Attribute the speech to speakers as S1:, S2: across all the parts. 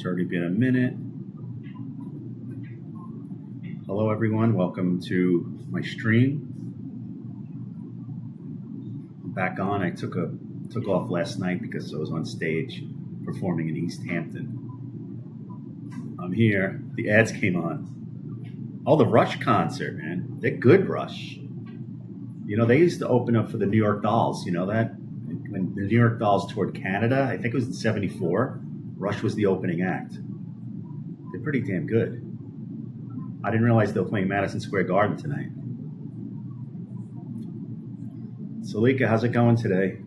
S1: already been a minute. Hello, everyone. Welcome to my stream. I'm back on. I took off last night because I was on stage performing in East Hampton. I'm here. The ads came on. Oh, the Rush concert, man. They're good, Rush. You know, they used to open up for the New York Dolls. You know that? When the New York Dolls toured Canada, I think it was in '74, Rush was the opening act. They're pretty damn good. I didn't realize they were playing Madison Square Garden tonight. Salika, how's it going today?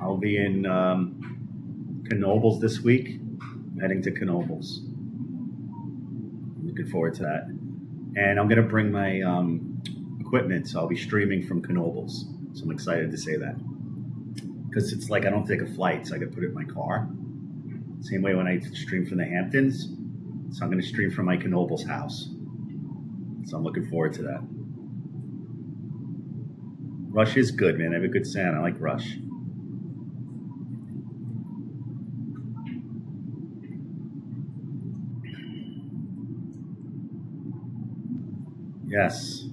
S1: I'll be in Knoebels this week. I'm heading to Knoebels. I'm looking forward to that. And I'm going to bring my equipment, so I'll be streaming from Knoebels. So I'm excited to say that. Because it's like I don't take a flight, so I can put it in my car. Same way when I stream from the Hamptons. So I'm going to stream from my Knoebels house. So I'm looking forward to that. Rush is good, man. I have a good sound. I like Rush. Yes.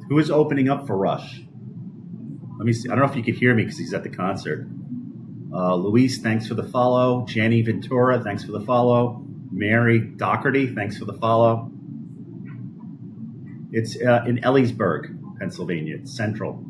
S1: Who is opening up for Rush? Let me see. I don't know if you could hear me because he's at the concert. Luis, thanks for the follow. Jenny Ventura, thanks for the follow. Mary Doherty, thanks for the follow. It's in Ellisburg, Pennsylvania. It's central.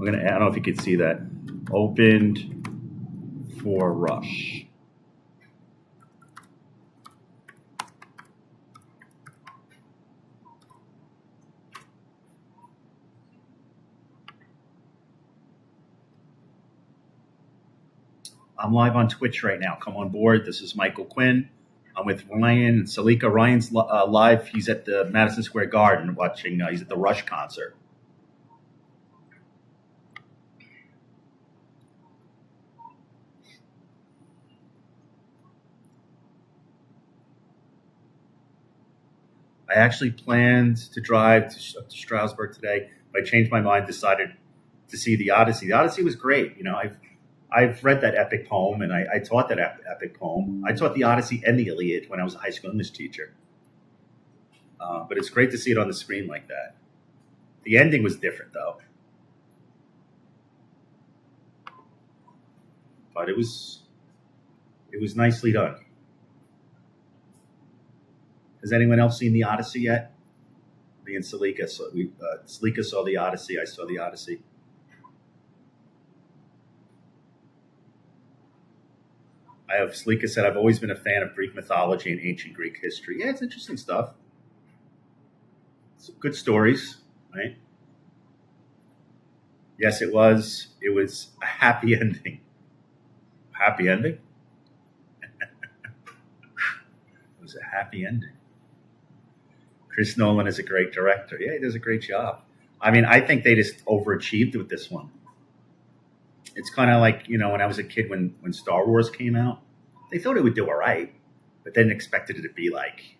S1: I don't know if you could see that. Opened for Rush. I'm live on Twitch right now. Come on board. This is Michael Quinn. I'm with Ryan and Salika. Ryan's live. He's at the Madison Square Garden watching. He's at the Rush concert. I actually planned to drive up to Stroudsburg today, but I changed my mind. Decided to see the Odyssey. The Odyssey was great. You know, I've read that epic poem, and I taught that epic poem. I taught the Odyssey and the Iliad when I was a high school English teacher. But it's great to see it on the screen like that. The ending was different, though. But it was nicely done. Has anyone else seen the Odyssey yet? Me and Salika. So Salika saw the Odyssey. I saw the Odyssey. Salika said, I've always been a fan of Greek mythology and ancient Greek history. Yeah, it's interesting stuff. Some good stories, right? Yes, it was. It was a happy ending. Happy ending? It was a happy ending. Chris Nolan is a great director. Yeah, he does a great job. I mean, I think they just overachieved with this one. It's kind of like, you know, when I was a kid when Star Wars came out, they thought it would do all right, but then expected it to be like,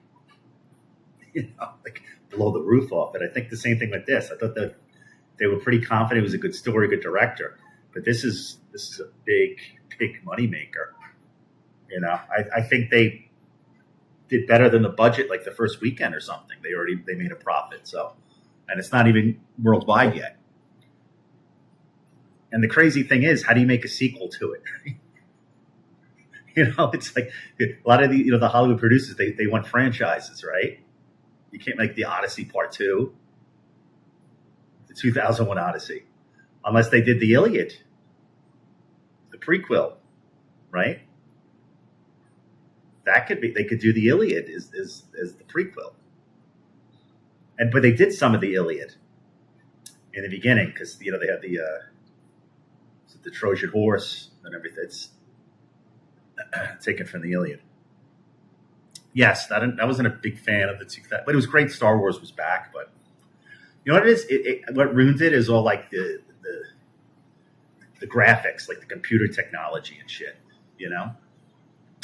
S1: you know, like blow the roof off. And I think the same thing with this. I thought that they were pretty confident it was a good story, good director. But this is a big moneymaker. You know, I think they did better than the budget like the first weekend or something. They made a profit. So, and it's not even worldwide yet. And the crazy thing is, how do you make a sequel to it? You know, it's like a lot of the Hollywood producers, they want franchises, right? You can't make the Odyssey Part 2, the 2001 Odyssey, unless they did the Iliad, the prequel, right? That could be, they could do the Iliad as the prequel. But they did some of the Iliad in the beginning because, you know, they had the Trojan horse and everything. It's taken from the Iliad. Yes, I wasn't a big fan of the 2000, but it was great. Star Wars was back, but you know what it is? What ruins it is all like the the graphics, like the computer technology and shit. You know,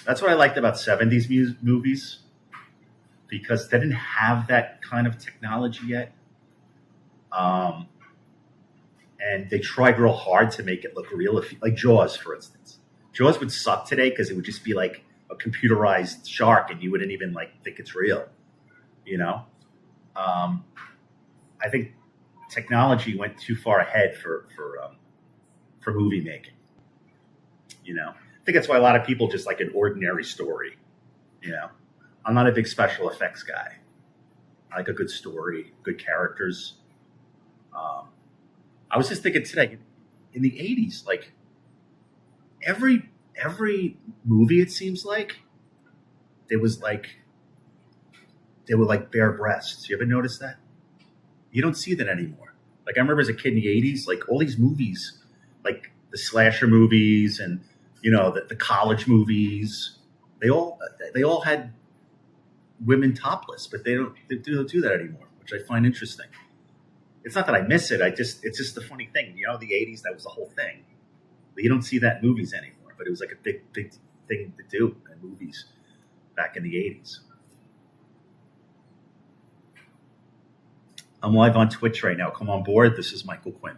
S1: that's what I liked about '70s movies because they didn't have that kind of technology yet. Um, and they tried real hard to make it look real. Like Jaws, for instance, Jaws would suck today because it would just be like a computerized shark, and you wouldn't even like think it's real. You know, I think technology went too far ahead for movie making. You know, I think that's why a lot of people just like an ordinary story. You know, I'm not a big special effects guy. I like a good story, good characters. Um, I was just thinking today, in the '80s, like every movie, it seems like there was like they were like bare breasts. You ever notice that? You don't see that anymore. Like I remember as a kid in the '80s, like all these movies, like the slasher movies and the college movies, they all had women topless, but they don't do that anymore, which I find interesting. It's not that I miss it. It's just the funny thing. The '80s, that was the whole thing. But you don't see that in movies anymore. But it was like a big thing to do in movies back in the '80s. I'm live on Twitch right now. Come on board. This is Michael Quinn.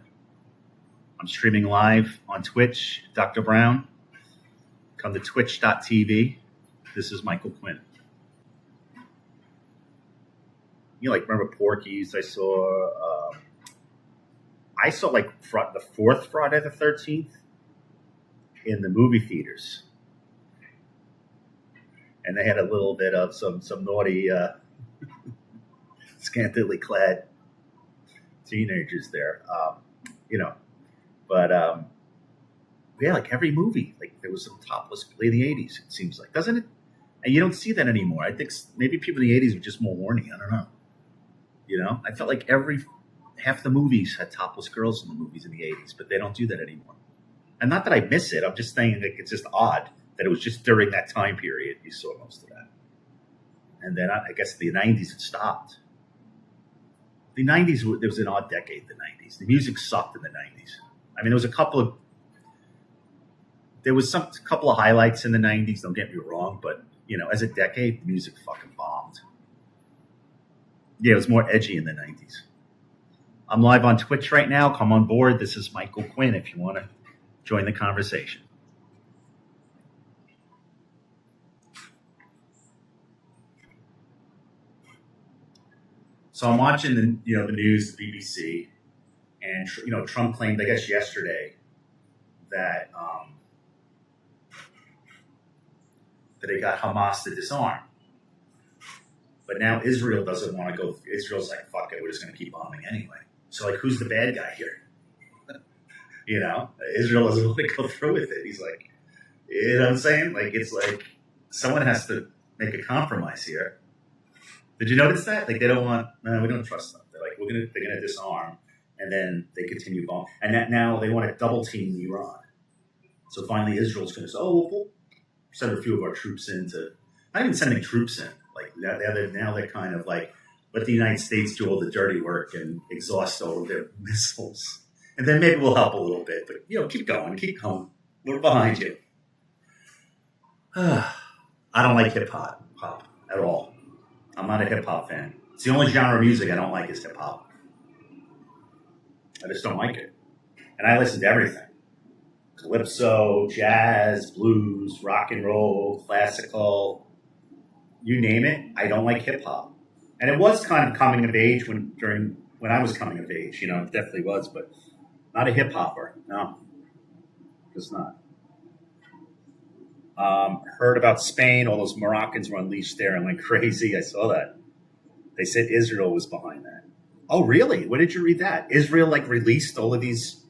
S1: I'm streaming live on Twitch, Dr. Brown. Come to twitch.tv. This is Michael Quinn. Remember Porky's? I saw like the fourth Friday the 13th in the movie theaters. And they had a little bit of some naughty, scantily clad teenagers there, But like every movie, like there was some topless in the '80s. It seems like, doesn't it? And you don't see that anymore. I think maybe people in the '80s were just more horny. I don't know. I felt like half the movies had topless girls in the movies in the '80s, but they don't do that anymore. And not that I miss it. I'm just saying like it's just odd that it was just during that time period you saw most of that. And then I guess the '90s it stopped. The '90s, there was an odd decade. The '90s, the music sucked in the '90s. I mean, there was a couple of highlights in the '90s. Don't get me wrong, but as a decade, the music fucking bombed. Yeah, it was more edgy in the '90s. I'm live on Twitch right now. Come on board. This is Michael Quinn. If you want to join the conversation. So I'm watching the news, the BBC, and Trump claimed, I guess yesterday, that they got Hamas to disarm. But now Israel doesn't want to go. Israel's like, fuck it, we're just going to keep bombing anyway. So like, who's the bad guy here? Israel doesn't want to go through with it. He's like, you know what I'm saying? Like, it's like someone has to make a compromise here. Did you notice that? Like, they don't want. No, we don't trust them. They're like, they're gonna disarm, and then they continue bombing. And that now they want to double team Iran. So finally, Israel's going to say, we'll send a few of our troops in to. Not even sending troops in. Like now they're kind of like, let the United States do all the dirty work and exhaust all of their missiles, and then maybe we'll help a little bit. But keep going. We're behind you. I don't like hip hop at all. I'm not a hip hop fan. It's the only genre of music I don't like is hip hop. I just don't like it. And I listen to everything. Calypso, jazz, blues, rock and roll, classical, you name it. I don't like hip hop. And it was kind of coming of age when I was coming of age, it definitely was, but not a hip hopper. No, just not. Heard about Spain. All those Moroccans were unleashed there and went crazy. I saw that. They said Israel was behind that. Oh, really? Where did you read that? Israel released all of these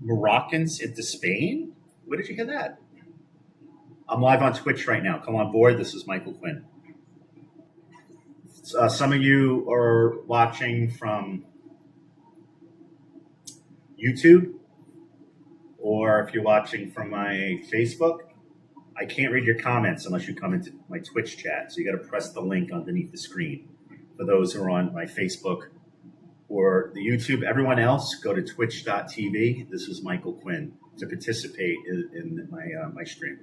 S1: Moroccans into Spain? Where did you hear that? I'm live on Twitch right now. Come on board. This is Michael Quinn. Some of you are watching from YouTube, or if you're watching from my Facebook, I can't read your comments unless you come into my Twitch chat. So you got to press the link underneath the screen for those who are on my Facebook For the YouTube, everyone else, go to twitch.tv. This is Michael Quinn to participate in my stream.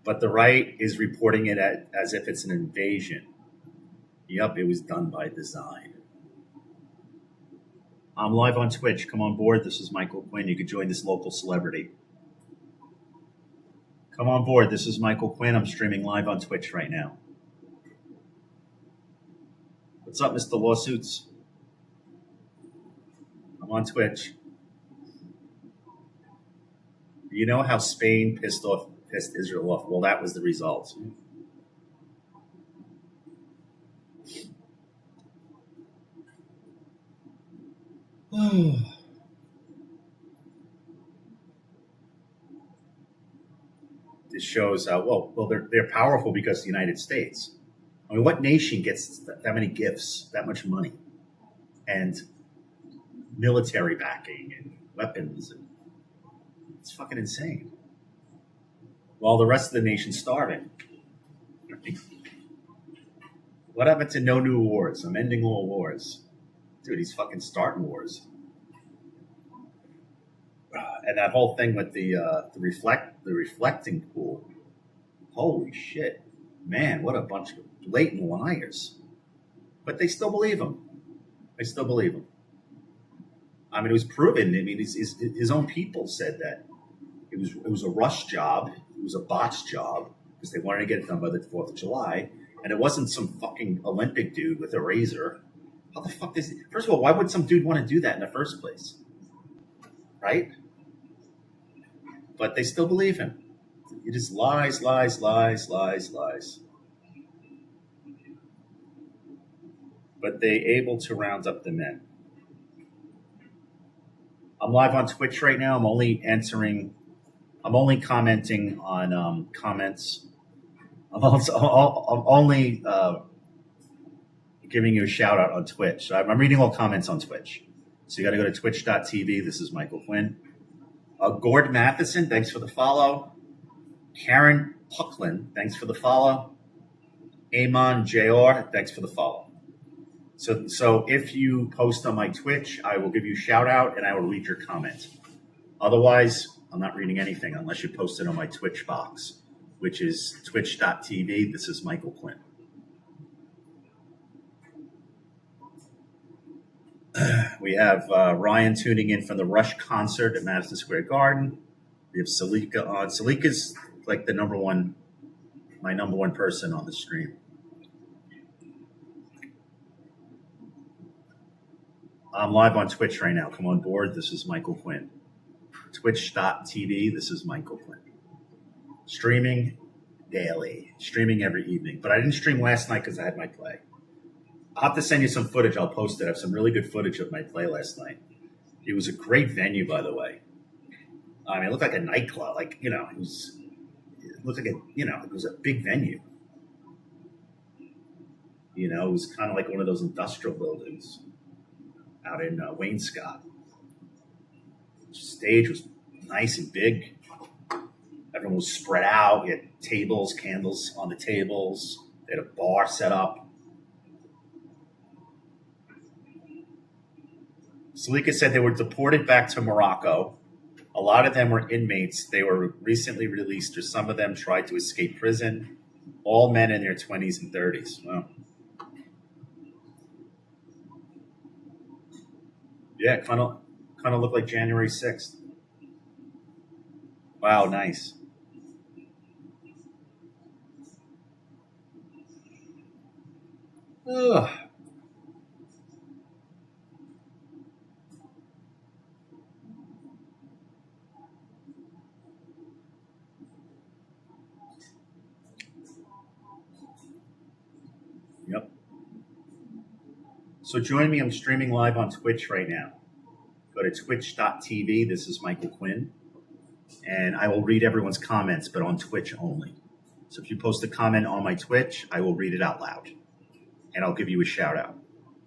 S1: But the right is reporting it as if it's an invasion. Yep, it was done by design. I'm live on Twitch. Come on board. This is Michael Quinn. You could join this local celebrity. Come on board. This is Michael Quinn. I'm streaming live on Twitch right now. What's up, Mr. Lawsuits? I'm on Twitch. You know how Spain pissed Israel off? Well, that was the result. This shows, they're powerful because of the United States. I mean, what nation gets that many gifts, that much money, and military backing and weapons? It's fucking insane. While the rest of the nation's starving. What happened to no new wars? I'm ending all wars. Dude, he's fucking starting wars. And that whole thing with the reflecting pool. Holy shit. Man, what a bunch of blatant liars. But they still believe him. They still believe him. I mean, it was proven. I mean, his own people said that it was a rush job. It was a botched job because they wanted to get it done by the 4th of July. And it wasn't some fucking Olympic dude with a razor. How the fuck is it? First of all, why would some dude want to do that in the first place? Right? But they still believe him. It is lies, lies, lies, lies, lies. But they able to round up the men. I'm live on Twitch right now. I'm only commenting on comments. I'm only giving you a shout out on Twitch. So I'm reading all comments on Twitch. So you got to go to twitch.tv. This is Michael Quinn. Gord Matheson, thanks for the follow. Karen Pucklin, thanks for the follow. Amon Jr., thanks for the follow. So if you post on my Twitch, I will give you a shout out and I will read your comment. Otherwise, I'm not reading anything unless you post it on my Twitch box, which is twitch.tv. This is Michael Quinn. We have Ryan tuning in from the Rush concert at Madison Square Garden. We have Salika on. Salika's like my number one person on the stream. I'm live on Twitch right now. Come on board. This is Michael Quinn. Twitch.tv. This is Michael Quinn. Streaming daily. Streaming every evening. But I didn't stream last night because I had my play. I'll have to send you some footage. I'll post it. I have some really good footage of my play last night. It was a great venue, by the way. I mean, it looked like a nightclub. Like, it looked like it was a big venue. It was kind of like one of those industrial buildings out in Wainscott. The stage was nice and big. Everyone was spread out. We had tables, candles on the tables. They had a bar set up. Salika said they were deported back to Morocco. A lot of them were inmates. They were recently released, or some of them tried to escape prison. All men in their 20s and 30s. Wow. Yeah, kind of looked like January 6th. Wow, nice. Ugh. Yep. So join me. I'm streaming live on Twitch right now. Go to twitch.tv. This is Michael Quinn. And I will read everyone's comments, but on Twitch only. So if you post a comment on my Twitch, I will read it out loud. And I'll give you a shout out.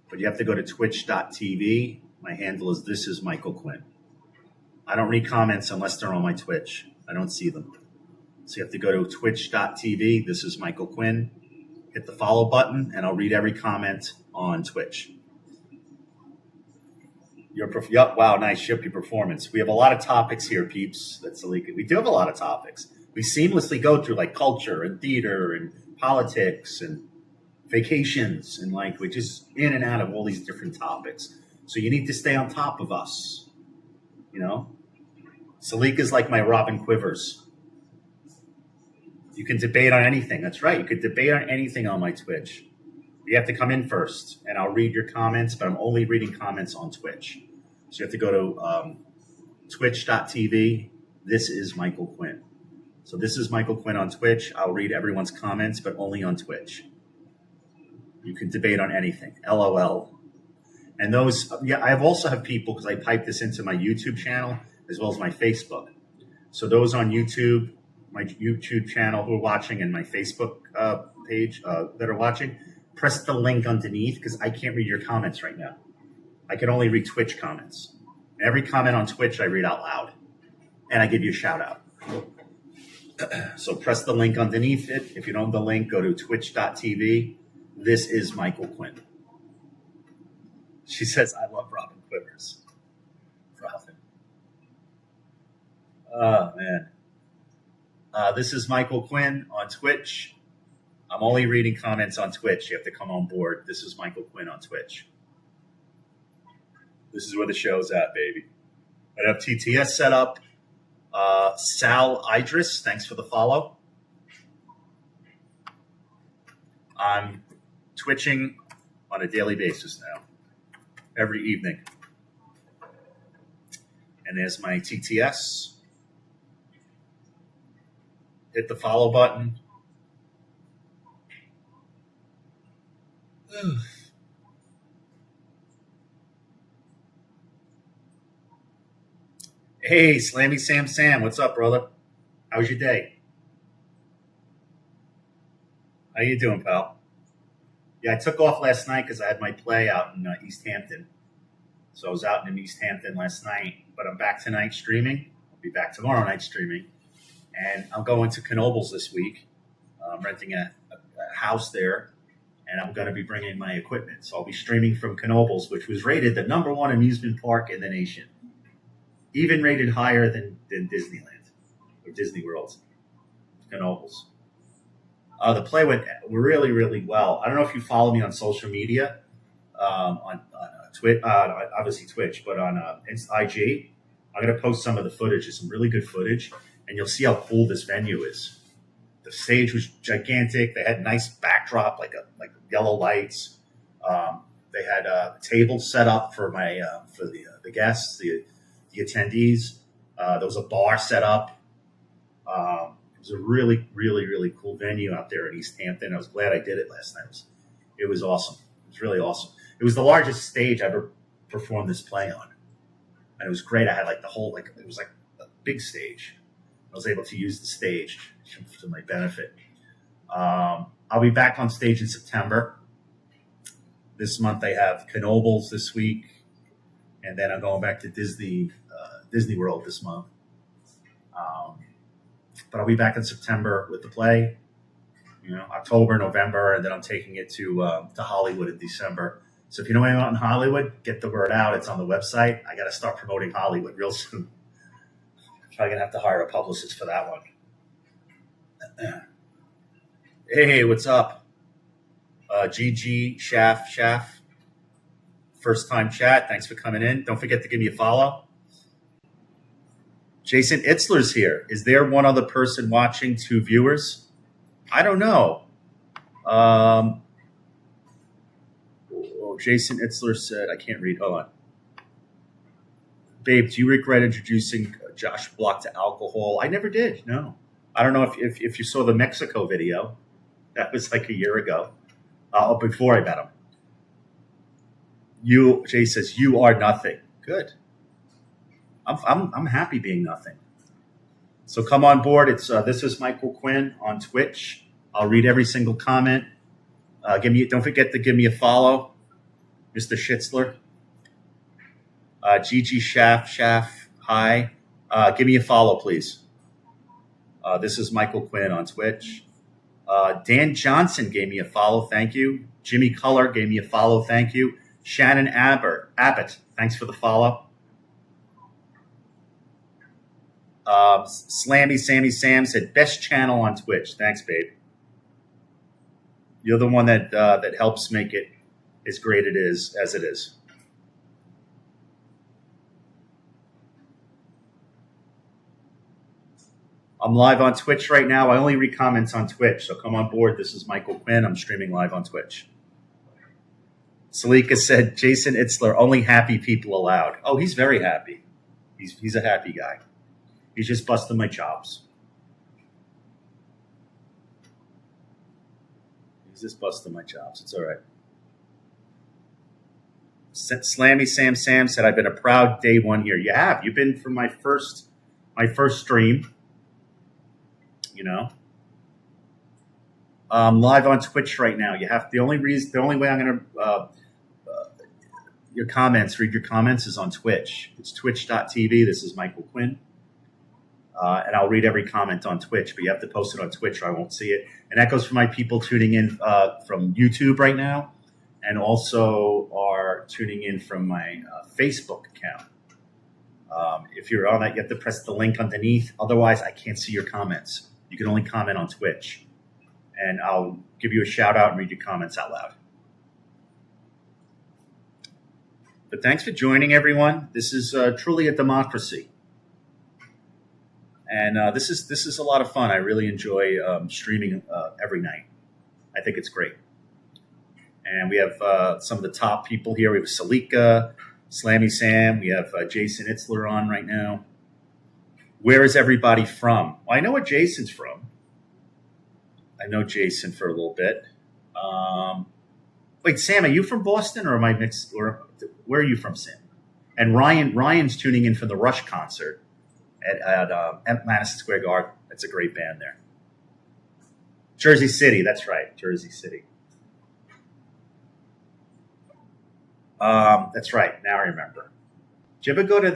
S1: But you have to go to twitch.tv. My handle is This is Michael Quinn. I don't read comments unless they're on my Twitch. I don't see them. So you have to go to twitch.tv. This is Michael Quinn. hit the follow button, and I'll read every comment on Twitch. Yep, wow, nice. Yep, your performance. We have a lot of topics here, peeps. That's illegal. We do have a lot of topics. We seamlessly go through like culture and theater and politics and vacations, and like we're just in and out of all these different topics. So you need to stay on top of us. You know, Salika's like my Robin Quivers. You can debate on anything. That's right. You could debate on anything on my Twitch. You have to come in first, and I'll read your comments, but I'm only reading comments on Twitch. So you have to go to twitch.tv. This is Michael Quinn. So this is Michael Quinn on Twitch. I'll read everyone's comments, but only on Twitch. You can debate on anything. LOL. And those, I also have people, because I pipe this into my YouTube channel as well as my Facebook. So those on YouTube, my YouTube channel who are watching, and my Facebook page that are watching, press the link underneath, because I can't read your comments right now. I can only read Twitch comments. Every comment on Twitch I read out loud, and I give you a shout out. So press the link underneath it. If you don't have the link, go to twitch.tv. This is Michael Quinn. She says, I love Robin Quivers. Robin. Oh, man. This is Michael Quinn on Twitch. I'm only reading comments on Twitch. You have to come on board. This is Michael Quinn on Twitch. This is where the show's at, baby. I have TTS set up. Sal Idris, thanks for the follow. I'm twitching on a daily basis now, every evening. And there's my TTS. Hit the follow button. Ugh. Hey, Slammy Sam, what's up, brother? How was your day? How you doing, pal? Yeah, I took off last night because I had my play out in East Hampton. So I was out in East Hampton last night, but I'm back tonight streaming. I'll be back tomorrow night streaming. And I'm going to Knoebels this week. I'm renting a house there, and I'm going to be bringing my equipment. So I'll be streaming from Knoebels, which was rated the #1 amusement park in the nation. Even rated higher than Disneyland or Disney World. Knoebels. The play went really, really well. I don't know if you follow me on social media, on Twitch, obviously Twitch, but on IG. I'm going to post some of the footage. It's some really good footage, and you'll see how cool this venue is. The stage was gigantic. They had nice backdrop, like yellow lights. They had tables set up for the guests, the attendees. There was a bar set up. It was a really, really, really cool venue out there in East Hampton. I was glad I did it last night. It was awesome. It was really awesome. It was the largest stage I ever performed this play on. And it was great. I had it was like a big stage. I was able to use the stage to my benefit. I'll be back on stage in September. This month I have Knoebels this week, and then I'm going back to Disney World this month. But I'll be back in September with the play. October, November, and then I'm taking it to Hollywood in December. So if you know anyone in Hollywood, get the word out. It's on the website. I got to start promoting Hollywood real soon. Probably gonna have to hire a publicist for that one. Hey, what's up? GG Shaff. First time chat. Thanks for coming in. Don't forget to give me a follow. Jason Itzler's here. Is there one other person watching, 2 viewers? I don't know. Jason Itzler said, I can't read. Hold on. Babe, do you regret introducing Josh Block to alcohol? I never did. No. I don't know if you saw the Mexico video. That was like a year ago. Before I met him. Jay says, you are nothing. Good. I'm happy being nothing. So come on board. It's this is Michael Quinn on Twitch. I'll read every single comment. Don't forget to give me a follow, Mr. Schitzler. GG Shaff. Hi. Give me a follow, please. This is Michael Quinn on Twitch. Dan Johnson gave me a follow. Thank you. Jimmy Culler gave me a follow. Thank you. Shannon Abbott, thanks for the follow. Slammy Sammy Sam said, best channel on Twitch. Thanks, babe. You're the one that helps make it as great as it is. I'm live on Twitch right now. I only read comments on Twitch, so come on board. This is Michael Quinn. I'm streaming live on Twitch. Salika said, Jason Itzler, only happy people allowed. Oh, he's very happy. He's a happy guy. He's just busting my chops. He's just busting my chops. It's all right. Slammy Sam said, I've been a proud day one here. You have. You've been from my first stream. You know, live on Twitch right now. You have the only way I'm going to read your comments is on Twitch. It's twitch.tv. This is Michael Quinn, and I'll read every comment on Twitch. But you have to post it on Twitch, or I won't see it. And that goes for my people tuning in from YouTube right now, and also are tuning in from my Facebook account. If you're on that, you have to press the link underneath. Otherwise, I can't see your comments. You can only comment on Twitch. And I'll give you a shout out and read your comments out loud. But thanks for joining, everyone. This is truly a democracy. And this is a lot of fun. I really enjoy streaming every night. I think it's great. And we have some of the top people here. We have Salika, Slammy Sam. We have Jason Itzler on right now. Where is everybody from? Well, I know where Jason's from. I know Jason for a little bit. Wait, Sam, are you from Boston, or am I mixed? Or where are you from, Sam? And Ryan's tuning in for the Rush concert at Madison Square Garden. That's a great band there. Jersey City, that's right, Jersey City. That's right. Now I remember. Did you ever go to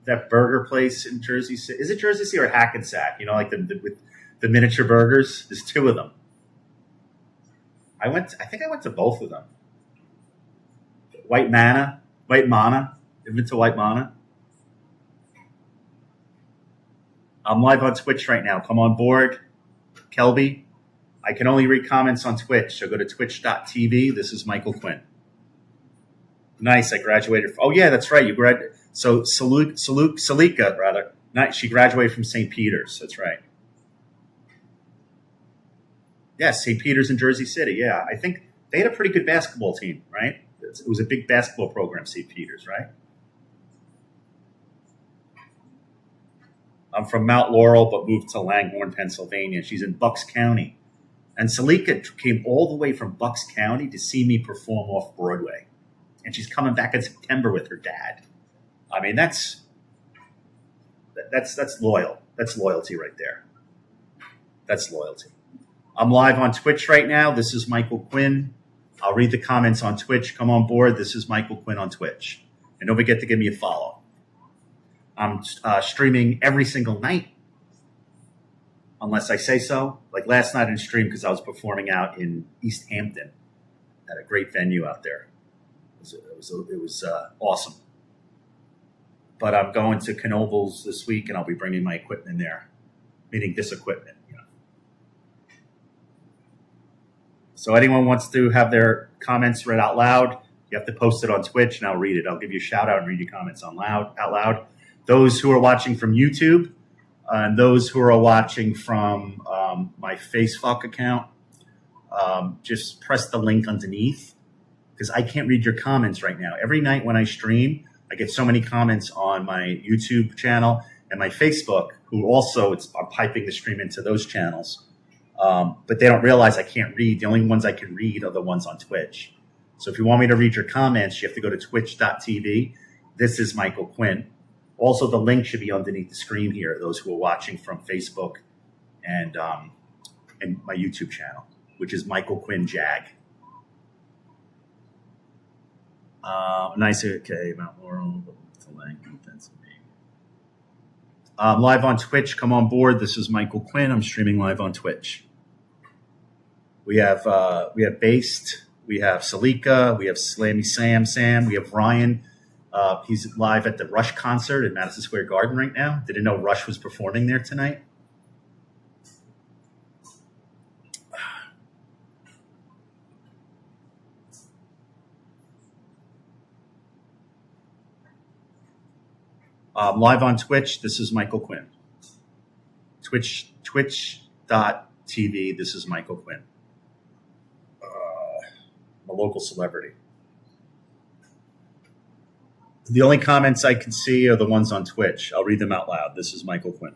S1: that burger place in Jersey City? Is it Jersey City or Hackensack? You know, like with the miniature burgers. There's two of them. I think I went to both of them. White Mana. You've been to White Mana? I'm live on Twitch right now. Come on board, Kelby. I can only read comments on Twitch, so go to twitch.tv. This is Michael Quinn. Nice, I graduated. Oh, yeah, that's right. You graduated. So Salika, rather. Nice, she graduated from St. Peter's. That's right. Yes, St. Peter's in Jersey City. Yeah, I think they had a pretty good basketball team, right? It was a big basketball program, St. Peter's, right? I'm from Mount Laurel, but moved to Langhorne, Pennsylvania. She's in Bucks County. And Salika came all the way from Bucks County to see me perform off Broadway. And she's coming back in September with her dad. I mean, that's loyal. That's loyalty right there. That's loyalty. I'm live on Twitch right now. This is Michael Quinn. I'll read the comments on Twitch. Come on board. This is Michael Quinn on Twitch. And don't forget to give me a follow. I'm streaming every single night, unless I say so. Like last night I didn't stream because I was performing out in East Hampton at a great venue out there. It was awesome. But I'm going to Knoebels this week, and I'll be bringing my equipment there, meaning this equipment. You know. So anyone wants to have their comments read out loud, you have to post it on Twitch, and I'll read it. I'll give you a shout out and read your comments out loud. Those who are watching from YouTube and those who are watching from my Facebook account, just press the link underneath because I can't read your comments right now. Every night when I stream, I get so many comments on my YouTube channel and my Facebook, who also are piping the stream into those channels. But they don't realize I can't read. The only ones I can read are the ones on Twitch. So if you want me to read your comments, you have to go to twitch.tv. This is Michael Quinn. Also, the link should be underneath the screen here, those who are watching from Facebook and my YouTube channel, which is Michael Quinn Jag. Nice, okay, Mount Laurel, to Langhorne, Pennsylvania. I'm live on Twitch. Come on board. This is Michael Quinn. I'm streaming live on Twitch. We have Based. We have Salika. We have Slammy Sam. We have Ryan. He's live at the Rush concert in Madison Square Garden right now. Didn't know Rush was performing there tonight. Live on Twitch. This is Michael Quinn. Twitch.tv. This is Michael Quinn. I'm a local celebrity. The only comments I can see are the ones on Twitch. I'll read them out loud. This is Michael Quinn.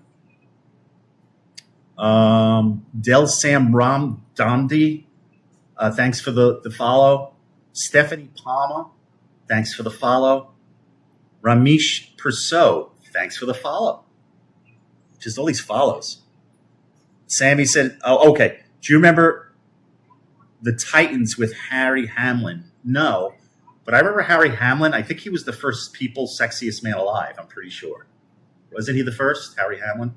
S1: Del Sam Ram Damdi, thanks for the follow. Stephanie Palma, thanks for the follow. Ramesh Perso, thanks for the follow. Just all these follows. Sammy said, oh, okay. Do you remember the Titans with Harry Hamlin? No. But I remember Harry Hamlin. I think he was the first People's Sexiest Man Alive, I'm pretty sure. Wasn't he the first, Harry Hamlin?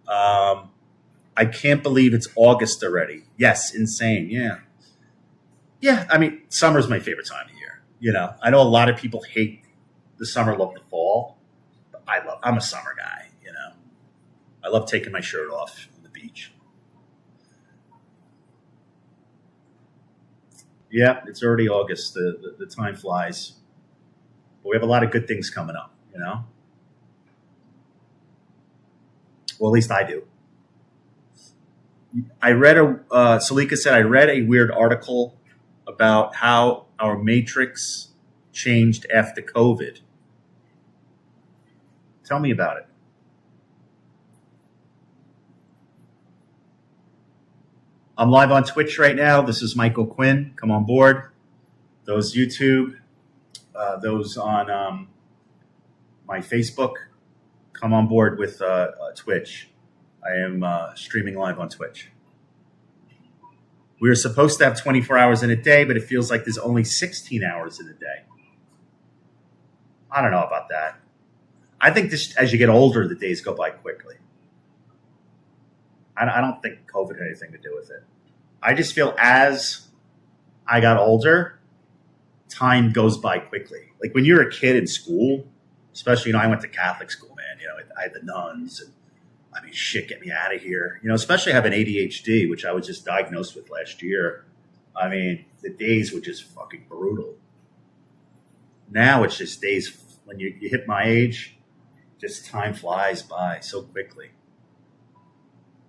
S1: I can't believe it's August already. Yes, insane. Yeah. Yeah, I mean, summer's my favorite time of year. You know, I know a lot of people hate the summer, love the fall. But I'm a summer guy, you know. I love taking my shirt off on the beach. Yeah, it's already August. The time flies. But we have a lot of good things coming up, you know. Well, at least I do. Salika said, I read a weird article about how our matrix changed after COVID. Tell me about it. I'm live on Twitch right now. This is Michael Quinn. Come on board. Those YouTube, those on my Facebook, come on board with Twitch. I am streaming live on Twitch. We are supposed to have 24 hours in a day, but it feels like there's only 16 hours in a day. I don't know about that. I think this, as you get older, the days go by quickly. I don't think COVID had anything to do with it. I just feel as I got older, time goes by quickly. Like when you're a kid in school, especially, you know, I went to Catholic school, man. You know, I had the nuns and I mean, shit, get me out of here. You know, especially having ADHD, which I was just diagnosed with last year. I mean, the days were just fucking brutal. Now it's just days, when you hit my age, just time flies by so quickly.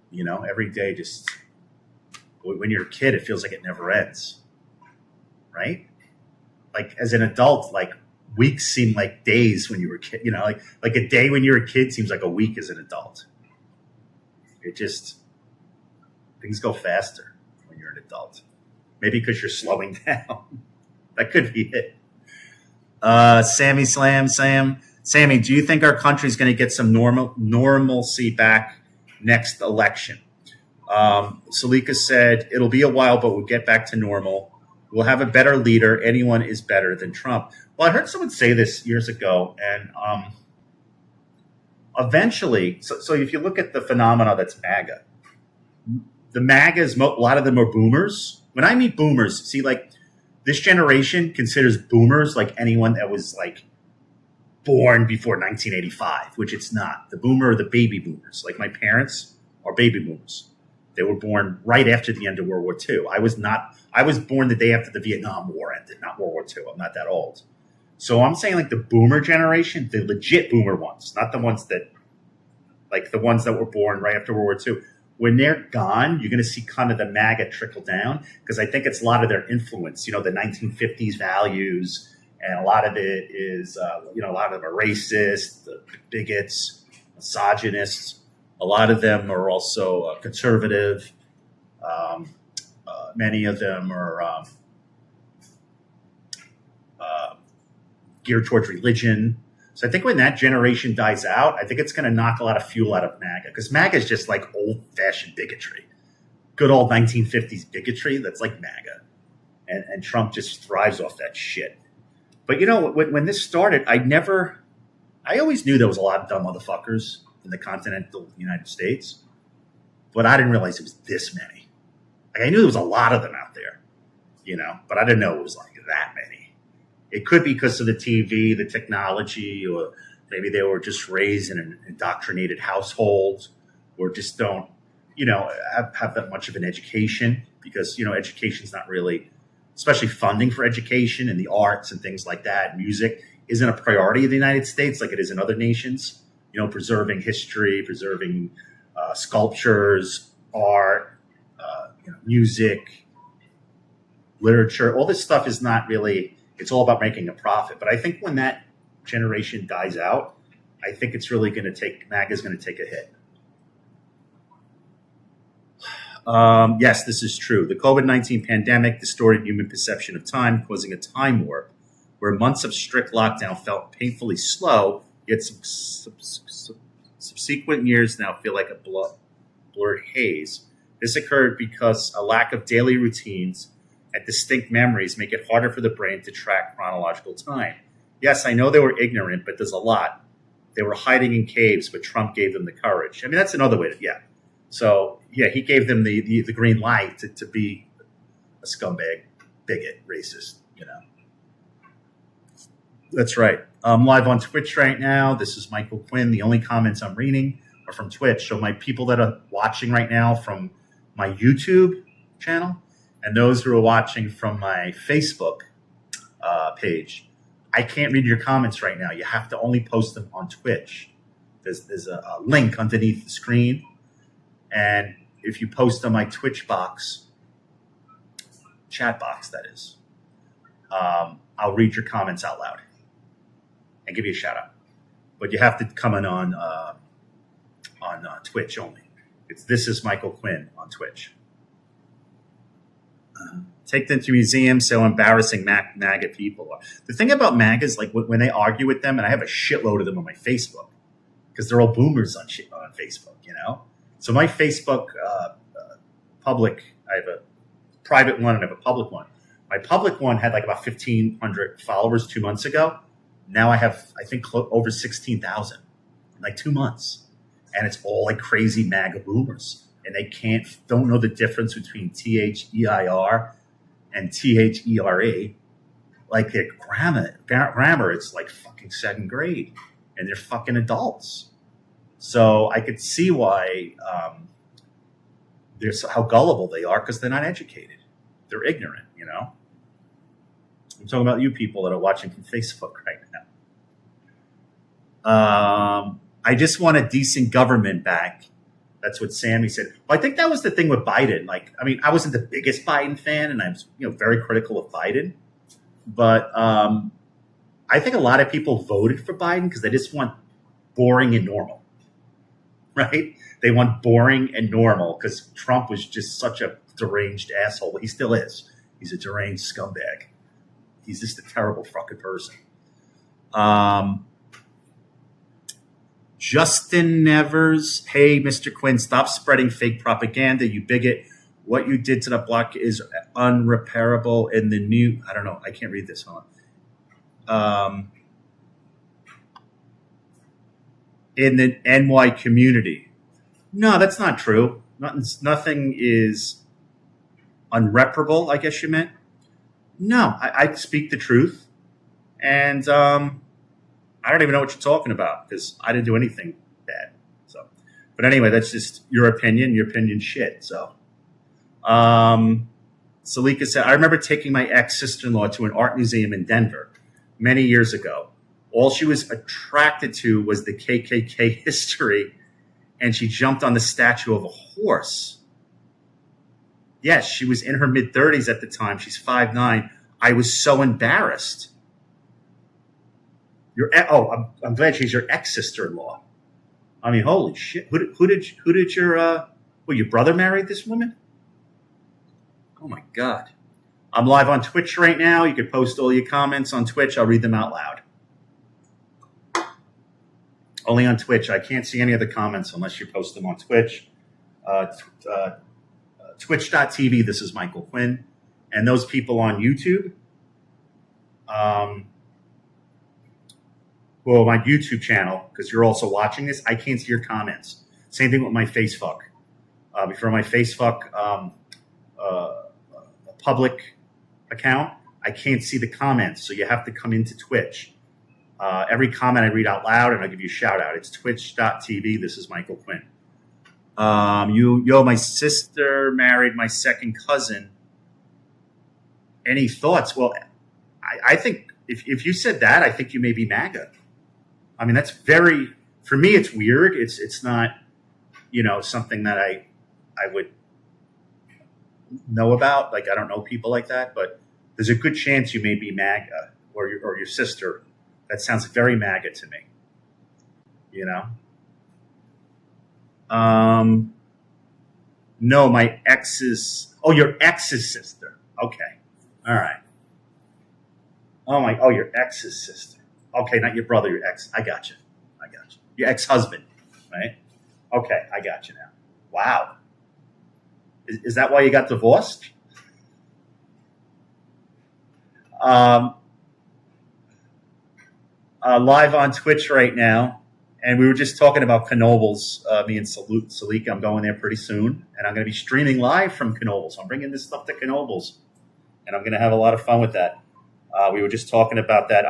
S1: You know, every day just, when you're a kid, it feels like it never ends. Right? Like as an adult, like weeks seem like days when you were a kid. You know, like a day when you're a kid seems like a week as an adult. It just, things go faster when you're an adult. Maybe because you're slowing down. That could be it. Sammy, do you think our country's going to get some normalcy back next election? Salika said, it'll be a while, but we'll get back to normal. We'll have a better leader. Anyone is better than Trump. Well, I heard someone say this years ago, and eventually, so if you look at the phenomena that's MAGA, the MAGAs, a lot of them are boomers. When I meet boomers, see, like this generation considers boomers like anyone that was like born before 1985, which it's not. The boomer are the baby boomers. Like my parents are baby boomers. They were born right after the end of World War II. I was born the day after the Vietnam War ended, not World War II. I'm not that old. So I'm saying like the boomer generation, the legit boomer ones, not the ones that, like the ones that were born right after World War II. When they're gone, you're going to see kind of the MAGA trickle down because I think it's a lot of their influence, you know, the 1950s values. And a lot of it is, you know, a lot of them are racist, bigots, misogynists. A lot of them are also conservative. Many of them are geared towards religion. So I think when that generation dies out, I think it's going to knock a lot of fuel out of MAGA because MAGA is just like old-fashioned bigotry. Good old 1950s bigotry, that's like MAGA. And Trump just thrives off that shit. But, you know, when this started, I always knew there was a lot of dumb motherfuckers in the continental United States, but I didn't realize it was this many. Like, I knew there was a lot of them out there, but I didn't know it was like that many. It could be because of the TV, the technology, or maybe they were just raised in an indoctrinated household, or just don't, have that much of an education, because, education's not really, especially funding for education and the arts and things like that, music isn't a priority in the United States like it is in other nations. Preserving history, preserving sculptures, art, music, literature, all this stuff is not really, it's all about making a profit. But I think when that generation dies out, I think it's really going to MAGA's going to take a hit. Yes, this is true. The COVID-19 pandemic distorted human perception of time, causing a time warp where months of strict lockdown felt painfully slow, yet subsequent years now feel like a blurred haze. This occurred because a lack of daily routines and distinct memories make it harder for the brain to track chronological time. Yes, I know they were ignorant, but there's a lot. They were hiding in caves, but Trump gave them the courage. I mean, that's another way to, yeah. So, yeah, he gave them the green light to be a scumbag, bigot, racist, That's right. I'm live on Twitch right now. This is Michael Quinn. The only comments I'm reading are from Twitch. So my people that are watching right now from my YouTube channel and those who are watching from my Facebook page, I can't read your comments right now. You have to only post them on Twitch. There's a link underneath the screen. And if you post on my Twitch box, chat box, that is, I'll read your comments out loud and give you a shout out. But you have to come in on Twitch only. This is Michael Quinn on Twitch. Take them to museums, so embarrassing MAGA people are. The thing about MAGA is, like, when they argue with them, and I have a shitload of them on my Facebook, because they're all boomers on Facebook, So my Facebook public, I have a private one and I have a public one. My public one had like about 1,500 followers 2 months ago. Now I have, I think, over 16,000 in like 2 months. And it's all like crazy MAGA boomers. And they don't know the difference between THEIR and THERE. Like their grammar, it's like fucking second grade. And they're fucking adults. So I could see why how gullible they are, because they're not educated. They're ignorant, I'm talking about you people that are watching from Facebook right now. I just want a decent government back. That's what Sammy said. Well, I think that was the thing with Biden. Like, I mean, I wasn't the biggest Biden fan, and I'm very critical of Biden. But I think a lot of people voted for Biden because they just want boring and normal. Right? They want boring and normal because Trump was just such a deranged asshole. He still is. He's a deranged scumbag. He's just a terrible fucking person. Justin Nevers. Hey, Mr. Quinn, stop spreading fake propaganda, you bigot. What you did to the block is unrepairable in the new... I don't know. I can't read this. Hold on. In the NY community. No, that's not true. Nothing is unreparable, I guess you meant. No, I speak the truth. And I don't even know what you're talking about because I didn't do anything bad. So, but anyway, that's just your opinion. Your opinion's shit. So, Salika said, I remember taking my ex-sister-in-law to an art museum in Denver many years ago. All she was attracted to was the KKK history, and she jumped on the statue of a horse. Yes, she was in her mid-30s at the time. She's 5'9". I was so embarrassed. I'm glad she's your ex-sister-in-law. I mean, holy shit. Who did your brother married this woman? Oh, my God. I'm live on Twitch right now. You can post all your comments on Twitch. I'll read them out loud. Only on Twitch. I can't see any of the comments unless you post them on Twitch. Twitch.tv, this is Michael Quinn. And those people on YouTube, well, my YouTube channel, because you're also watching this, I can't see your comments. Same thing with my Facebook. Before my Facebook public account, I can't see the comments, so you have to come into Twitch. Every comment I read out loud, and I'll give you a shout out. It's twitch.tv. This is Michael Quinn. My sister married my second cousin. Any thoughts? Well, I think if you said that, I think you may be MAGA. I mean, that's for me, it's weird. It's not, something that I would know about. Like, I don't know people like that, but there's a good chance you may be MAGA or your sister. That sounds very MAGA to me, No, my ex's. Oh, your ex's sister. Okay. All right. Oh, your ex's sister. Okay, not your brother, your ex. I got you. Your ex-husband, right? Okay, I got you now. Wow. Is that why you got divorced? Live on Twitch right now, and we were just talking about Knoebels, me and Salika. I'm going there pretty soon, and I'm going to be streaming live from Knoebels. I'm bringing this stuff to Knoebels, and I'm going to have a lot of fun with that. We were just talking about that.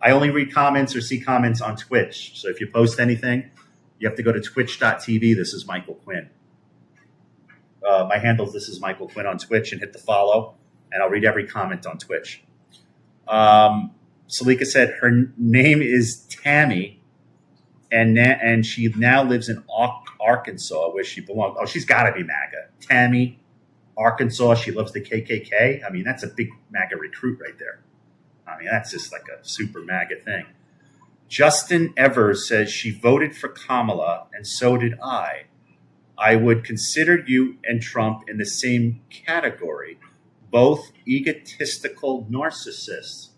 S1: I only read comments or see comments on Twitch, so if you post anything, you have to go to twitch.tv. This is Michael Quinn. My handle is This is Michael Quinn on Twitch, and hit the follow, and I'll read every comment on Twitch. Salika said her name is Tammy, and she now lives in Arkansas, where she belongs. Oh, she's got to be MAGA. Tammy, Arkansas. She loves the KKK. I mean, that's a big MAGA recruit right there. I mean, that's just like a super MAGA thing. Justin Evers says she voted for Kamala, and so did I. I would consider you and Trump in the same category, both egotistical narcissists.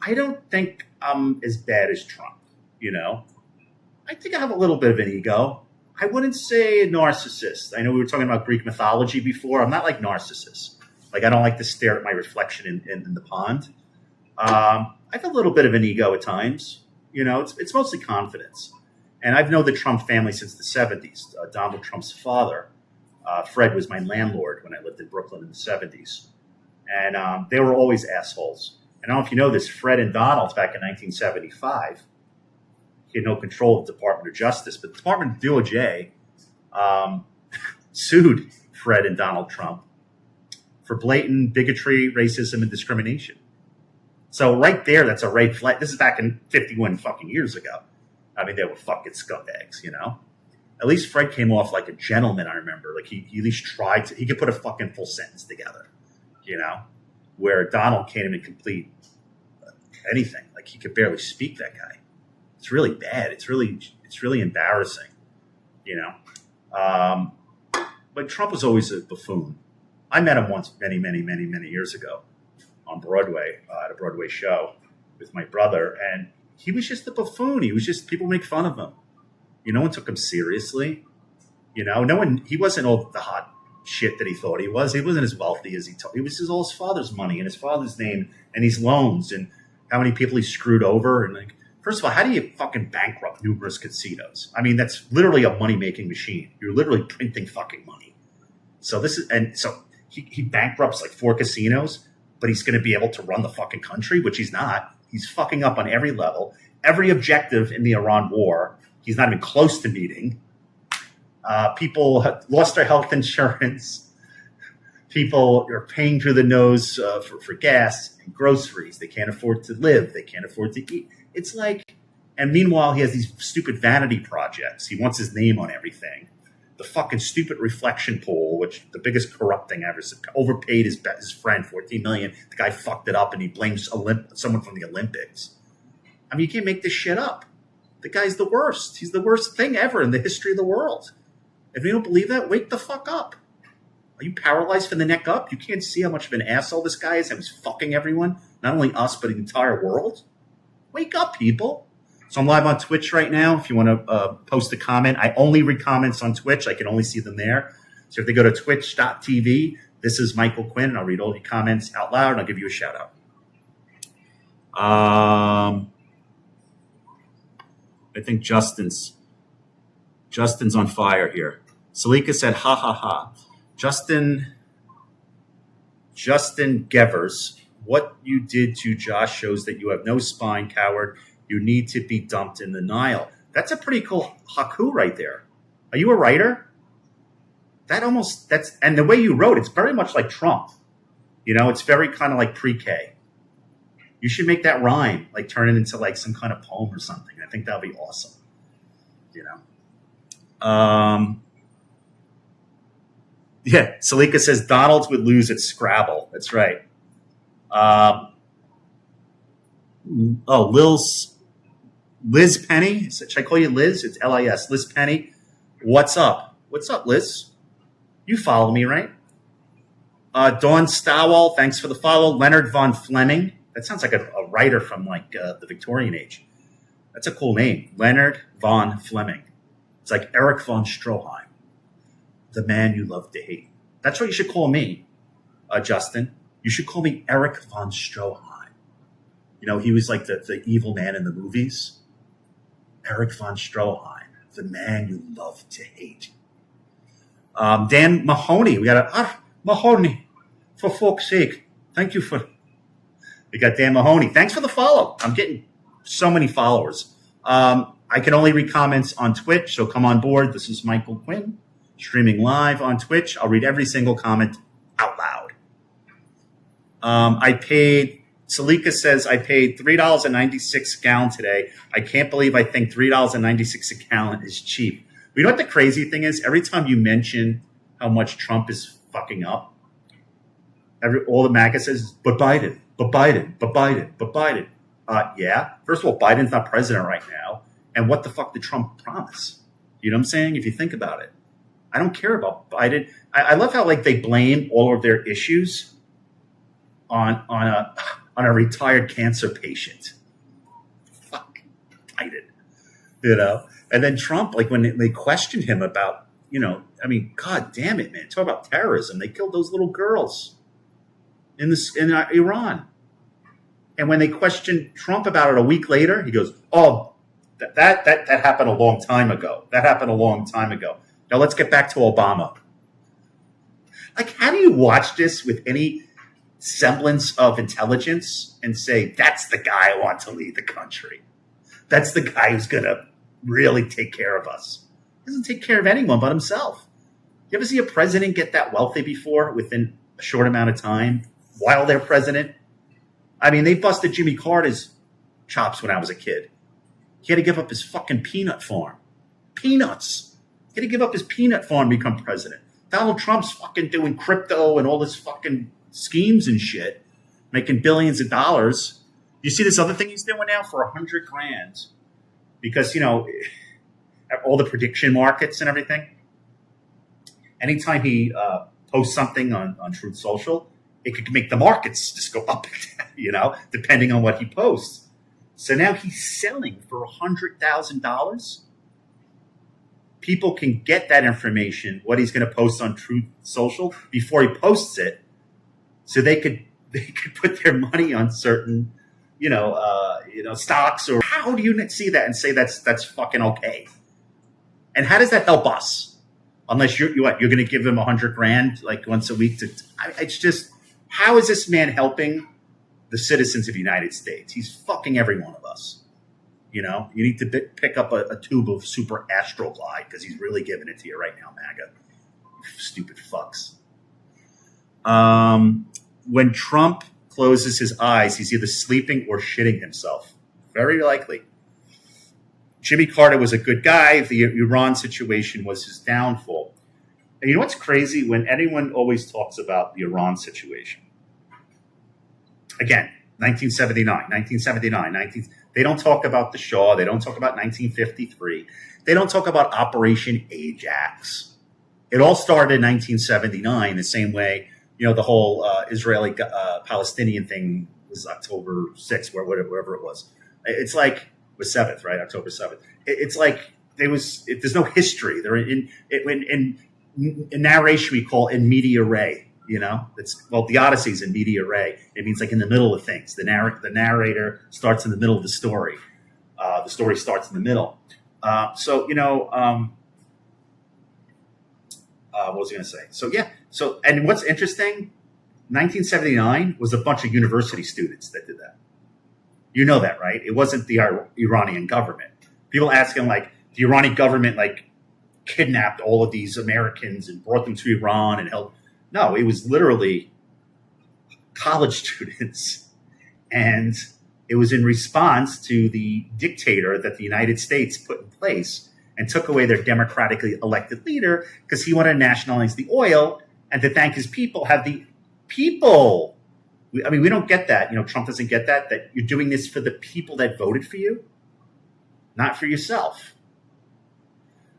S1: I don't think I'm as bad as Trump, I think I have a little bit of an ego. I wouldn't say a narcissist. I know we were talking about Greek mythology before. I'm not like Narcissus. Like, I don't like to stare at my reflection in the pond. I have a little bit of an ego at times. It's mostly confidence. And I've known the Trump family since the 70s. Donald Trump's father, Fred, was my landlord when I lived in Brooklyn in the 70s. And they were always assholes. And I don't know if you know this, Fred and Donald, back in 1975, he had no control of the Department of Justice, but the Department of DOJ sued Fred and Donald Trump for blatant bigotry, racism, and discrimination. So right there, that's a red flag. This is back in 51 fucking years ago. I mean, they were fucking scumbags, At least Fred came off like a gentleman, I remember. Like, he at least tried to. He could put a fucking full sentence together, where Donald can't even complete anything. Like, he could barely speak, that guy. It's really bad. It's really embarrassing, But Trump was always a buffoon. I met him once many, many, many, many years ago on Broadway, at a Broadway show with my brother, and he was just a buffoon. He was just, people make fun of him. No one took him seriously. He wasn't all the hot shit that he thought he was. He wasn't as wealthy as he told. It was all his father's money and his father's name and these loans and how many people he screwed over. And like, first of all, how do you fucking bankrupt numerous casinos? I mean, that's literally a money-making machine. You're literally printing fucking money. So he bankrupts like 4 casinos, but he's going to be able to run the fucking country, which he's not. He's fucking up on every level. Every objective in the Iran war, he's not even close to meeting. People lost their health insurance. People are paying through the nose for gas and groceries. They can't afford to live. They can't afford to eat. It's like, and meanwhile, he has these stupid vanity projects. He wants his name on everything. The fucking stupid reflection pool, which the biggest corrupt thing ever, overpaid his friend $14 million. The guy fucked it up, and he blames someone from the Olympics. I mean, you can't make this shit up. The guy's the worst. He's the worst thing ever in the history of the world. If you don't believe that, wake the fuck up. Are you paralyzed from the neck up? You can't see how much of an asshole this guy is and he's fucking everyone, not only us, but the entire world? Wake up, people. So I'm live on Twitch right now. If you want to post a comment, I only read comments on Twitch. I can only see them there. So if they go to twitch.tv, this is Michael Quinn, and I'll read all your comments out loud, and I'll give you a shout out. I think Justin's on fire here. Salika said, ha ha ha. Justin Gevers, what you did to Josh shows that you have no spine, coward. You need to be dumped in the Nile. That's a pretty cool haiku right there. Are you a writer? And the way you wrote, it's very much like Trump. It's very kind of like pre-K. You should make that rhyme, like turn it into like some kind of poem or something. I think that'll be awesome. Yeah, Salika says Donald would lose at Scrabble. That's right. Liz Penny. Should I call you Liz? It's Lis. Liz Penny. What's up? What's up, Liz? You follow me, right? Dawn Stowell, thanks for the follow. Leonard von Fleming. That sounds like a writer from like the Victorian age. That's a cool name. Leonard von Fleming. It's like Erich von Stroheim, the man you love to hate. That's what you should call me, Justin. You should call me Erich von Stroheim. He was like the evil man in the movies. Erich von Stroheim, the man you love to hate. Dan Mahoney. We got Mahoney, for fuck's sake. Thank you we got Dan Mahoney. Thanks for the follow. I'm getting so many followers. I can only read comments on Twitch, so come on board. This is Michael Quinn, streaming live on Twitch. I'll read every single comment out loud. Salika says, I paid $3.96 a gallon today. I can't believe I think $3.96 a gallon is cheap. You know what the crazy thing is? Every time you mention how much Trump is fucking up, all the MAGA says is, but Biden. Yeah. First of all, Biden's not president right now. And what the fuck did Trump promise? You know what I'm saying? If you think about it, I don't care about Biden. I love how like they blame all of their issues on a retired cancer patient. Fuck Biden, And then Trump, like when they questioned him about, God damn it, man, talk about terrorism. They killed those little girls in Iran. And when they questioned Trump about it a week later, he goes, "Oh, that happened a long time ago. Now let's get back to Obama." Like, how do you watch this with any semblance of intelligence and say, that's the guy I want to lead the country? That's the guy who's going to really take care of us. He doesn't take care of anyone but himself. You ever see a president get that wealthy before within a short amount of time while they're president? I mean, they busted Jimmy Carter's chops when I was a kid. He had to give up his fucking peanut farm. Peanuts. He had to give up his peanut farm to become president. Donald Trump's fucking doing crypto and all this fucking schemes and shit, making billions of dollars. You see this other thing he's doing now for $100,000 because, all the prediction markets and everything. Anytime he posts something on Truth Social, it could make the markets just go up and down, depending on what he posts. So now he's selling for $100,000. People can get that information, what he's going to post on Truth Social, before he posts it, so they could put their money on certain, stocks. Or how do you see that and say that's fucking okay? And how does that help us? Unless you're going to give him $100,000 like once a week it's just, how is this man helping the citizens of the United States? He's fucking every one of us. You need to pick up a tube of Super Astroglide because he's really giving it to you right now, MAGA. You stupid fucks. When Trump closes his eyes, he's either sleeping or shitting himself. Very likely. Jimmy Carter was a good guy. The Iran situation was his downfall. And you know what's crazy? When anyone always talks about the Iran situation, again, 1979, they don't talk about the Shah. They don't talk about 1953. They don't talk about Operation Ajax. It all started in 1979, the same way, the whole Israeli-Palestinian thing was October 6th, wherever it was. It's like, it was 7th, right? October 7th. It's like there's no history. They're in narration we call in media res. The Odyssey's in media res. It means like in the middle of things. The narrator starts in the middle of the story. The story starts in the middle. What was I going to say? So yeah. So and what's interesting, 1979 was a bunch of university students that did that. You know that, right? It wasn't the Iranian government. People asking like the Iranian government like kidnapped all of these Americans and brought them to Iran and held. No, it was literally college students, and it was in response to the dictator that the United States put in place and took away their democratically elected leader because he wanted to nationalize the oil and to thank his people, have the people. I mean, we don't get that. Trump doesn't get that you're doing this for the people that voted for you, not for yourself.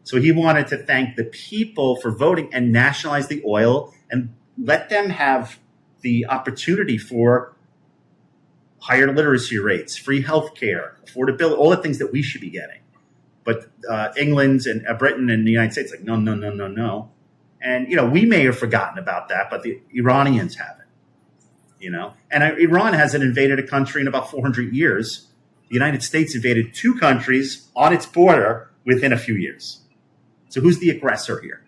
S1: So he wanted to thank the people for voting and nationalize the oil and let them have the opportunity for higher literacy rates, free health care, affordability, all the things that we should be getting. But England and Britain and the United States, like, no, no, no, no, no. And, we may have forgotten about that, but the Iranians haven't, And Iran hasn't invaded a country in about 400 years. The United States invaded 2 countries on its border within a few years. So who's the aggressor here?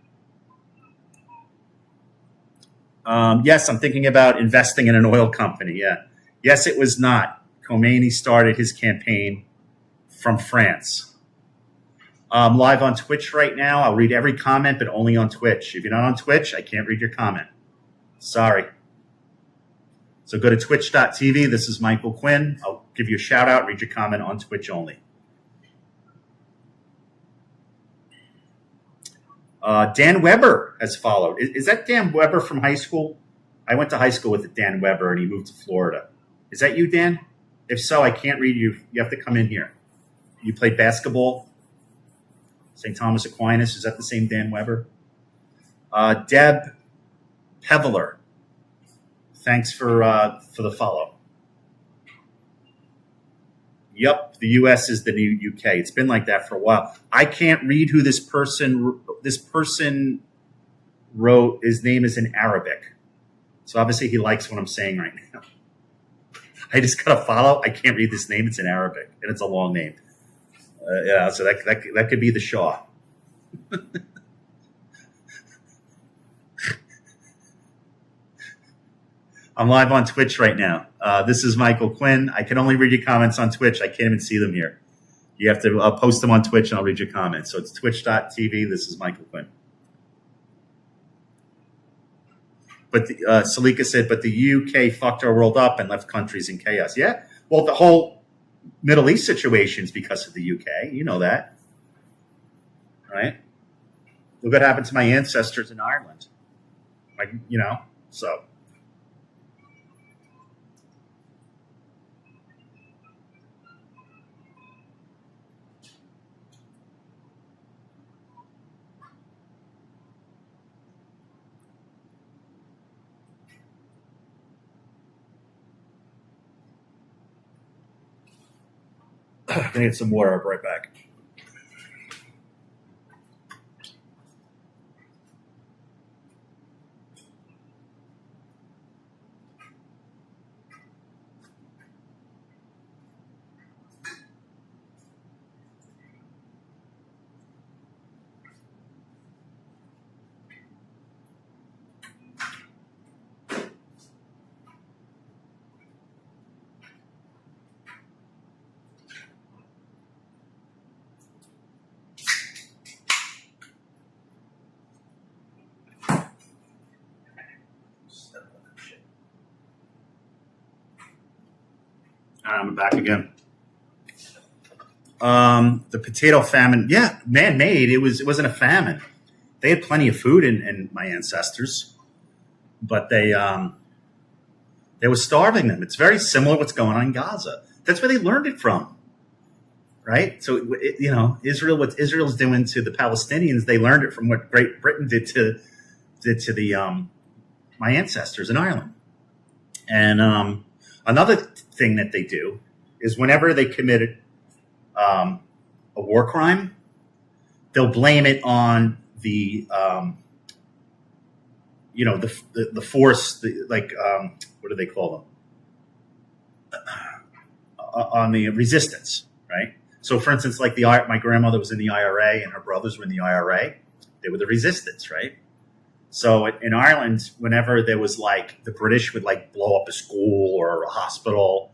S1: Yes, I'm thinking about investing in an oil company. Yeah. Yes, it was not. Khomeini started his campaign from France. I'm live on Twitch right now. I'll read every comment, but only on Twitch. If you're not on Twitch, I can't read your comment. Sorry. So go to twitch.tv. This is Michael Quinn. I'll give you a shout out, read your comment on Twitch only. Dan Weber has followed. Is that Dan Weber from high school? I went to high school with Dan Weber, and he moved to Florida. Is that you, Dan? If so, I can't read you. You have to come in here. You played basketball? St. Thomas Aquinas. Is that the same Dan Weber? Deb Peveler. Thanks for the follow. Yep, the U.S. is the new U.K. It's been like that for a while. I can't read who this person wrote. His name is in Arabic. So obviously he likes what I'm saying right now. I just got to follow. I can't read this name. It's in Arabic, and it's a long name. So that could be the Shah. I'm live on Twitch right now. This is Michael Quinn. I can only read your comments on Twitch. I can't even see them here. You have to post them on Twitch, and I'll read your comments. So it's twitch.tv. This is Michael Quinn. But Salika said, but the UK fucked our world up and left countries in chaos. Yeah. Well, the whole Middle East situation is because of the UK. You know that. Right? Look what happened to my ancestors in Ireland. So. I'm gonna get some water. I'll be right back. I'm back again. The potato famine, yeah, man-made. It wasn't a famine. They had plenty of food in my ancestors, but they were starving them. It's very similar to what's going on in Gaza. That's where they learned it from, right? So Israel, what Israel's doing to the Palestinians, they learned it from what Great Britain did to the my ancestors in Ireland. And another thing that they do is whenever they committed a war crime, they'll blame it on the force, what do they call them? On the resistance, right? So, for instance, like my grandmother was in the IRA and her brothers were in the IRA. They were the resistance, right? So in Ireland, whenever there was like the British would like blow up a school or a hospital,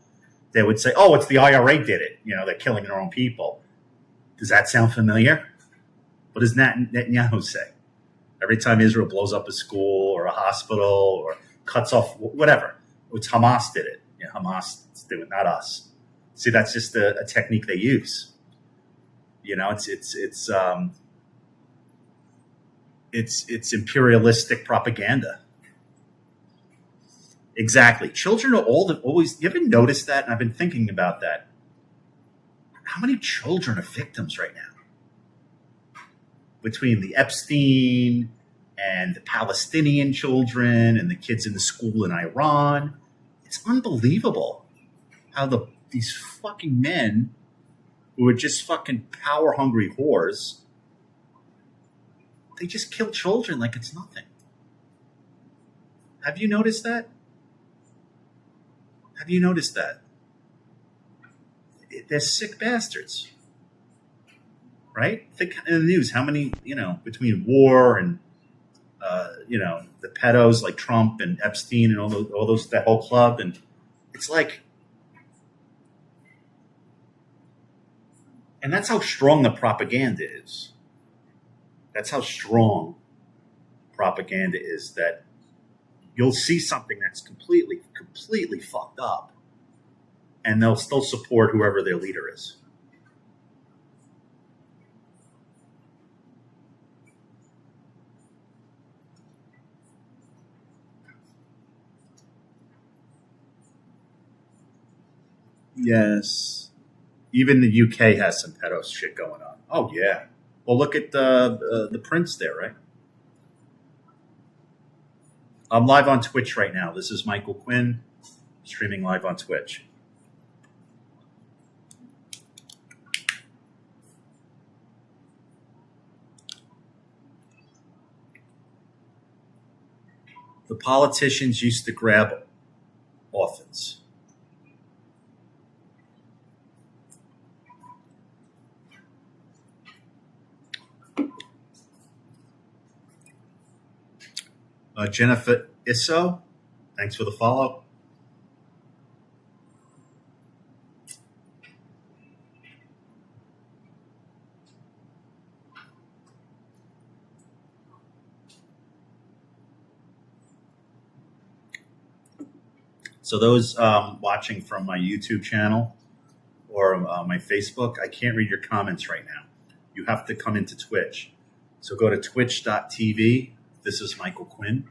S1: they would say, "Oh, it's the IRA did it. You know, they're killing their own people." Does that sound familiar? What does Netanyahu say? Every time Israel blows up a school or a hospital or cuts off whatever, it's Hamas did it. You know, Hamas did it, not us. See, that's just a technique they use. You know, it's imperialistic propaganda. Exactly. Children are always. You ever noticed that? And I've been thinking about that. How many children are victims right now? Between the Epstein and the Palestinian children and the kids in the school in Iran, it's unbelievable how these fucking men who are just fucking power hungry whores, they just kill children like it's nothing. Have you noticed that? Have you noticed that? They're sick bastards. Right? Think in the news how many, between war and, the pedos like Trump and Epstein and all those, that whole club. And it's like, and that's how strong the propaganda is. That's how strong propaganda is, that you'll see something that's completely fucked up and they'll still support whoever their leader is. Yes. Even the UK has some pedo shit going on. Oh, yeah. Well, look at the prince there, right? I'm live on Twitch right now. This is Michael Quinn, streaming live on Twitch. The politicians used to grab orphans. Jennifer Isso, thanks for the follow. So those watching from my YouTube channel or my Facebook, I can't read your comments right now. You have to come into Twitch. So go to twitch.tv. This is Michael Quinn,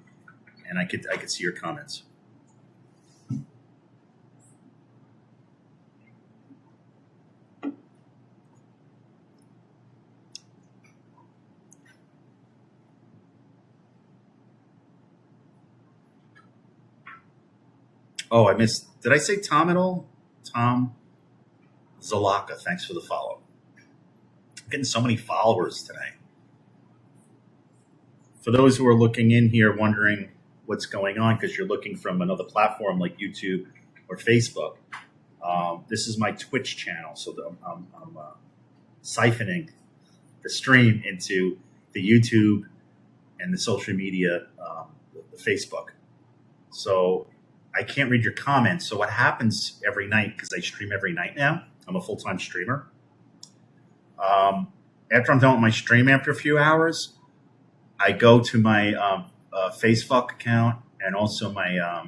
S1: and I could see your comments. Oh, I missed. Did I say Tom at all? Tom Zalaka, thanks for the follow. I'm getting so many followers today. For those who are looking in here wondering what's going on because you're looking from another platform like YouTube or Facebook, this is my Twitch channel. So I'm siphoning the stream into the YouTube and the social media, the Facebook. So I can't read your comments. So what happens every night, because I stream every night now, I'm a full-time streamer. After I'm done with my stream after a few hours, I go to my Facebook account and also my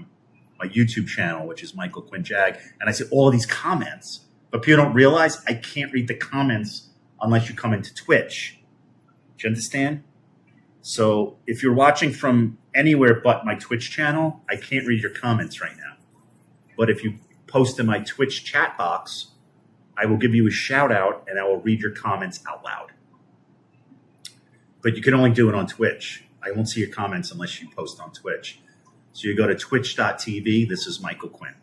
S1: YouTube channel, which is Michael Quinn Jag, and I see all of these comments. But people don't realize I can't read the comments unless you come into Twitch. Do you understand? So if you're watching from anywhere but my Twitch channel, I can't read your comments right now. But if you post in my Twitch chat box, I will give you a shout out and I will read your comments out loud. But you can only do it on Twitch. I won't see your comments unless you post on Twitch. So you go to twitch.tv. This is Michael Quinn.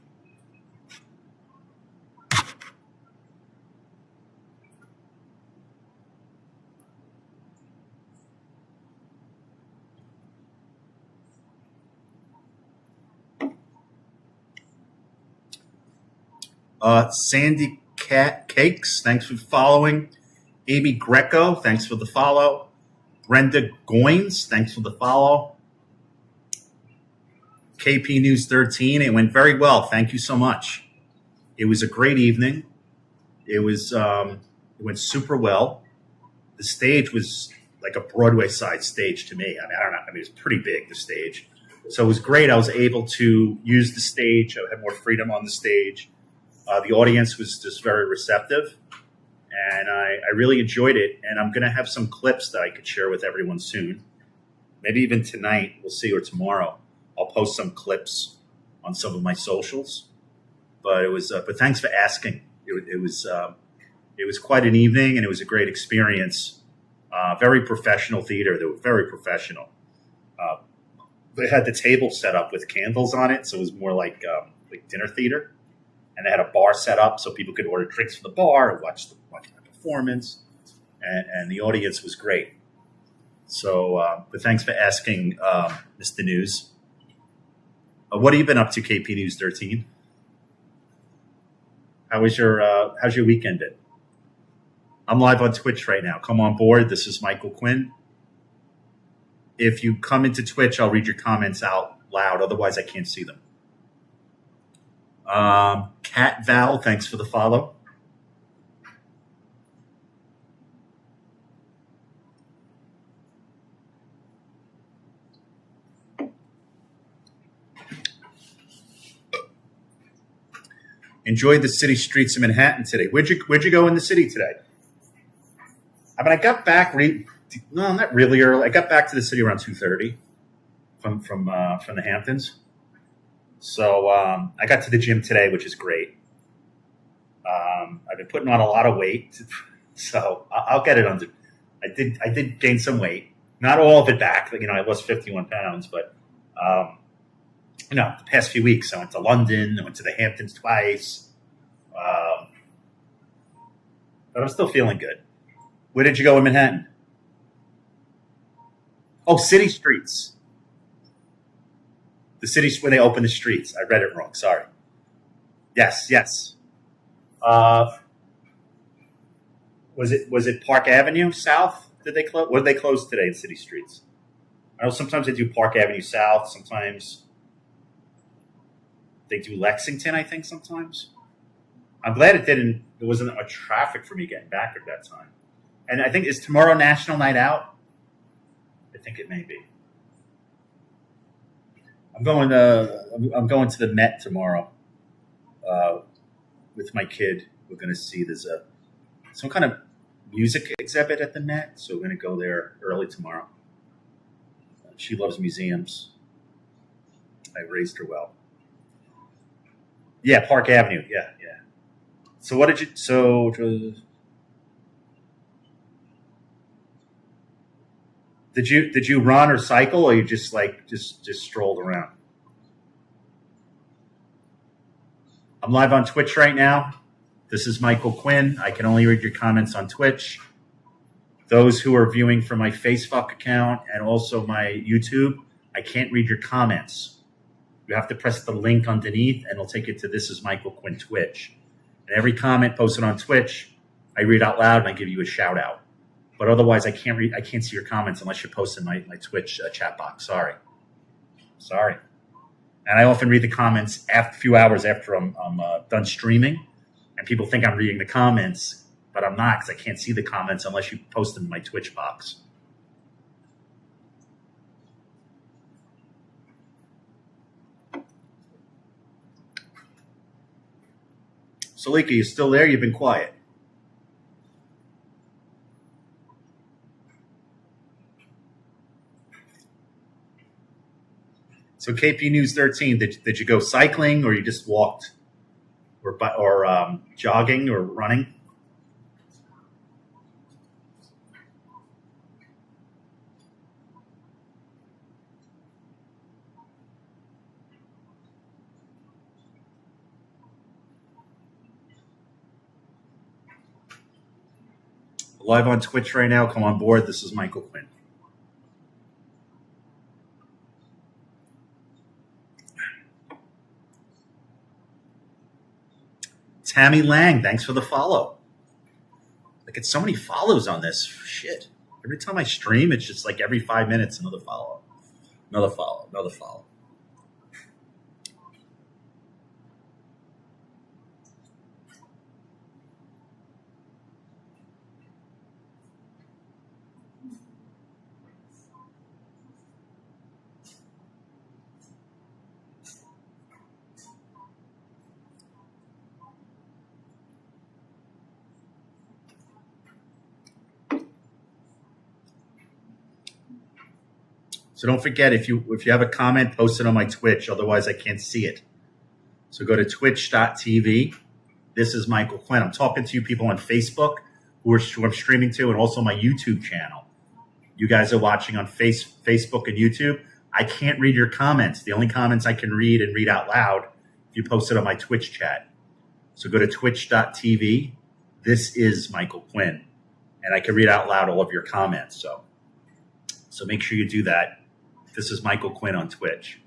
S1: Sandy Cakes, thanks for following. Amy Greco, thanks for the follow. Brenda Goins, thanks for the follow. KP News 13, it went very well. Thank you so much. It was a great evening. It went super well. The stage was like a Broadway side stage to me. I don't know. It was pretty big, the stage. So it was great. I was able to use the stage. I had more freedom on the stage. The audience was just very receptive, and I really enjoyed it. And I'm going to have some clips that I could share with everyone soon. Maybe even tonight, we'll see, or tomorrow. I'll post some clips on some of my socials. But it was. But thanks for asking. It was quite an evening, and it was a great experience. Very professional theater. They were very professional. They had the table set up with candles on it, so it was more like dinner theater. And they had a bar set up so people could order drinks from the bar and watch the performance. And the audience was great. So, but thanks for asking, Mr. News. What have you been up to, KP News 13? How's your weekend been? I'm live on Twitch right now. Come on board. This is Michael Quinn. If you come into Twitch, I'll read your comments out loud. Otherwise, I can't see them. Cat Val, thanks for the follow. Enjoyed the city streets of Manhattan today. Where'd you go in the city today? I mean, I got back. No, not really early. I got back to the city around 2:30 from the Hamptons. So I got to the gym today, which is great. I've been putting on a lot of weight, so I'll get it under. I did gain some weight, not all of it back. I lost 51 pounds, but the past few weeks I went to London, I went to the Hamptons twice, but I'm still feeling good. Where did you go in Manhattan? Oh, city streets. The cities where they open the streets. I read it wrong. Sorry. Yes. Was it Park Avenue South? Did they close? What did they close today in city streets? I know sometimes they do Park Avenue South. Sometimes they do Lexington. I think sometimes. I'm glad it didn't. There wasn't much traffic for me getting back at that time. And I think, is tomorrow National Night Out? I think it may be. I'm going to the Met tomorrow with my kid. We're going to see there's some kind of music exhibit at the Met, so we're going to go there early tomorrow. She loves museums. I raised her well. Yeah, Park Avenue. Yeah. So what did you? So did you run or cycle, or you just strolled around? I'm live on Twitch right now. This is Michael Quinn. I can only read your comments on Twitch. Those who are viewing from my Facebook account and also my YouTube, I can't read your comments. You have to press the link underneath, and it'll take you to This is Michael Quinn Twitch. And every comment posted on Twitch, I read out loud and I give you a shout out. But otherwise, I can't see your comments unless you post in my Twitch chat box. Sorry. And I often read the comments a few hours after I'm done streaming, and people think I'm reading the comments, but I'm not, because I can't see the comments unless you post them in my Twitch box. Salika, you still there? You've been quiet. So KP News 13, did you go cycling, or you just walked, or jogging or running? Live on Twitch right now. Come on board. This is Michael Quinn. Tammy Lang, thanks for the follow. I get so many follows on this. Shit. Every time I stream, it's just like every 5 minutes, another follow. Another follow. Another follow. So don't forget, if you have a comment, post it on my Twitch. Otherwise, I can't see it. So go to twitch.tv. This is Michael Quinn. I'm talking to you people on Facebook who I'm streaming to, and also my YouTube channel. You guys are watching on Facebook and YouTube. I can't read your comments. The only comments I can read and read out loud if you post it on my Twitch chat. So go to twitch.tv. This is Michael Quinn. And I can read out loud all of your comments. So make sure you do that. This is Michael Quinn on Twitch.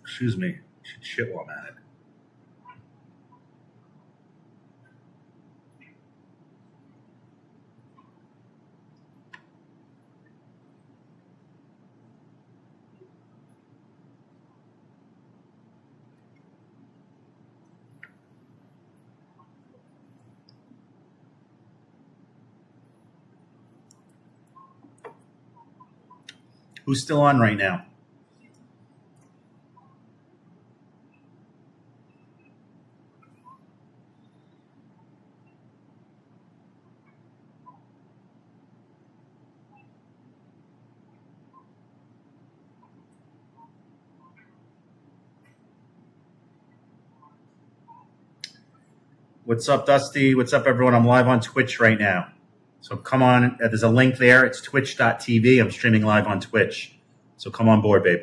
S1: Excuse me. Should shit while I'm at it. Who's still on right now? What's up, Dusty? What's up, everyone? I'm live on Twitch right now. So come on. There's a link there. It's twitch.tv. I'm streaming live on Twitch. So come on board, babe.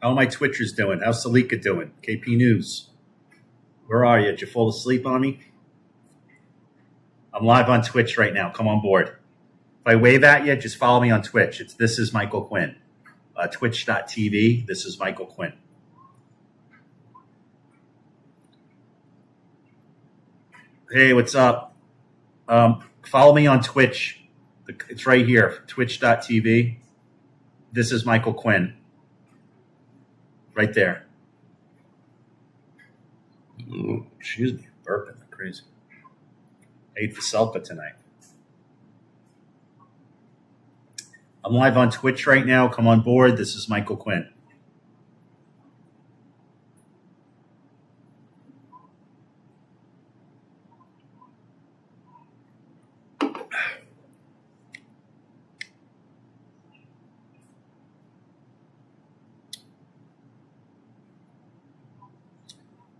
S1: How are my Twitchers doing? How's Salika doing? KP News. Where are you? Did you fall asleep on me? I'm live on Twitch right now. Come on board. If I wave at you, just follow me on Twitch. This is Michael Quinn. Twitch.tv. This is Michael Quinn. Hey, what's up? Follow me on Twitch. It's right here. Twitch.tv. This is Michael Quinn. Right there. Ooh, excuse me. Burping like crazy. I ate Veselka tonight. I'm live on Twitch right now. Come on board. This is Michael Quinn.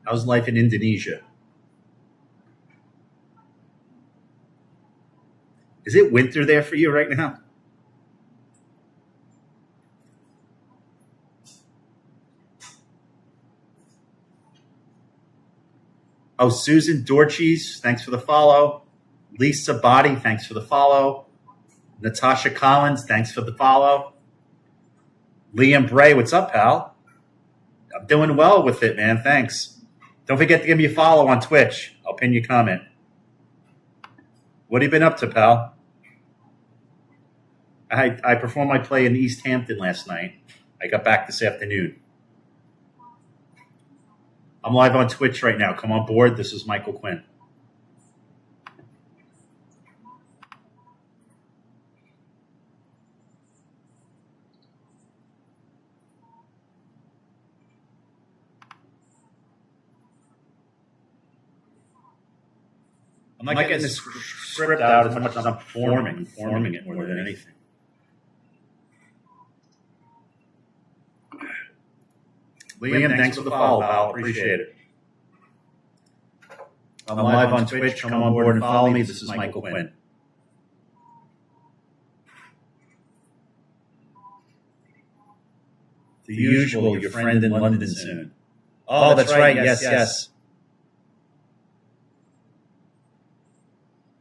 S1: How's life in Indonesia? Is it winter there for you right now? Oh, Susan Dorches, thanks for the follow. Lisa Body, thanks for the follow. Natasha Collins, thanks for the follow. Liam Bray, what's up, pal? I'm doing well with it, man. Thanks. Don't forget to give me a follow on Twitch. I'll pin your comment. What have you been up to, pal? I performed my play in East Hampton last night. I got back this afternoon. I'm live on Twitch right now. Come on board. This is Michael Quinn. I'm not getting this script out as much as I'm performing it more than anything. Liam, thanks for the follow, pal. Appreciate it. I'm live on Twitch. Come on board and follow me. This is Michael Quinn. The usual, your friend in London soon. Oh, that's right. Yes.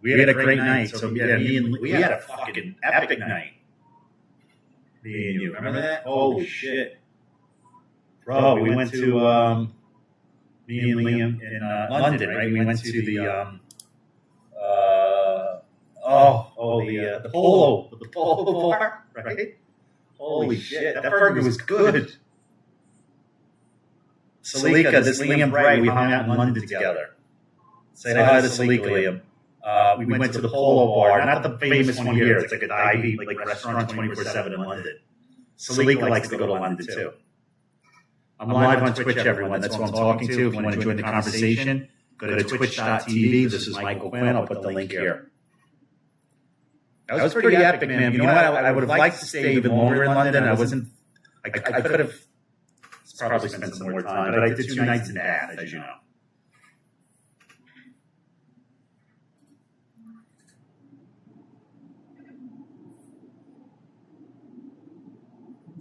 S1: We had a great night. So we had a fucking epic night. Me and you. Remember that? Holy shit. Bro, we went to me and Liam in London, right? We went to the the polo bar, right? Holy shit, that burger was good. Salika, this Liam Bray, we hung out in London together. Say hi to Salika, Liam. We went to the polo bar, not the famous one here. It's like a divey restaurant 24/7 in London. Salika likes to go to London too. I'm live on Twitch, everyone. That's who I'm talking to. If you want to join the conversation, go to twitch.tv. This is Michael Quinn. I'll put the link here. That was pretty epic, man. You know what? I would have liked to stay even longer in London. I could have probably spent some more time, but I did 2 nights in Bath, as you know.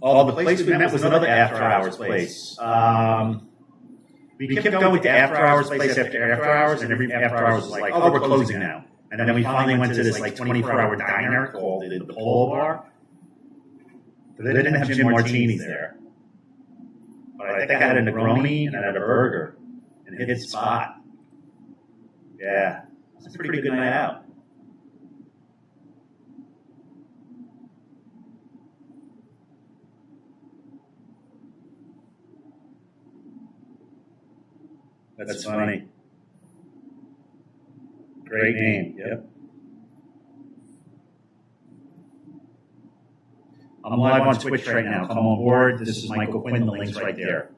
S1: Oh, the place we met was another after-hours place. We kept going with the after-hours place after hours, and every after-hours was like, oh, we're closing now. And then we finally went to this 24-hour diner called the Polo Bar. But they didn't have gin martinis there. But I think I had a Negroni and I had a burger. And it hit the spot. Yeah, it's a pretty good night out. That's funny. Great name. Yep. I'm live on Twitch right now. Come on board. This is Michael Quinn. The link's right there.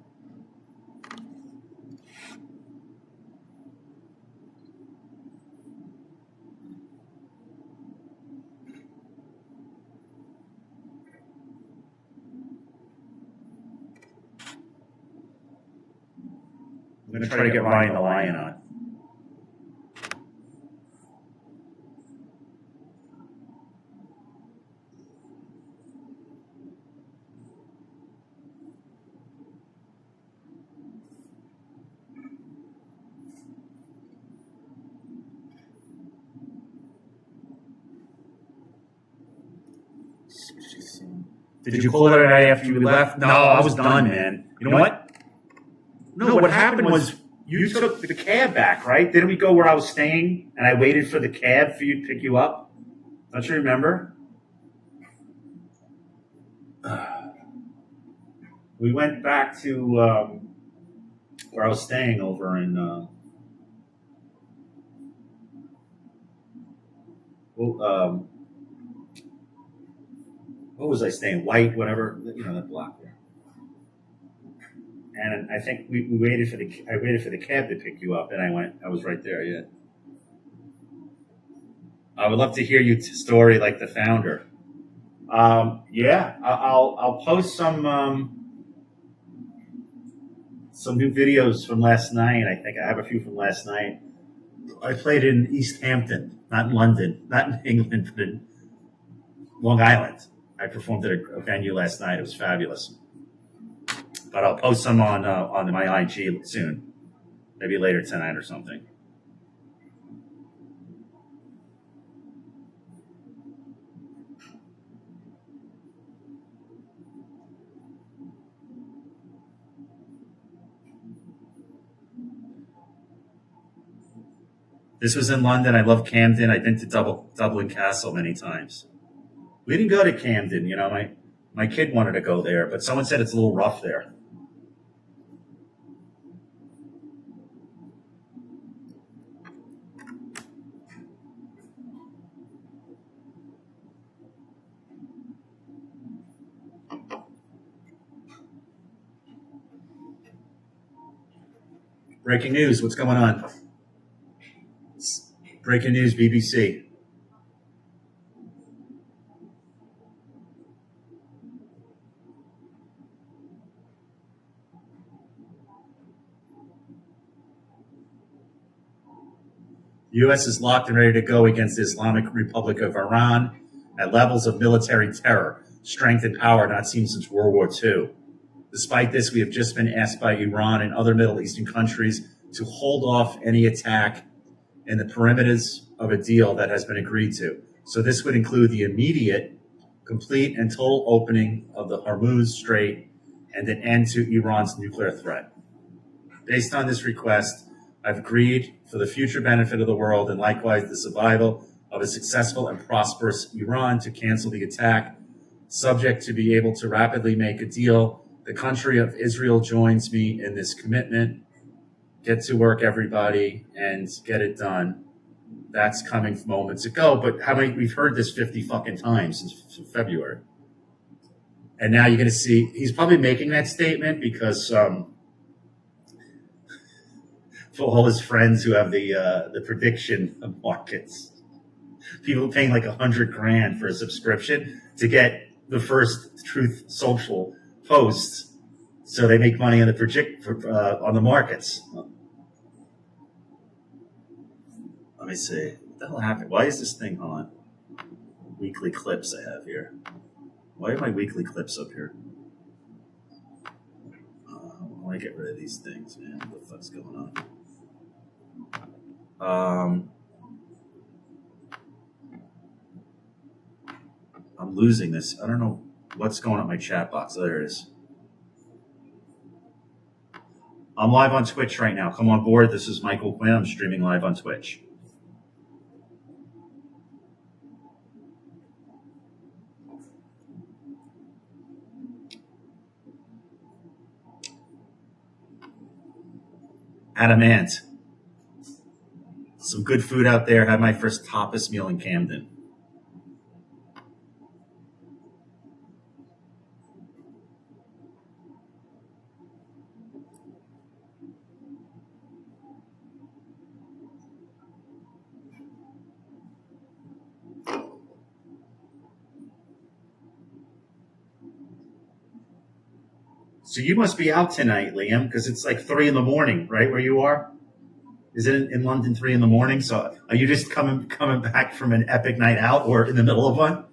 S1: I'm going to try to get Ryan the Lion on. Did you pull it right after you left? No, I was done, man. You know what? No, what happened was you took the cab back, right? Didn't we go where I was staying and I waited for the cab for you to pick you up? Don't you remember? We went back to where I was staying over in what was I staying? White, whatever, that block there. And I think I waited for the cab to pick you up, and I was right there. Yeah. I would love to hear your story, like the founder. Yeah, I'll post some new videos from last night. I think I have a few from last night. I played in East Hampton, not in London, not in England, but in Long Island. I performed at a venue last night. It was fabulous. But I'll post some on my IG soon. Maybe later tonight or something. This was in London. I love Camden. I've been to Dublin Castle many times. We didn't go to Camden. My kid wanted to go there, but someone said it's a little rough there. Breaking news. What's going on? Breaking news, BBC. The U.S. is locked and ready to go against the Islamic Republic of Iran at levels of military terror, strength, and power not seen since World War II. Despite this, we have just been asked by Iran and other Middle Eastern countries to hold off any attack in the perimeters of a deal that has been agreed to. So this would include the immediate, complete, and total opening of the Hormuz Strait and an end to Iran's nuclear threat. Based on this request, I've agreed for the future benefit of the world and likewise the survival of a successful and prosperous Iran to cancel the attack, subject to be able to rapidly make a deal. The country of Israel joins me in this commitment. Get to work, everybody, and get it done. That's coming moments ago, but how many? We've heard this 50 fucking times since February. And now you're going to see, he's probably making that statement because for all his friends who have the prediction markets, people paying like $100,000 for a subscription to get the first Truth Social posts, so they make money on on the markets. Let me see. What the hell happened? Why is this thing on? Weekly clips I have here. Why are my weekly clips up here? I want to get rid of these things, man. What the fuck's going on? I'm losing this. I don't know what's going on in my chat box. Oh, there it is. I'm live on Twitch right now. Come on board. This is Michael Quinn. I'm streaming live on Twitch. Adamant. Some good food out there. Had my first tapas meal in Camden. So you must be out tonight, Liam, because it's like 3 a.m, right, where you are? Is it in London 3 a.m? So are you just coming back from an epic night out or in the middle of one?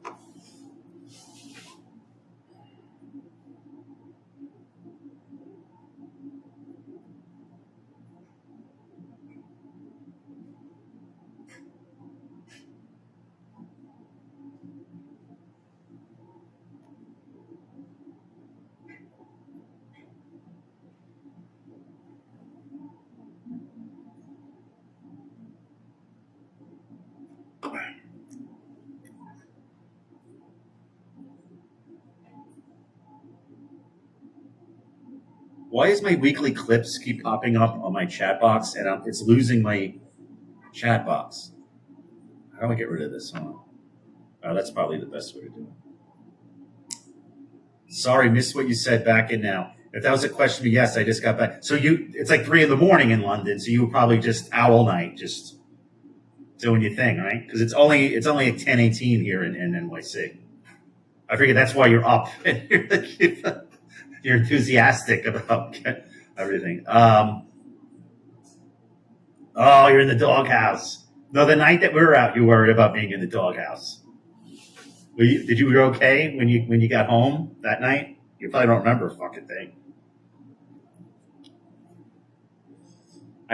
S1: Why is my weekly clips keep popping up on my chat box and it's losing my chat box? How do I get rid of this? Oh, that's probably the best way to do it. Sorry, missed what you said. Back in now. If that was a question, yes, I just got back. So it's like 3 a.m. in London, so you were probably just out all night, just doing your thing, right? Because it's only at 10:18 here in NYC. I figure that's why you're up. You're enthusiastic about everything. Oh, you're in the doghouse. No, the night that we were out, you worried about being in the doghouse. Did you were okay when you got home that night? You probably don't remember a fucking thing.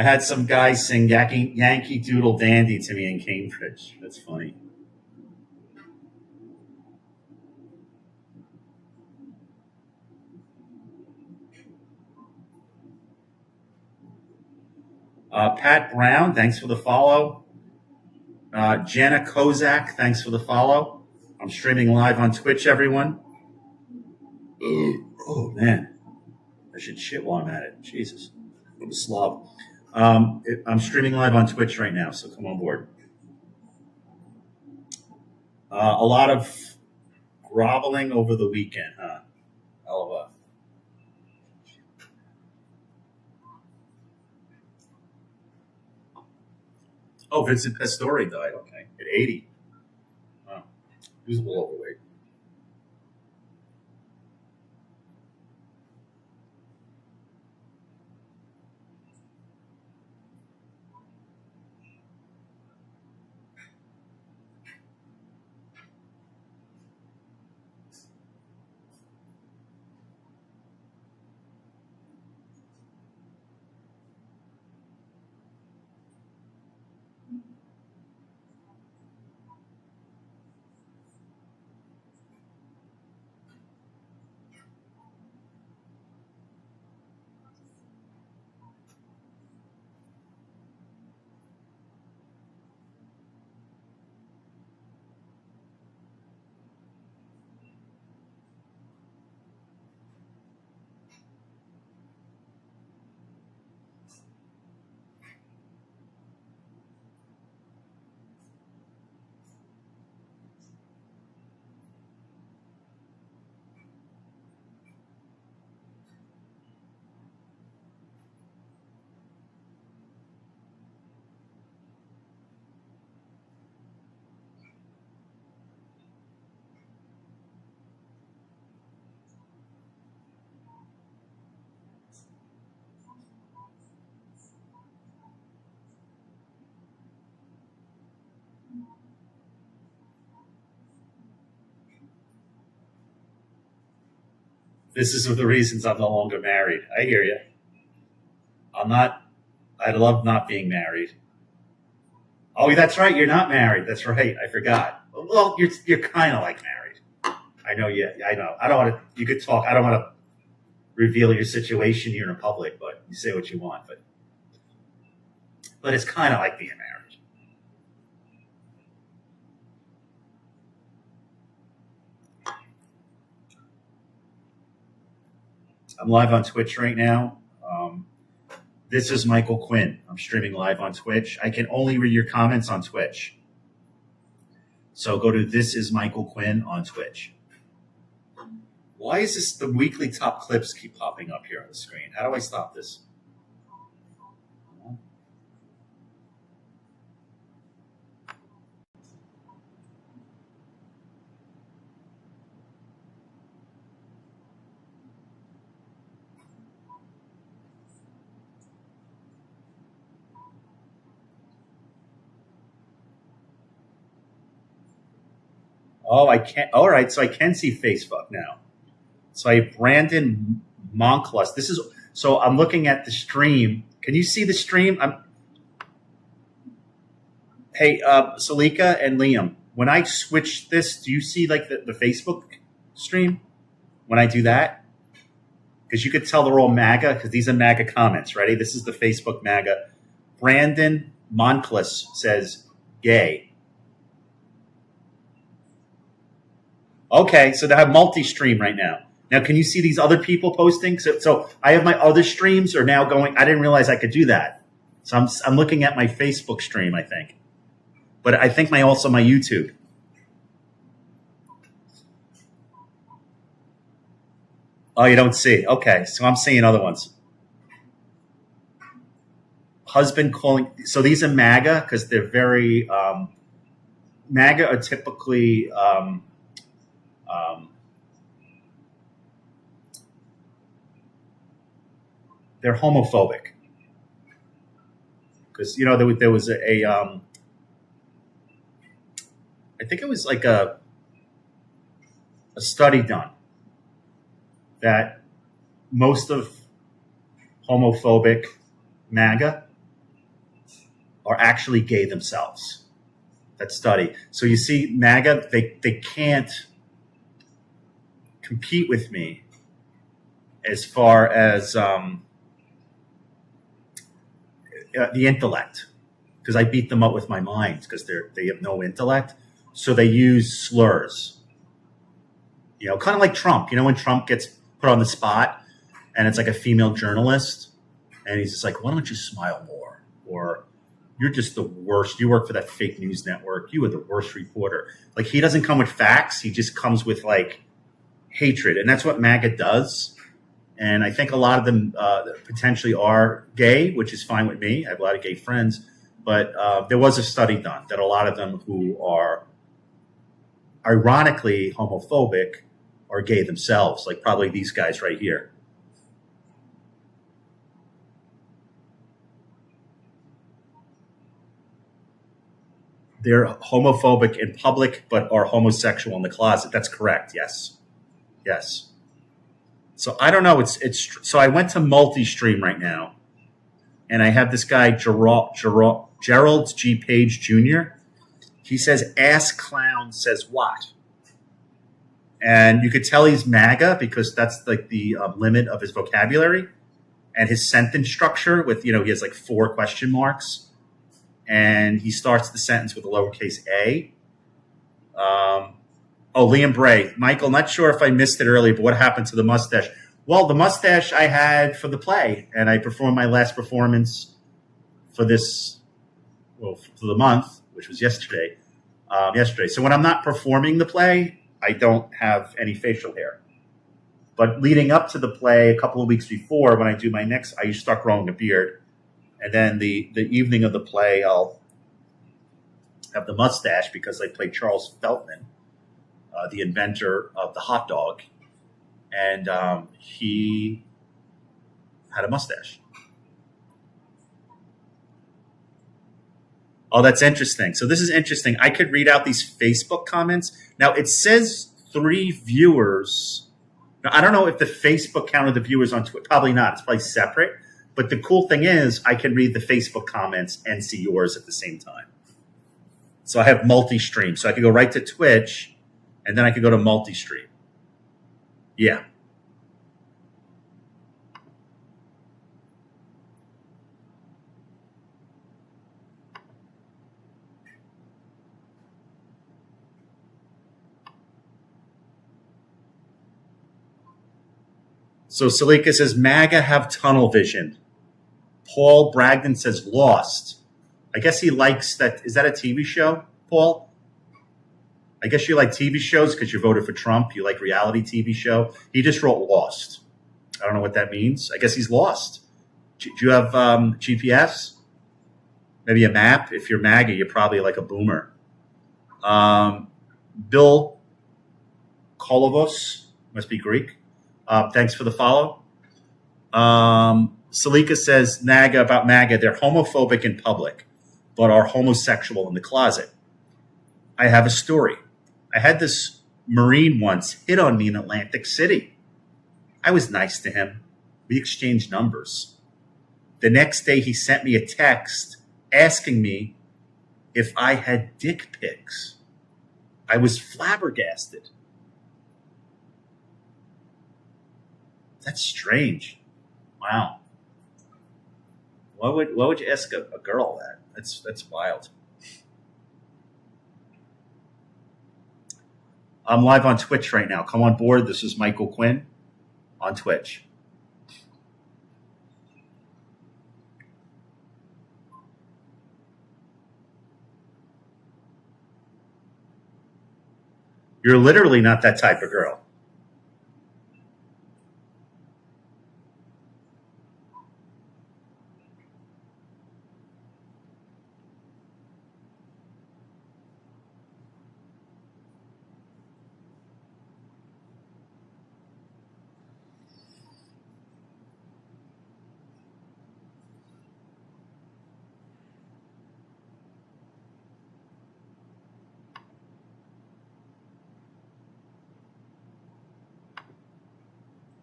S1: I had some guy sing Yankee Doodle Dandy to me in Cambridge. That's funny. Pat Brown, thanks for the follow. Jana Kozak, thanks for the follow. I'm streaming live on Twitch, everyone. Oh, man. I should shit while I'm at it. Jesus. I'm a slob. I'm streaming live on Twitch right now, so come on board. A lot of groveling over the weekend, huh? Hell of a. Oh, Vincent Pastore died. Okay, at 80. Wow. He was a little overweight. This is one of the reasons I'm no longer married. I hear you. I'm not. I love not being married. Oh, that's right. You're not married. That's right. I forgot. Well, you're kind of like married. I know. Yeah, I know. I don't want to. You could talk. I don't want to reveal your situation here in public, but you say what you want. But it's kind of like being married. I'm live on Twitch right now. This is Michael Quinn. I'm streaming live on Twitch. I can only read your comments on Twitch. So go to This is Michael Quinn on Twitch. Why is this the weekly top clips keep popping up here on the screen? How do I stop this? Oh, I can't. All right, so I can see Facebook now. So I have Brandon Monclus. This is so I'm looking at the stream. Can you see the stream? Hey, Salika and Liam. When I switch this, do you see like the Facebook stream when I do that? Because you could tell they're all MAGA because these are MAGA comments. Ready? This is the Facebook MAGA. Brandon Monclus says gay. Okay, so they have multi-stream right now. Now, can you see these other people posting? So I have my other streams are now going. I didn't realize I could do that. So I'm looking at my Facebook stream, I think. But I think also my YouTube. Oh, you don't see. Okay, so I'm seeing other ones. Husband calling. So these are MAGA because they're very MAGA are typically they're homophobic because there was a I think it was like a study done that most of homophobic MAGA are actually gay themselves. That study. So you see, MAGA, they can't compete with me as far as the intellect, because I beat them up with my mind because they have no intellect. So they use slurs. Kind of like Trump. When Trump gets put on the spot and it's like a female journalist and he's just like, why don't you smile more? Or you're just the worst. You work for that fake news network. You are the worst reporter. Like, he doesn't come with facts. He just comes with like hatred. And that's what MAGA does. And I think a lot of them potentially are gay, which is fine with me. I have a lot of gay friends. But there was a study done that a lot of them who are ironically homophobic are gay themselves, like probably these guys right here. They're homophobic in public, but are homosexual in the closet. That's correct. Yes. Yes. So I don't know. So I went to multi-stream right now, and I have this guy, Gerald G. Page Jr. He says, ass clown says what? And you could tell he's MAGA because that's like the limit of his vocabulary and his sentence structure with, he has like 4 question marks. And he starts the sentence with a lowercase a. Liam Bray. Michael, not sure if I missed it earlier, but what happened to the mustache? Well, the mustache I had for the play, and I performed my last performance for for the month, which was yesterday. So when I'm not performing the play, I don't have any facial hair. But leading up to the play, a couple of weeks before, when I do my next, I start growing a beard. And then the evening of the play, I'll have the mustache because I play Charles Feltman, the inventor of the hot dog. And he had a mustache. Oh, that's interesting. So this is interesting. I could read out these Facebook comments. Now, it says 3 viewers. Now, I don't know if the Facebook counted the viewers on Twitter. Probably not. It's probably separate. But the cool thing is I can read the Facebook comments and see yours at the same time. So I have multi-stream. So I could go right to Twitch, and then I could go to multi-stream. Yeah. So Salika says, MAGA have tunnel vision. Paul Bragdon says, Lost. I guess he likes that. Is that a TV show, Paul? I guess you like TV shows because you voted for Trump. You like reality TV show. He just wrote Lost. I don't know what that means. I guess he's lost. Do you have GPS? Maybe a map? If you're MAGA, you're probably like a boomer. Bill Kolovos, must be Greek. Thanks for the follow. Salika says, about MAGA, they're homophobic in public, but are homosexual in the closet. I have a story. I had this Marine once hit on me in Atlantic City. I was nice to him. We exchanged numbers. The next day, he sent me a text asking me if I had dick pics. I was flabbergasted. That's strange. Wow. Why would you ask a girl that? That's wild. I'm live on Twitch right now. Come on board. This is Michael Quinn on Twitch. You're literally not that type of girl.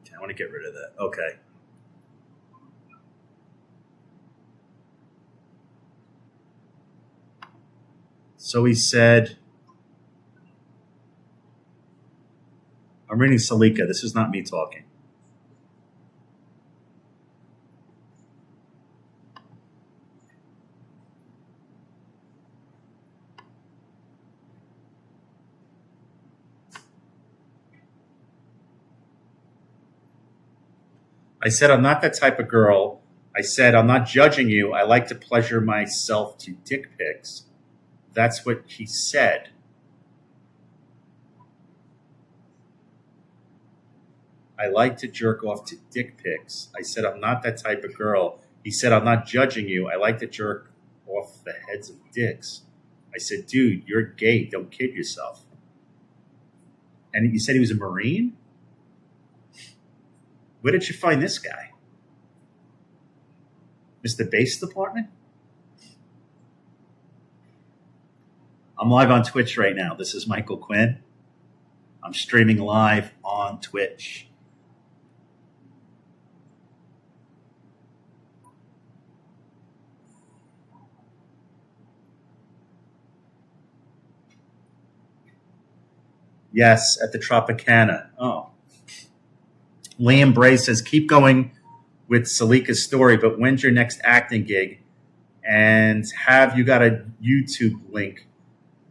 S1: I want to get rid of that. Okay. So he said, I'm reading Salika. This is not me talking. I said, I'm not that type of girl. I said, I'm not judging you. I like to pleasure myself to dick pics. That's what he said. I like to jerk off to dick pics. I said, I'm not that type of girl. He said, I'm not judging you. I like to jerk off the heads of dicks. I said, dude, you're gay. Don't kid yourself. And you said he was a Marine? Where did you find this guy? Mr. Base Department? I'm live on Twitch right now. This is Michael Quinn. I'm streaming live on Twitch. Yes, at the Tropicana. Oh. Liam Bray says, keep going with Salika's story, but when's your next acting gig? And have you got a YouTube link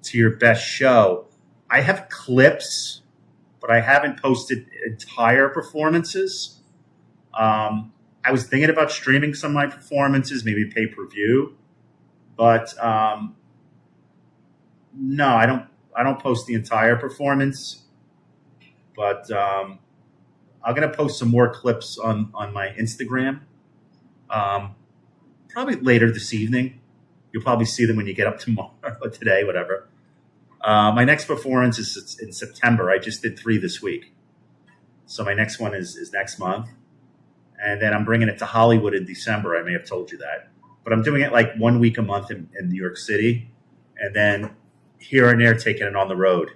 S1: to your best show? I have clips, but I haven't posted entire performances. I was thinking about streaming some of my performances, maybe pay-per-view, but no, I don't post the entire performance, but I'm going to post some more clips on my Instagram. Probably later this evening. You'll probably see them when you get up tomorrow or today, whatever. My next performance is in September. I just did 3 this week. So my next one is next month. And then I'm bringing it to Hollywood in December. I may have told you that. But I'm doing it like 1 week a month in New York City. And then here and there taking it on the road.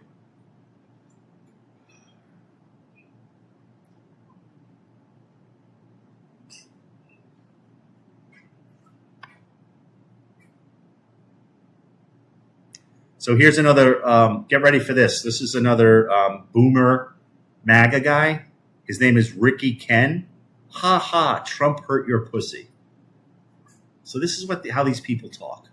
S1: So here's another, get ready for this. This is another boomer MAGA guy. His name is Ricky Ken. Ha ha, Trump hurt your pussy. So this is how these people talk.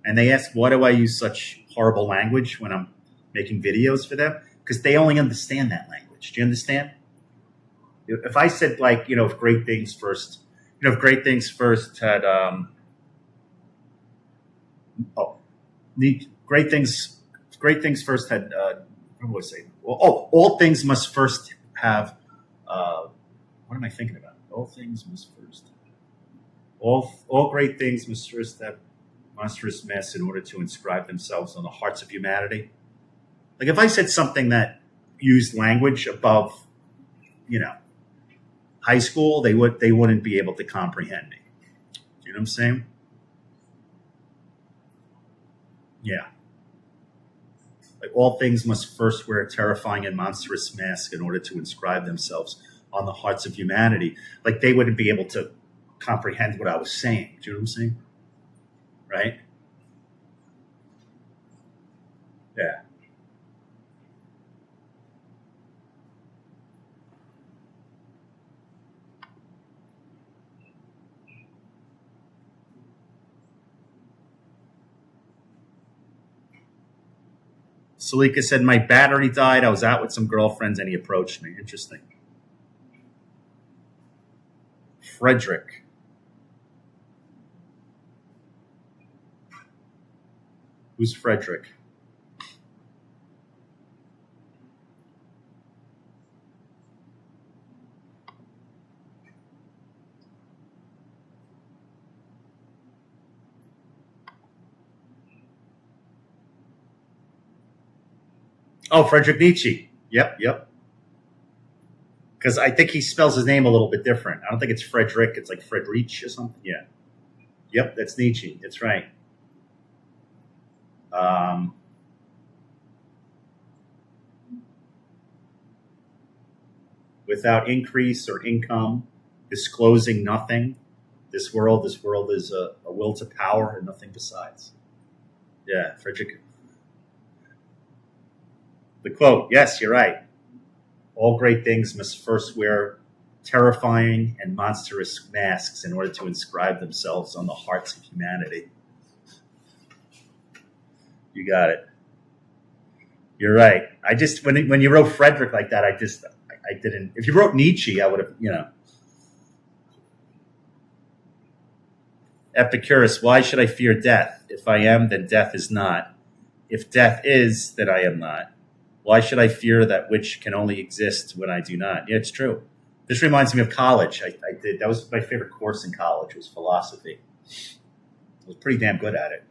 S1: And they ask, why do I use such horrible language when I'm making videos for them? Because they only understand that language. Do you understand? If I said if Great Things First, if Great Things First had, Great Things First had, what was I saying? All things must first have, what am I thinking about? All things must first. All great things must first have monstrous mess in order to inscribe themselves on the hearts of humanity. Like if I said something that used language above, high school, they wouldn't be able to comprehend me. Do you know what I'm saying? Yeah. Like all things must first wear a terrifying and monstrous mask in order to inscribe themselves on the hearts of humanity. Like they wouldn't be able to comprehend what I was saying. Do you know what I'm saying? Right? Yeah. Salika said, my battery died. I was out with some girlfriends and he approached me. Interesting. Frederick. Who's Frederick? Oh, Frederick Nietzsche. Yep. Because I think he spells his name a little bit different. I don't think it's Frederick. It's like Friedrich or something. Yeah. Yep, that's Nietzsche. That's right. Without increase or income, disclosing nothing. This world is a will to power and nothing besides. Yeah, Frederick. The quote, yes, you're right. All great things must first wear terrifying and monstrous masks in order to inscribe themselves on the hearts of humanity. You got it. You're right. I just when you wrote Frederick like that, I didn't. If you wrote Nietzsche, I would have, Epicurus. Why should I fear death? If I am, then death is not. If death is, then I am not. Why should I fear that which can only exist when I do not? Yeah, it's true. This reminds me of college. I did that was my favorite course in college was philosophy. I was pretty damn good at it.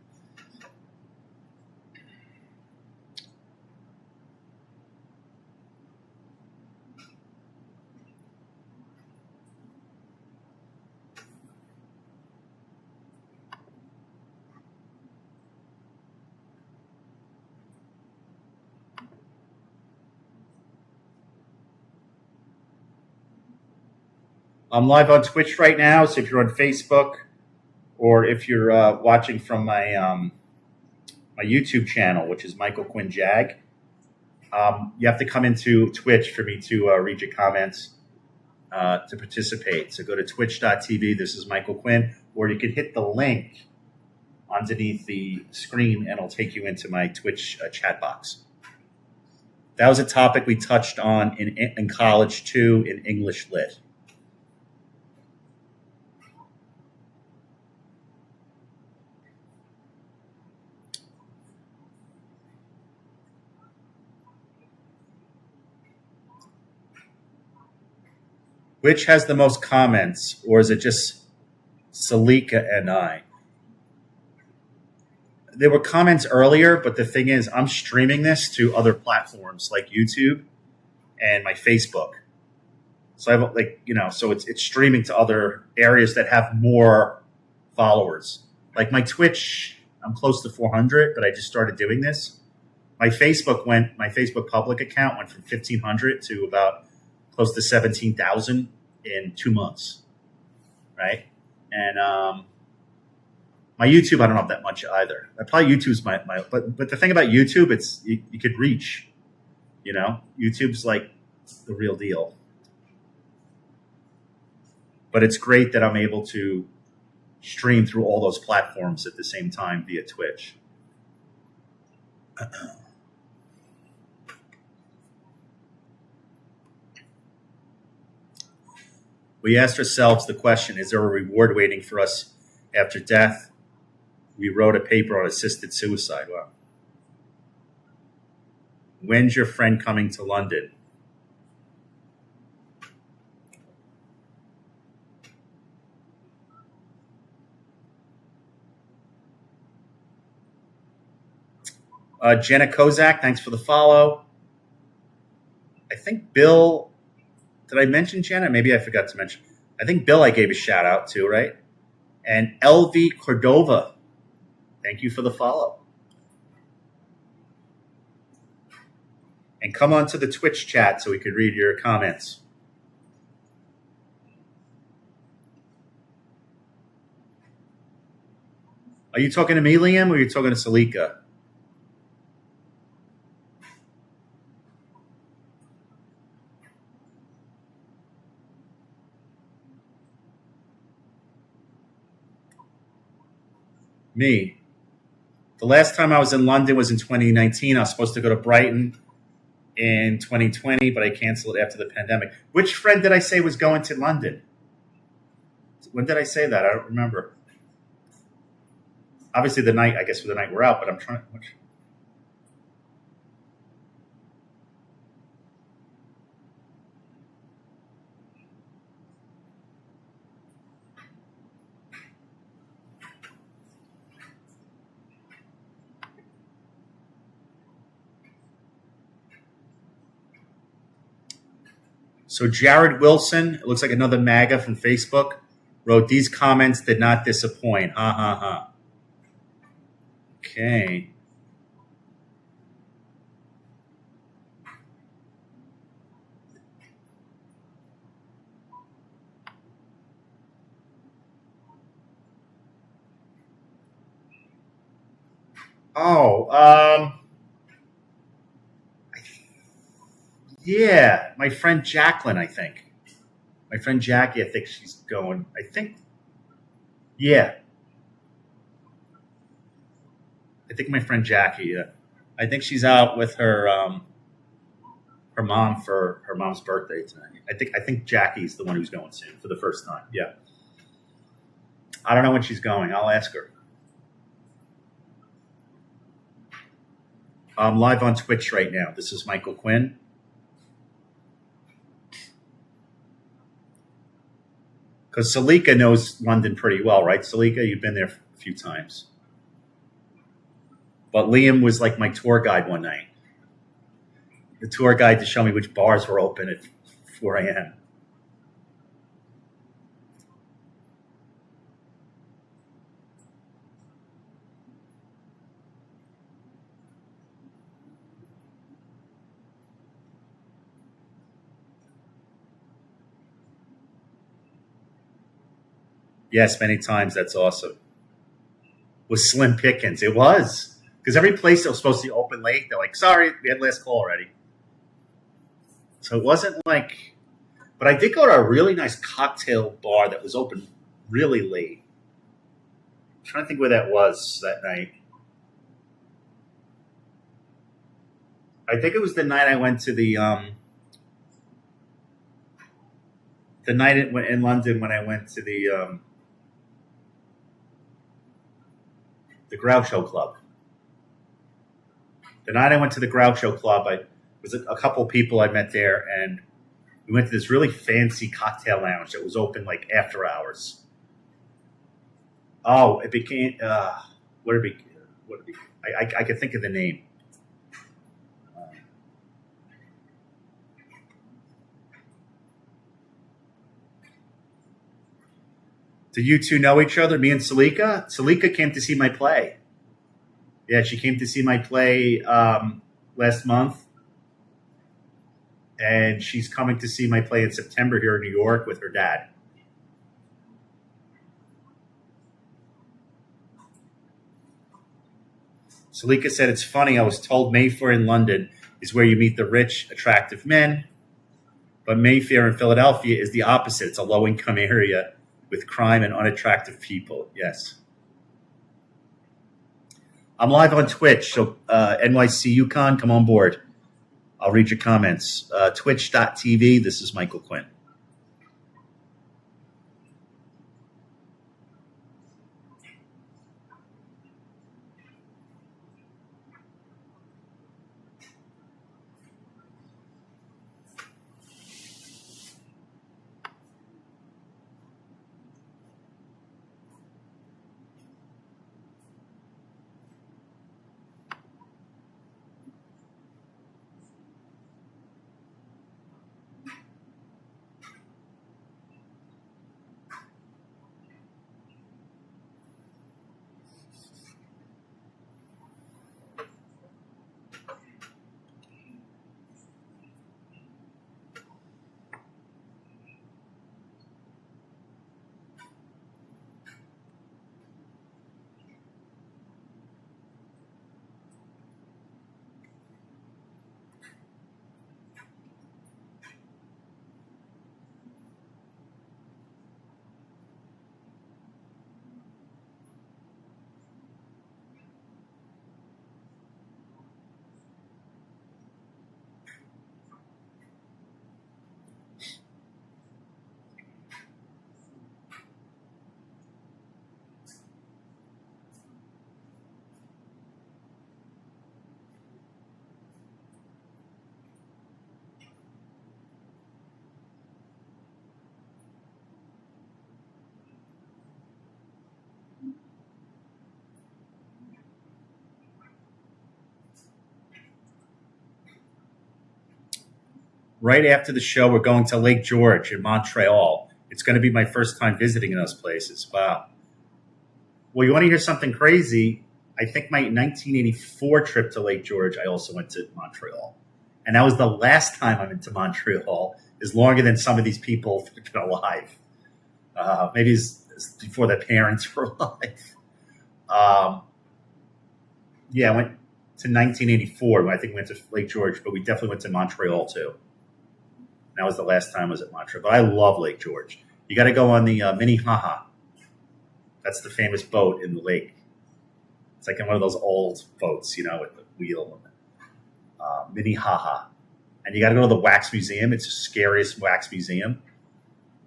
S1: I'm live on Twitch right now, so if you're on Facebook or if you're watching from my YouTube channel, which is Michael Quinn Jag, you have to come into Twitch for me to read your comments to participate. So go to twitch.tv. This is Michael Quinn, or you can hit the link underneath the screen, and it'll take you into my Twitch chat box. That was a topic we touched on in college too, in English Lit. Which has the most comments, or is it just Salika and I? There were comments earlier, but the thing is, I'm streaming this to other platforms like YouTube and my Facebook. So I have so it's streaming to other areas that have more followers. Like my Twitch, I'm close to 400, but I just started doing this. My Facebook public account went from 1,500 to about close to 17,000 in 2 months, right? And my YouTube, I don't have that much either. Probably YouTube's but the thing about YouTube, it's you could reach, YouTube's like the real deal. But it's great that I'm able to stream through all those platforms at the same time via Twitch. We asked ourselves the question, is there a reward waiting for us after death? We wrote a paper on assisted suicide. Wow. When's your friend coming to London? Jenna Kozak, thanks for the follow. I think Bill, did I mention Jenna? Maybe I forgot to mention. I think Bill I gave a shout out to, right? And LV Cordova, thank you for the follow. And come on to the Twitch chat so we could read your comments. Are you talking to me, Liam, or are you talking to Salika? Me. The last time I was in London was in 2019. I was supposed to go to Brighton in 2020, but I canceled after the pandemic. Which friend did I say was going to London? When did I say that? I don't remember. Obviously, the night we're out, but I'm trying. So Jared Wilson, it looks like another MAGA from Facebook, wrote, these comments did not disappoint. Ha ha ha. Okay. Oh, yeah, my friend Jacqueline, I think. My friend Jackie, I think she's going. I think, yeah, I think my friend Jackie. Yeah, I think she's out with her mom for her mom's birthday tonight. I think Jackie's the one who's going soon for the first time. Yeah, I don't know when she's going. I'll ask her. I'm live on Twitch right now. This is Michael Quinn. Because Salika knows London pretty well, right? Salika, you've been there a few times. But Liam was like my tour guide one night. The tour guide to show me which bars were open at 4 a.m. Yes, many times. That's awesome. Was slim pickings. It was. Because every place that was supposed to be open late, they're like, sorry, we had last call already. So it wasn't like, but I did go to a really nice cocktail bar that was open really late. I'm trying to think where that was that night. I think it was the night I went to the night in London when I went to the Groucho Club. The night I went to the Groucho Club, I was a couple of people I met there, and we went to this really fancy cocktail lounge that was open like after hours. Oh, it became what did it be? What did it be? I could think of the name. Do you two know each other? Me and Salika. Salika came to see my play. Yeah, she came to see my play last month, and she's coming to see my play in September here in New York with her dad. Salika said, it's funny, I was told Mayfair in London is where you meet the rich, attractive men, but Mayfair in Philadelphia is the opposite. It's a low-income area with crime and unattractive people. Yes. I'm live on Twitch, so NYC Yukon, come on board. I'll read your comments. Twitch.tv, this is Michael Quinn. Right after the show, we're going to Lake George in Montreal. It's going to be my first time visiting those places. Wow. Well, you want to hear something crazy? I think my 1984 trip to Lake George, I also went to Montreal. And that was the last time I went to Montreal. Is longer than some of these people have been alive. Maybe it's before their parents were alive. Yeah, I went to 1984. I think we went to Lake George, but we definitely went to Montreal too. That was the last time I was at Montreal. But I love Lake George. You got to go on the Minnehaha. That's the famous boat in the lake. It's like in one of those old boats, with the wheel. Minnehaha. And you got to go to the Wax Museum. It's the scariest wax museum.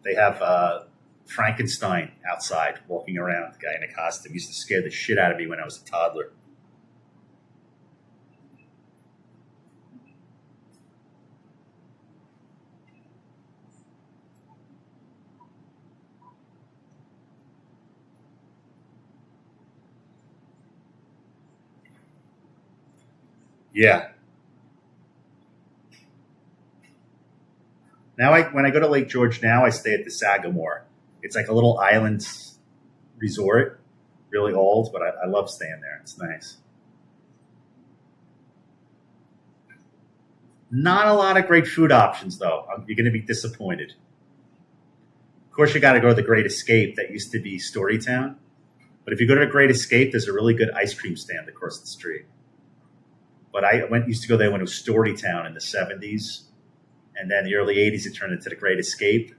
S1: They have Frankenstein outside walking around, the guy in a costume. He used to scare the shit out of me when I was a toddler. Yeah. Now, when I go to Lake George now, I stay at the Sagamore. It's like a little island resort, really old, but I love staying there. It's nice. Not a lot of great food options, though. You're going to be disappointed. Of course, you got to go to the Great Escape that used to be Storytown. But if you go to the Great Escape, there's a really good ice cream stand across the street. But I used to go there when it was Storytown in the 70s. And then the early 80s, it turned into the Great Escape.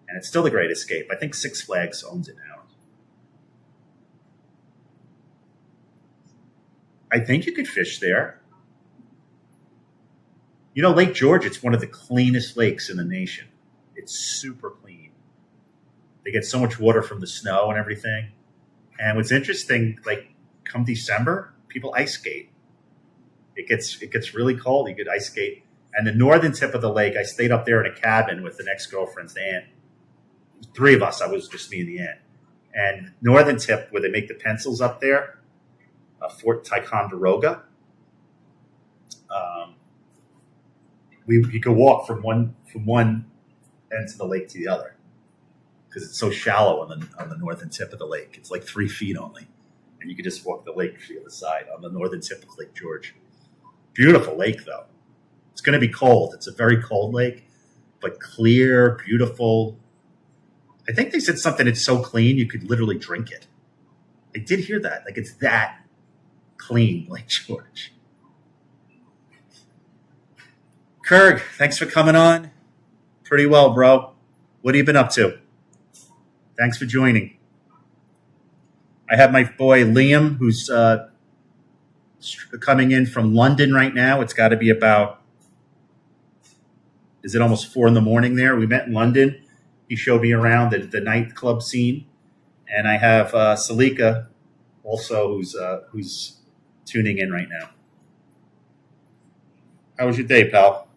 S1: And it's still the Great Escape. I think Six Flags owns it now. I think you could fish there. Lake George, it's one of the cleanest lakes in the nation. It's super clean. They get so much water from the snow and everything. And what's interesting, like come December, people ice skate. It gets really cold. You could ice skate. And the northern tip of the lake, I stayed up there in a cabin with an ex-girlfriend's aunt. Three of us. I was just me and the aunt. And northern tip, where they make the pencils up there, Fort Ticonderoga. You could walk from one end of the lake to the other because it's so shallow on the northern tip of the lake. It's like 3 feet only, and you could just walk the lake to the other side on the northern tip of Lake George. Beautiful lake, though. It's going to be cold. It's a very cold lake, but clear, beautiful. I think they said something. It's so clean you could literally drink it. I did hear that. Like it's that clean, Lake George. Kirk, thanks for coming on. Pretty well, bro. What have you been up to? Thanks for joining. I have my boy Liam, who's coming in from London right now. It's got to be about, is it almost 4 a.m. there? We met in London. He showed me around the nightclub scene. And I have Salika also, who's tuning in right now. How was your day, pal?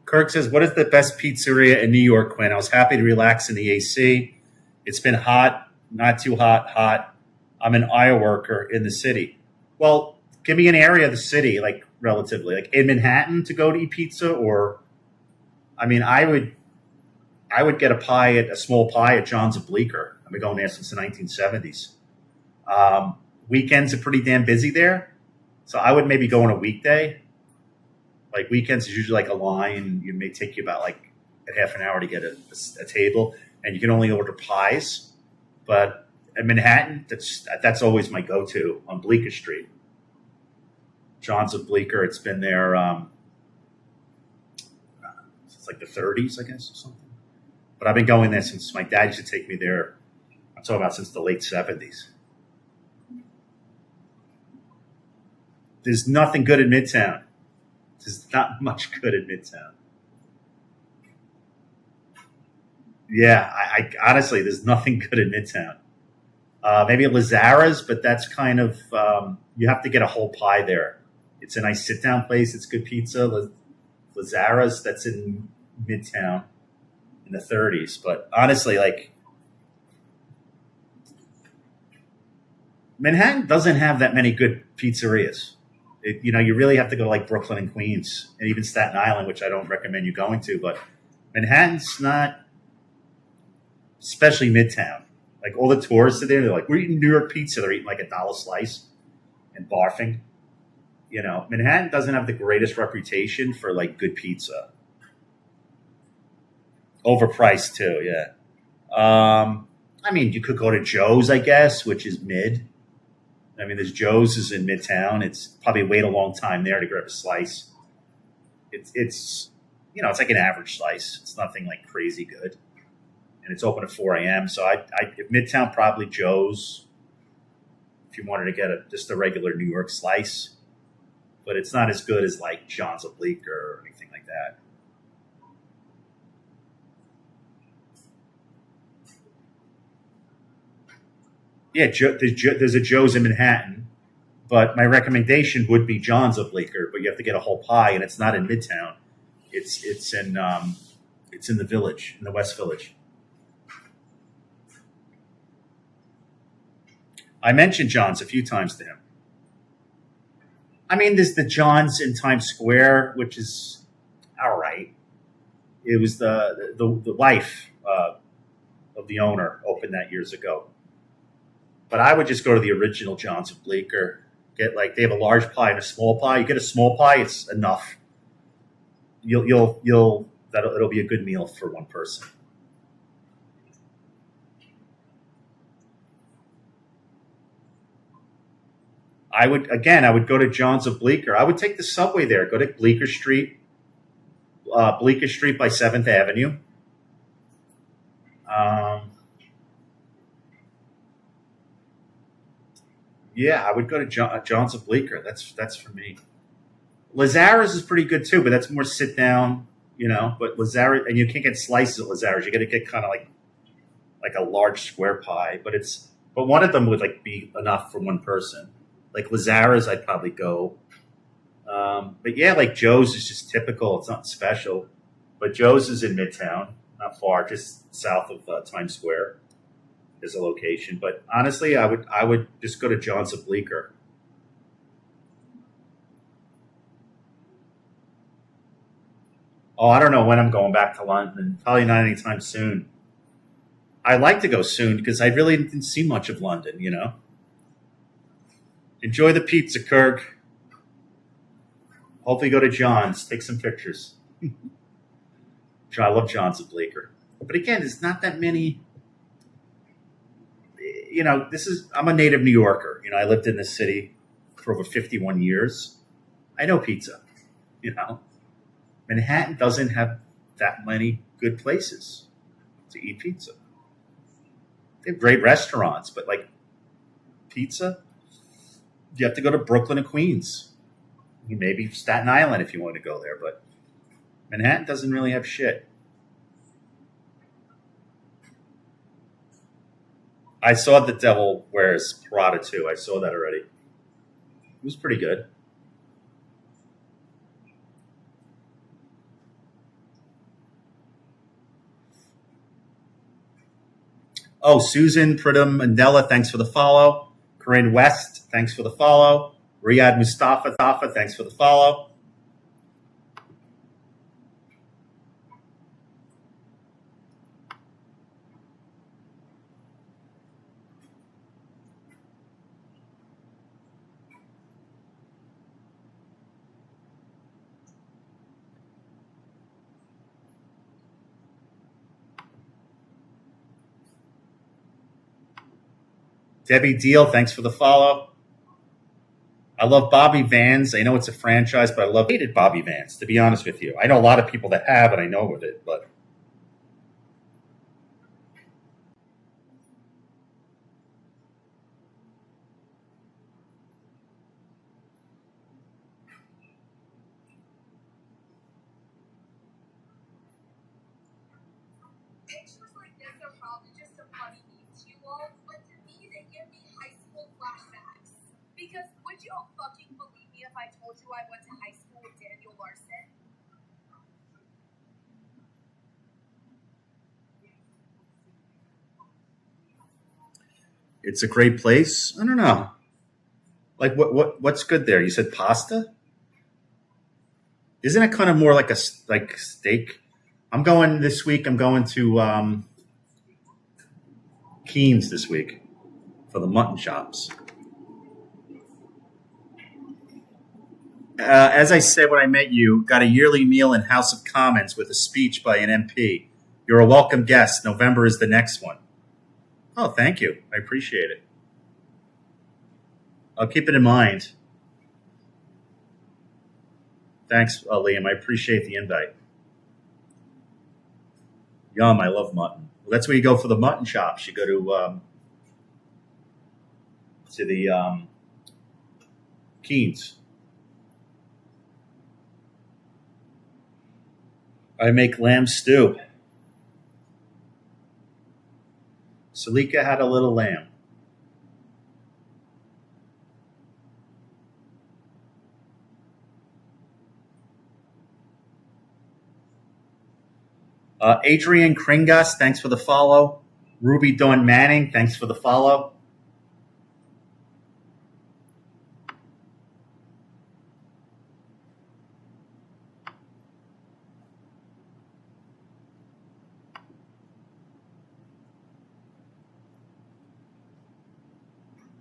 S1: Kirk says, what is the best pizzeria in New York, Quinn? I was happy to relax in the AC. It's been hot, not too hot, hot. I'm an Iowa worker in the city. Well, give me an area of the city, like relatively, like in Manhattan to go to eat pizza, or I mean, I would get a small pie at John's of Bleecker. I've been going there since the 1970s. Weekends are pretty damn busy there, so I would maybe go on a weekday. Like weekends is usually like a line. It may take you about like a half an hour to get a table, and you can only order pies. But in Manhattan, that's always my go-to on Bleecker Street. John's of Bleecker. It's been there since like the 30s, I guess, or something. But I've been going there since my dad used to take me there. I'm talking about since the late 70s. There's nothing good in Midtown. There's not much good in Midtown. Yeah, I honestly, there's nothing good in Midtown. Maybe Lazara's, but that's kind of you have to get a whole pie there. It's a nice sit down place. It's good pizza. Lazara's, that's in Midtown in the 30s. But honestly, like Manhattan doesn't have that many good pizzerias. You really have to go to like Brooklyn and Queens and even Staten Island, which I don't recommend you going to. But Manhattan's not, especially Midtown. Like all the tourists are there, they're like, we're eating New York pizza. They're eating like $1 slice and barfing. Manhattan doesn't have the greatest reputation for like good pizza. Overpriced too, yeah. I mean, you could go to Joe's, I guess, which is mid. I mean, there's Joe's is in Midtown. It's probably wait a long time there to grab a slice. It's like an average slice. It's nothing like crazy good, and it's open at 4 a.m. So if Midtown, probably Joe's. If you wanted to get just a regular New York slice, but it's not as good as like John's of Bleecker or anything like that. Yeah, there's a Joe's in Manhattan, but my recommendation would be John's of Bleecker. But you have to get a whole pie, and it's not in Midtown. It's in the Village, in the West Village. I mentioned John's a few times to him. I mean, there's the John's in Times Square, which is all right. It was the wife of the owner opened that years ago. But I would just go to the original John's of Bleecker. They have a large pie and a small pie. You get a small pie, it's enough. It'll be a good meal for one person. I would go to John's of Bleecker. I would take the subway there. Go to Bleecker Street by 7th Avenue. Um, yeah, I would go to John's of Bleecker. That's for me. Lazara's is pretty good too, but that's more sit down, But Lazara, and you can't get slices at Lazara's. You got to get kind of like a large square pie, but one of them would like be enough for one person. Like Lazara's, I'd probably go. But yeah, like Joe's is just typical. It's not special, but Joe's is in Midtown, not far, just south of Times Square is a location. But honestly, I would just go to John's of Bleecker. Oh, I don't know when I'm going back to London. Probably not anytime soon. I'd like to go soon because I really didn't see much of London. Enjoy the pizza, Kirk. Hopefully, go to John's. Take some pictures. I love John's of Bleecker. But again, there's not that many. I'm a native New Yorker. I lived in this city for over 51 years. I know pizza. You know, Manhattan doesn't have that many good places to eat pizza. They have great restaurants, but like pizza, you have to go to Brooklyn and Queens. Maybe Staten Island if you want to go there, but Manhattan doesn't really have shit. I saw The Devil Wears Prada too. I saw that already. It was pretty good. Oh, Susan Pridham Mandela, thanks for the follow. Corinne West, thanks for the follow. Riyad Mustafa, thanks for the follow. Debbie Deal, thanks for the follow. I love Bobby Vans. I know it's a franchise, but hated Bobby Vans, to be honest with you. I know a lot of people that have, and I know with it, but It's a great place. I don't know. Like what's good there? You said pasta? Isn't it kind of more like like steak? I'm going this week. I'm going to Keen's this week for the mutton chops. As I said when I met you, got a yearly meal in House of Commons with a speech by an MP. You're a welcome guest. November is the next one. Oh, thank you. I appreciate it. I'll keep it in mind. Thanks, Liam. I appreciate the invite. Yum, I love mutton. Well, that's where you go for the mutton chops. You go to the Keen's. I make lamb stew. Salika had a little lamb. Adrian Kringas, thanks for the follow. Ruby Dawn Manning, thanks for the follow.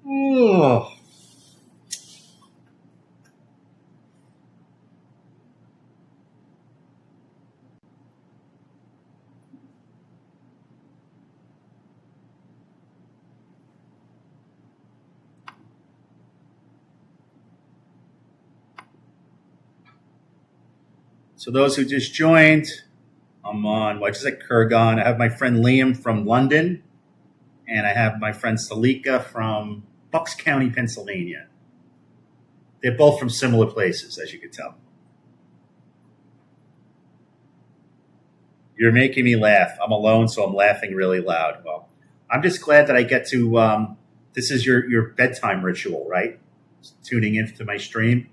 S1: Oh. So those who just joined, I'm on, I just said Kurgan. I have my friend Liam from London, and I have my friend Salika from Bucks County, Pennsylvania. They're both from similar places, as you can tell. You're making me laugh. I'm alone, so I'm laughing really loud. Well, I'm just glad that I get to, this is your bedtime ritual, right? Tuning into my stream.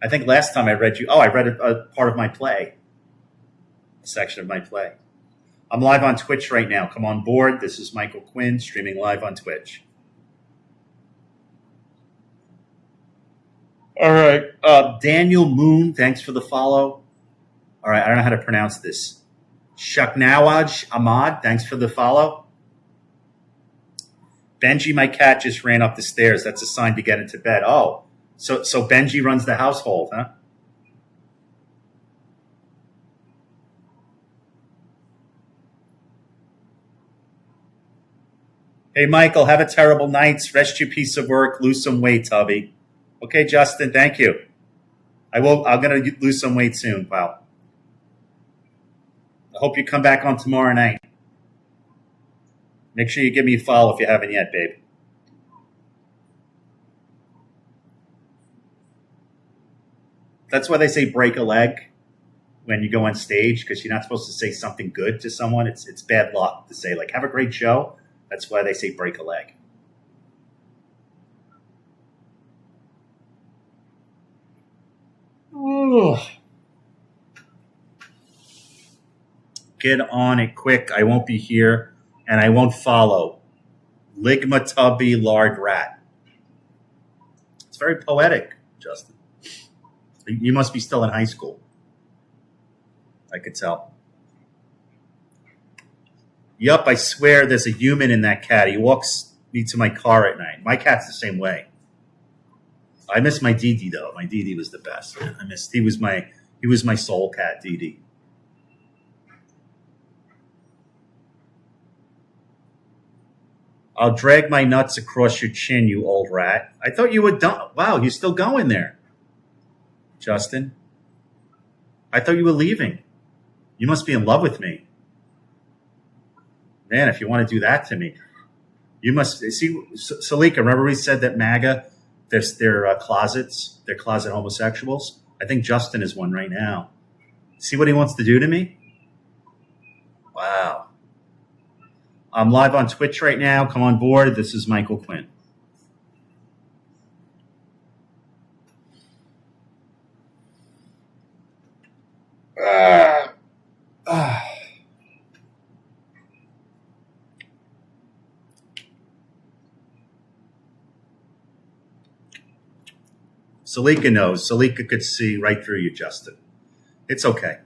S1: I think last time I read a part of my play, a section of my play. I'm live on Twitch right now. Come on board. This is Michael Quinn streaming live on Twitch. All right. Daniel Moon, thanks for the follow. All right. I don't know how to pronounce this. Shaknawaj Ahmad, thanks for the follow. Benji, my cat, just ran up the stairs. That's a sign to get into bed. Oh, so Benji runs the household, huh? Hey, Michael, have a terrible night. Rest your piece of work. Lose some weight, hubby. Okay, Justin, thank you. I'm going to lose some weight soon, pal. I hope you come back on tomorrow night. Make sure you give me a follow if you haven't yet, babe. That's why they say break a leg when you go on stage, because you're not supposed to say something good to someone. It's bad luck to say, like, have a great show. That's why they say break a leg. Ooh. Get on it quick. I won't be here, and I won't follow. Ligma Tubby Lard Rat. It's very poetic, Justin. You must be still in high school. I could tell. Yup, I swear there's a human in that cat. He walks me to my car at night. My cat's the same way. I miss my Dee Dee though. My Dee Dee was the best. He was my soul cat, Dee Dee. I'll drag my nuts across your chin, you old rat. I thought you were done. Wow, you're still going there, Justin. I thought you were leaving. You must be in love with me. Man, if you want to do that to me, you must see. Salika, remember we said that MAGA, their closets, they're closet homosexuals? I think Justin is one right now. See what he wants to do to me? Wow. I'm live on Twitch right now. Come on board. This is Michael Quinn. Salika knows. Salika could see right through you, Justin. It's okay.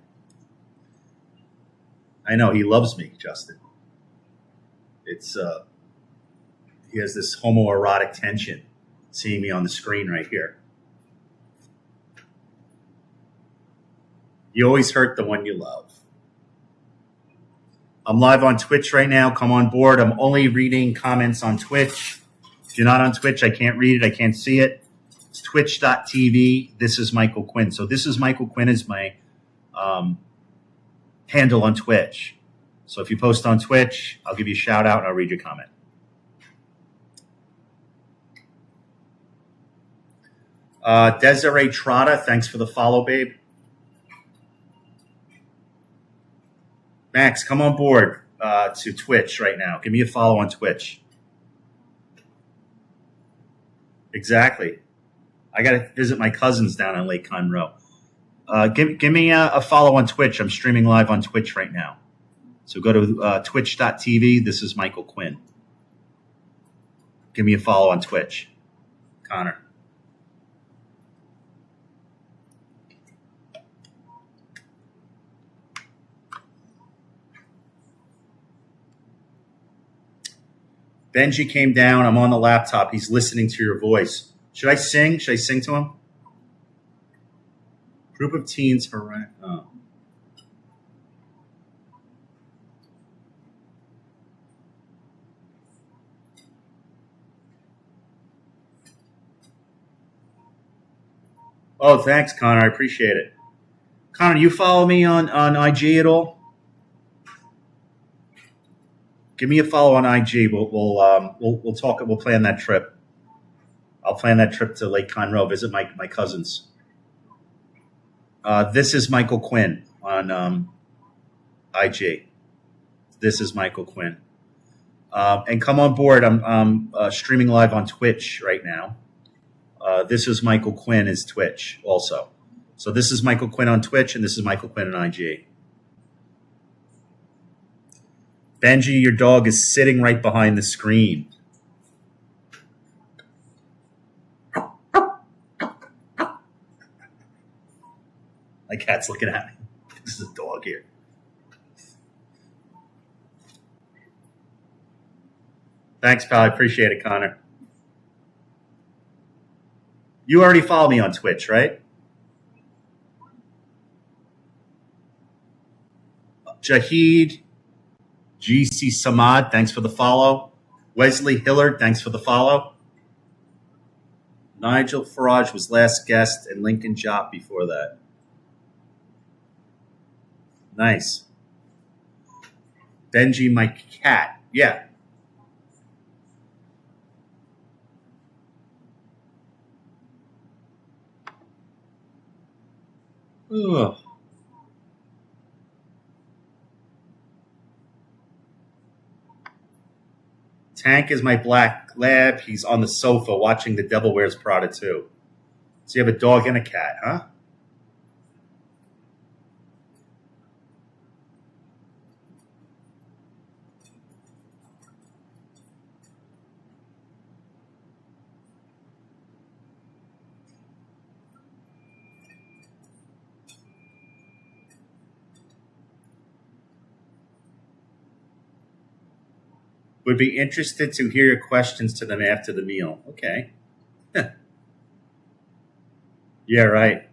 S1: I know he loves me, Justin. It's he has this homoerotic tension seeing me on the screen right here. You always hurt the one you love. I'm live on Twitch right now. Come on board. I'm only reading comments on Twitch. If you're not on Twitch, I can't read it. I can't see it. It's twitch.tv. This is Michael Quinn. So this is Michael Quinn is my handle on Twitch. So if you post on Twitch, I'll give you a shout out and I'll read your comment. Desiree Trotta, thanks for the follow, babe. Max, come on board to Twitch right now. Give me a follow on Twitch. Exactly. I got to visit my cousins down on Lake Conroe. Give me a follow on Twitch. I'm streaming live on Twitch right now. So go to twitch.tv. This is Michael Quinn. Give me a follow on Twitch. Connor. Benji came down. I'm on the laptop. He's listening to your voice. Should I sing? Should I sing to him? Group of teens harass. Oh. Oh, thanks, Connor. I appreciate it. Connor, you follow me on IG at all? Give me a follow on IG. We'll talk. We'll plan that trip. I'll plan that trip to Lake Conroe, visit my cousins. This is Michael Quinn on IG. This is Michael Quinn. And come on board. I'm streaming live on Twitch right now. This is Michael Quinn is Twitch also. So this is Michael Quinn on Twitch, and this is Michael Quinn on IG. Benji, your dog is sitting right behind the screen. My cat's looking at me. This is a dog here. Thanks, pal. I appreciate it, Connor. You already follow me on Twitch, right? Jahid, GC Samad, thanks for the follow. Wesley Hillard, thanks for the follow. Nigel Farage was last guest, and Lincoln Jop before that. Nice. Benji, my cat. Yeah. Ugh. Tank is my black lab. He's on the sofa watching The Devil Wears Prada 2. So you have a dog and a cat, huh? Would be interested to hear your questions to them after the meal. Okay. Yeah, right.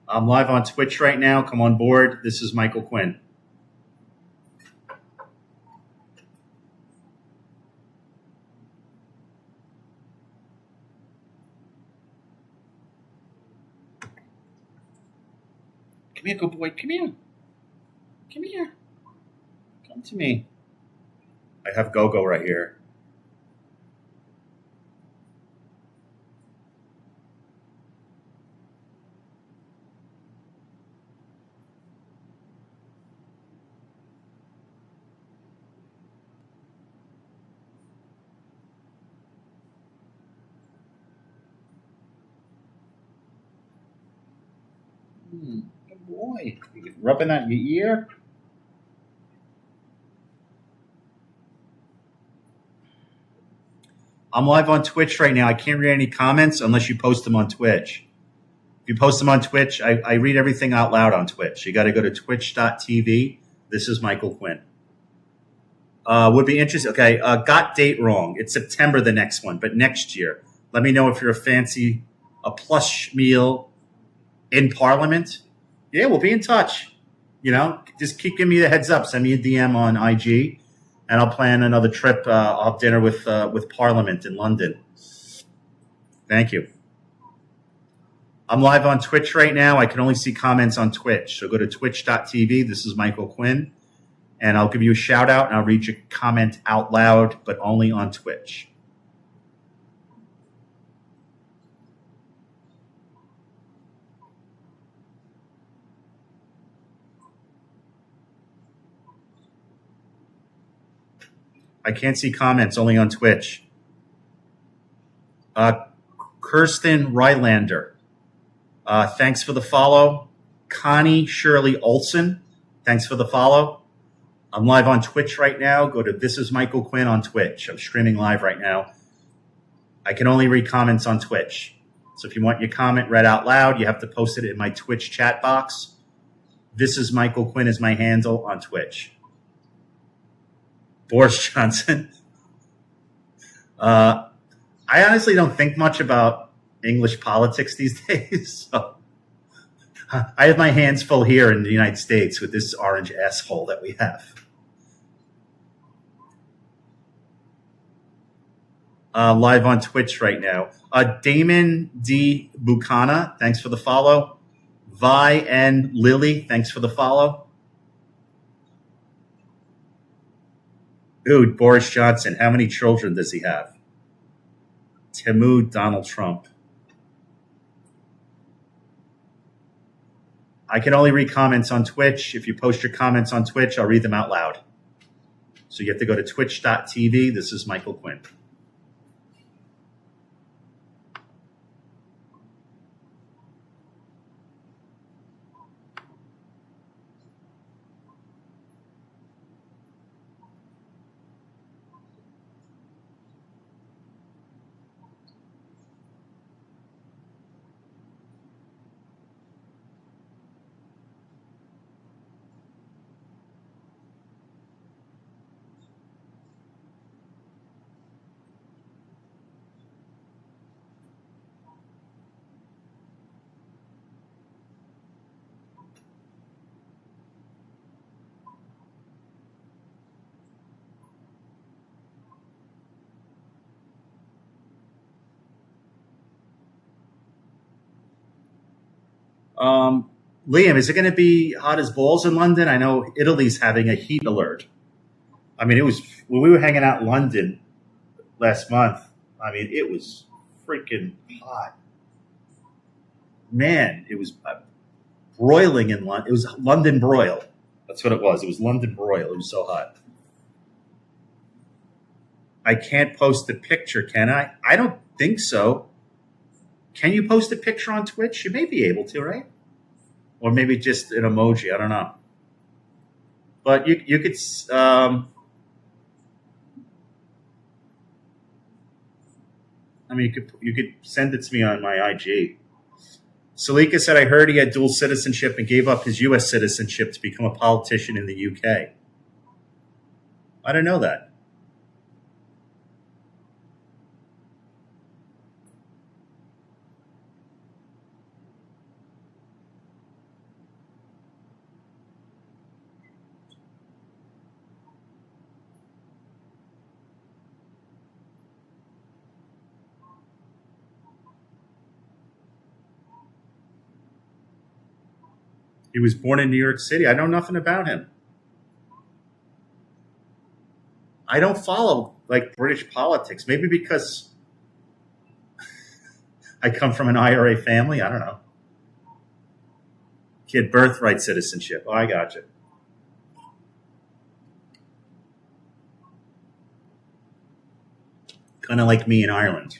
S1: I'm live on Twitch right now. Come on board. This is Michael Quinn. Come here, good boy. Come here. Come here. Come to me. I have Go-Go right here. Good boy. You rubbing that in your ear? I'm live on Twitch right now. I can't read any comments unless you post them on Twitch. If you post them on Twitch, I read everything out loud on Twitch. You got to go to twitch.tv. This is Michael Quinn. Would be interesting. Okay, got date wrong. It's September, the next one, but next year. Let me know if you're a plush meal in Parliament. Yeah, we'll be in touch. Just keep giving me the heads up. Send me a DM on IG, and I'll plan another trip. I'll have dinner with Parliament in London. Thank you. I'm live on Twitch right now. I can only see comments on Twitch. So go to twitch.tv. This is Michael Quinn. And I'll give you a shout out and I'll read your comment out loud, but only on Twitch. I can't see comments, only on Twitch. Kirsten Rylander. Thanks for the follow. Connie Shirley Olson. Thanks for the follow. I'm live on Twitch right now. Go to This is Michael Quinn on Twitch. I'm streaming live right now. I can only read comments on Twitch. So if you want your comment read out loud, you have to post it in my Twitch chat box. This is Michael Quinn is my handle on Twitch. Boris Johnson. I honestly don't think much about English politics these days. So I have my hands full here in the United States with this orange asshole that we have. Live on Twitch right now. Damon D. Bucana, thanks for the follow. Vi N. Lily, thanks for the follow. Dude, Boris Johnson, how many children does he have? Timu Donald Trump. I can only read comments on Twitch. If you post your comments on Twitch, I'll read them out loud. So you have to go to twitch.tv. This is Michael Quinn. Liam, is it going to be hot as balls in London? I know Italy's having a heat alert. I mean, it was when we were hanging out in London last month. I mean, it was freaking hot. Man, it was broiling in London. It was London broil. That's what it was. It was London broil. It was so hot. I can't post a picture, can I? I don't think so. Can you post a picture on Twitch? You may be able to, right? Or maybe just an emoji. I don't know. But you could. I mean, you could send it to me on my IG. Salika said, I heard he had dual citizenship and gave up his U.S. citizenship to become a politician in the U.K. I didn't know that. He was born in New York City. I know nothing about him. I don't follow like British politics. Maybe because I come from an IRA family. I don't know. Kid birthright citizenship. Oh, I got you. Kind of like me in Ireland.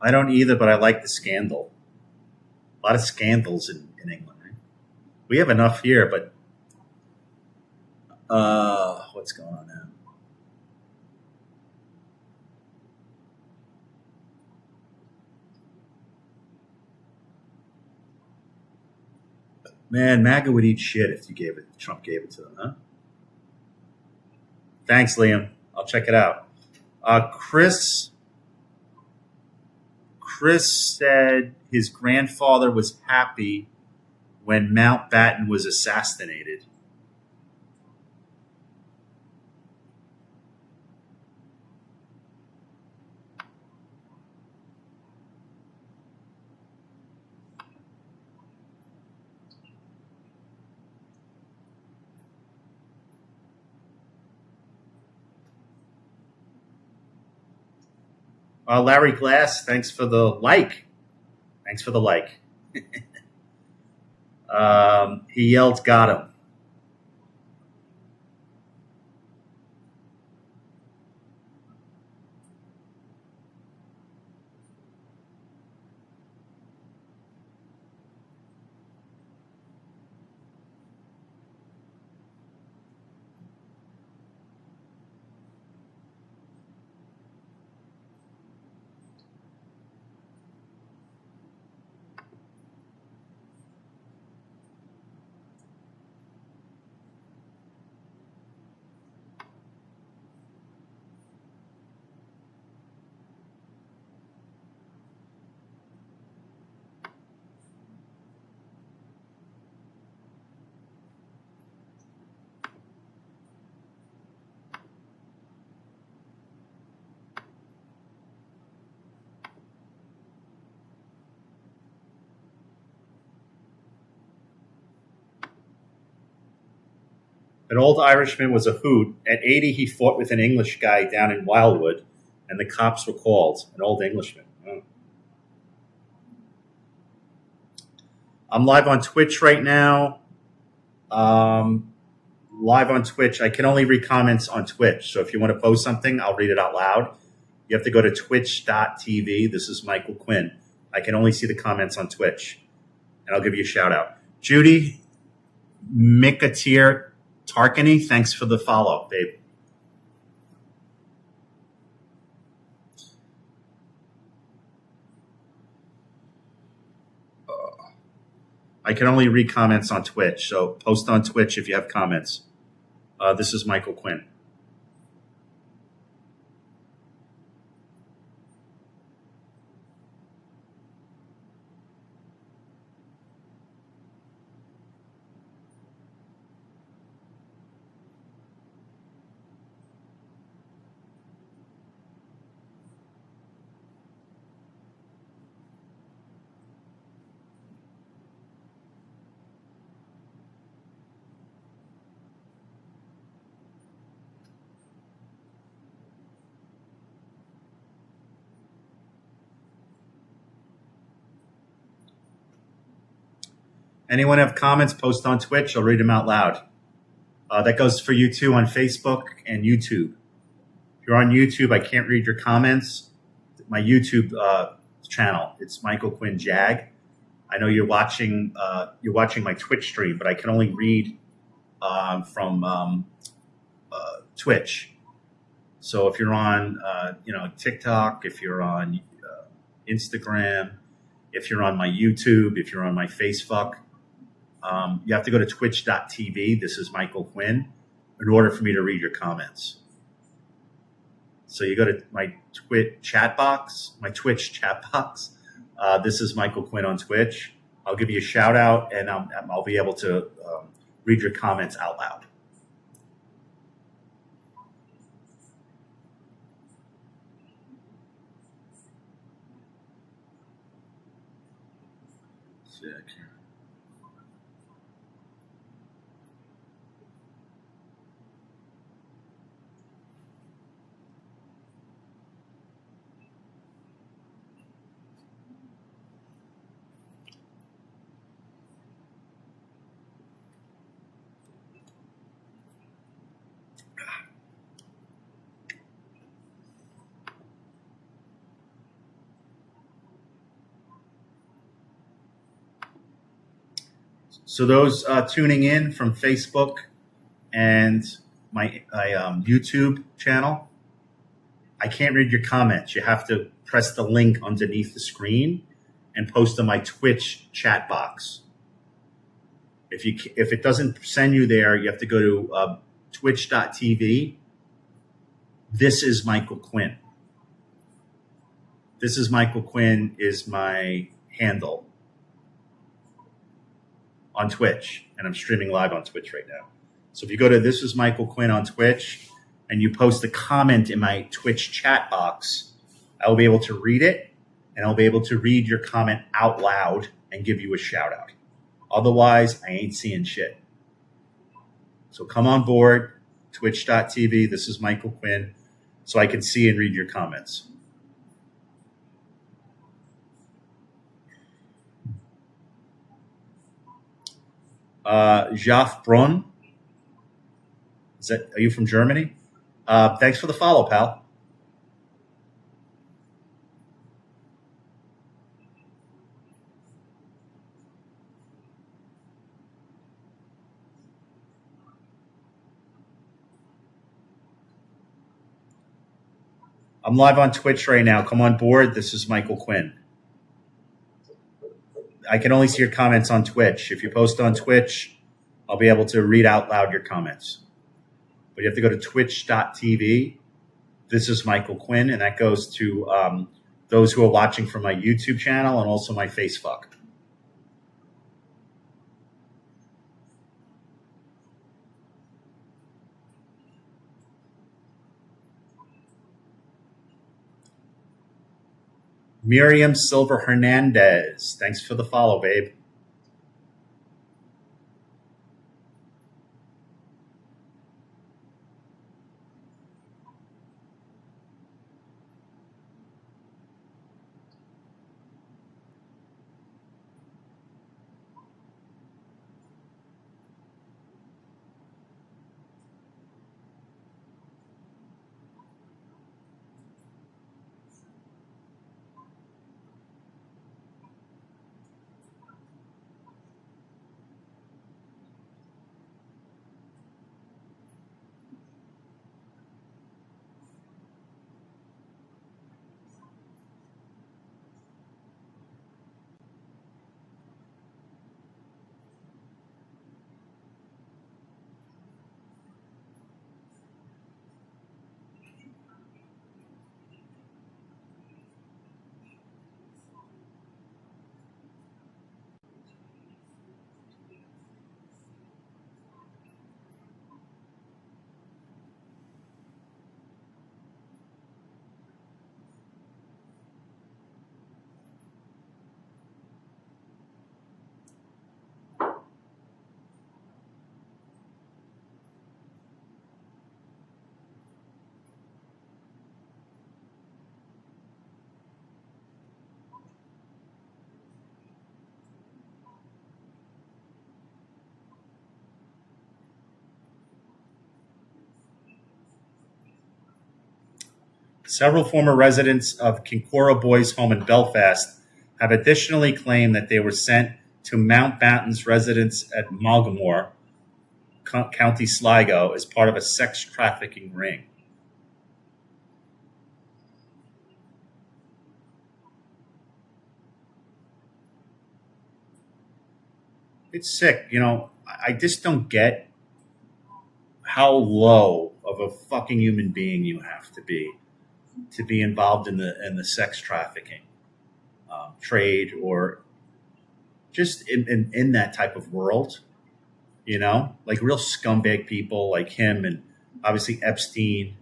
S1: I don't either, but I like the scandal. A lot of scandals in England. Right? We have enough here, but what's going on now? Man, MAGA would eat shit if Trump gave it to them, huh? Thanks, Liam. I'll check it out. Chris said his grandfather was happy when Mountbatten was assassinated. Larry Glass, thanks for the like. Thanks for the like. He yelled, "Got him." An old Irishman was a hoot. At 80, he fought with an English guy down in Wildwood, and the cops were called. An old Englishman. Oh. I'm live on Twitch right now. Live on Twitch. I can only read comments on Twitch. So if you want to post something, I'll read it out loud. You have to go to twitch.tv. This is Michael Quinn. I can only see the comments on Twitch. And I'll give you a shout out. Judy Mikatir Tarkany, thanks for the follow, babe. I can only read comments on Twitch, so post on Twitch if you have comments. This is Michael Quinn. Anyone have comments, post on Twitch. I'll read them out loud. That goes for you too on Facebook and YouTube. If you're on YouTube, I can't read your comments. My YouTube channel, it's Michael Quinn Jag. I know you're watching my Twitch stream, but I can only read from Twitch. So if you're on TikTok, if you're on Instagram, if you're on my YouTube, if you're on my Facebook, you have to go to twitch.tv. This is Michael Quinn in order for me to read your comments. So you go to my Twitch chat box. This is Michael Quinn on Twitch. I'll give you a shout out, and I'll be able to read your comments out loud. So those tuning in from Facebook and my YouTube channel, I can't read your comments. You have to press the link underneath the screen and post to my Twitch chat box. If it doesn't send you there, you have to go to twitch.tv. This is Michael Quinn. This is Michael Quinn is my handle on Twitch, and I'm streaming live on Twitch right now. So if you go to This is Michael Quinn on Twitch and you post a comment in my Twitch chat box, I will be able to read it, and I'll be able to read your comment out loud and give you a shout out. Otherwise, I ain't seeing shit. So come on board, twitch.tv. This is Michael Quinn, so I can see and read your comments. Jaf Brunn. Are you from Germany? Thanks for the follow, pal. I'm live on Twitch right now. Come on board. This is Michael Quinn. I can only see your comments on Twitch. If you post on Twitch, I'll be able to read out loud your comments. But you have to go to twitch.tv. This is Michael Quinn, and that goes to those who are watching from my YouTube channel and also my Facebook. Miriam Silver Hernandez. Thanks for the follow, babe. Several former residents of Kinkora Boys' home in Belfast have additionally claimed that they were sent to Mountbatten's residence at Mulgamore, County Sligo, as part of a sex trafficking ring. It's sick. You know, I just don't get how low of a fucking human being you have to be involved in the sex trafficking trade, or just in that type of world, you know, like real scumbag people like him, and obviously Epstein,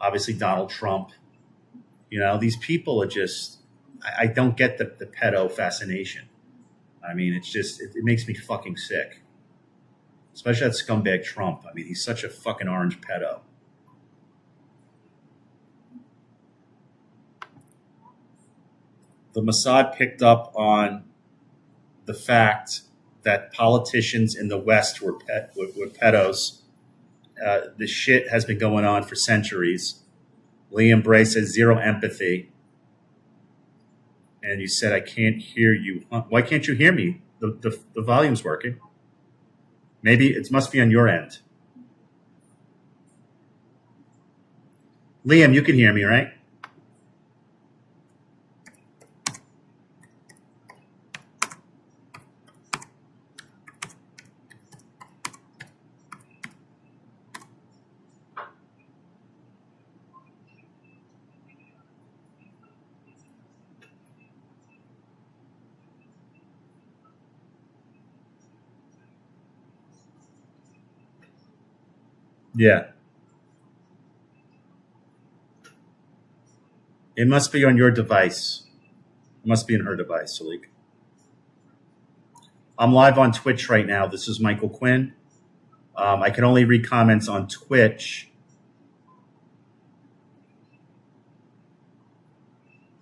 S1: obviously Donald Trump. You know, these people are just, I don't get the pedo fascination. I mean, it's just, it makes me fucking sick. Especially that scumbag Trump. I mean, he's such a fucking orange pedo. The Mossad picked up on the fact that politicians in the West were pedos. The shit has been going on for centuries. Liam Bray says zero empathy. And you said, I can't hear you. Why can't you hear me, The volume's working. Maybe it must be on your end. Liam, you can hear me, right? Yeah. It must be on your device. It must be on her device, Salik. I'm live on Twitch right now. This is Michael Quinn. I can only read comments on Twitch.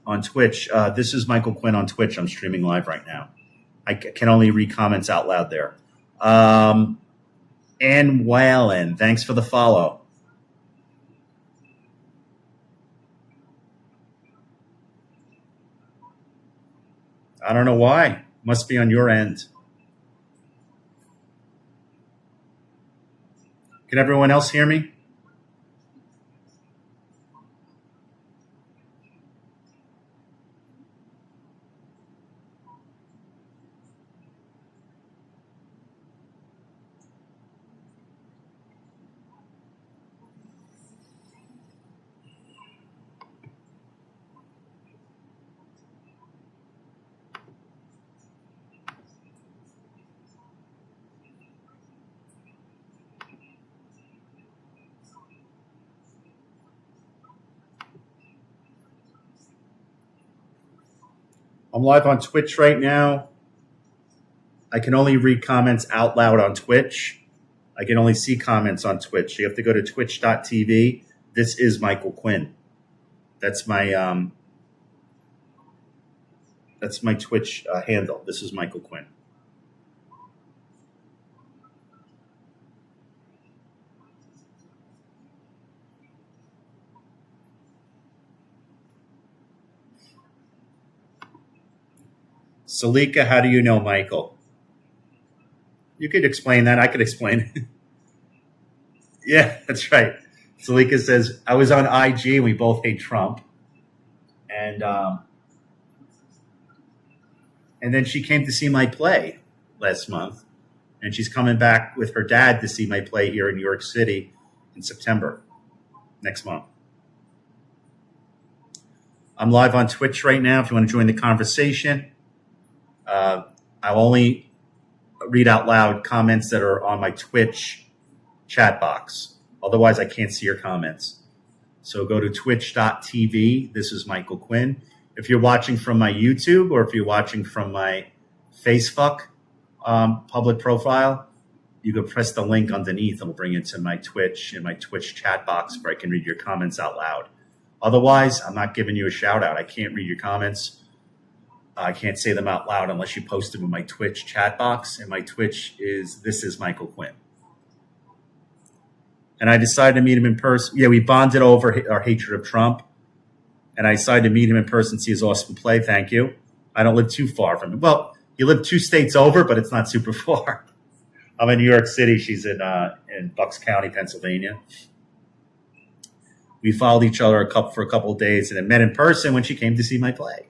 S1: This is Michael Quinn on Twitch. I'm streaming live right now. I can only read comments out loud there. Ann Whalen, thanks for the follow. I don't know why. Must be on your end. Can everyone else hear me? I'm live on Twitch right now. I can only read comments out loud on Twitch. I can only see comments on Twitch. You have to go to twitch.tv. This is Michael Quinn. That's my Twitch handle. This is Michael Quinn. Salika, how do you know Michael? You could explain that. I could explain it. Yeah, that's right. Salika says, I was on IG and we both hate Trump. And then she came to see my play last month. And she's coming back with her dad to see my play here in New York City in September, next month. I'm live on Twitch right now if you want to join the conversation. I'll only read out loud comments that are on my Twitch chat box. Otherwise, I can't see your comments. So go to twitch.tv. This is Michael Quinn. If you're watching from my YouTube or if you're watching from my Facebook public profile, you can press the link underneath. It'll bring you to my Twitch and my Twitch chat box where I can read your comments out loud. Otherwise, I'm not giving you a shout out. I can't read your comments. I can't say them out loud unless you post them in my Twitch chat box. And my Twitch is This is Michael Quinn. And I decided to meet him in person. Yeah, we bonded over our hatred of Trump. And I decided to meet him in person, see his awesome play. Thank you. I don't live too far from him. Well, you live 2 states over, but it's not super far. I'm in New York City. She's in Bucks County, Pennsylvania. We followed each other for a couple of days and then met in person when she came to see my play.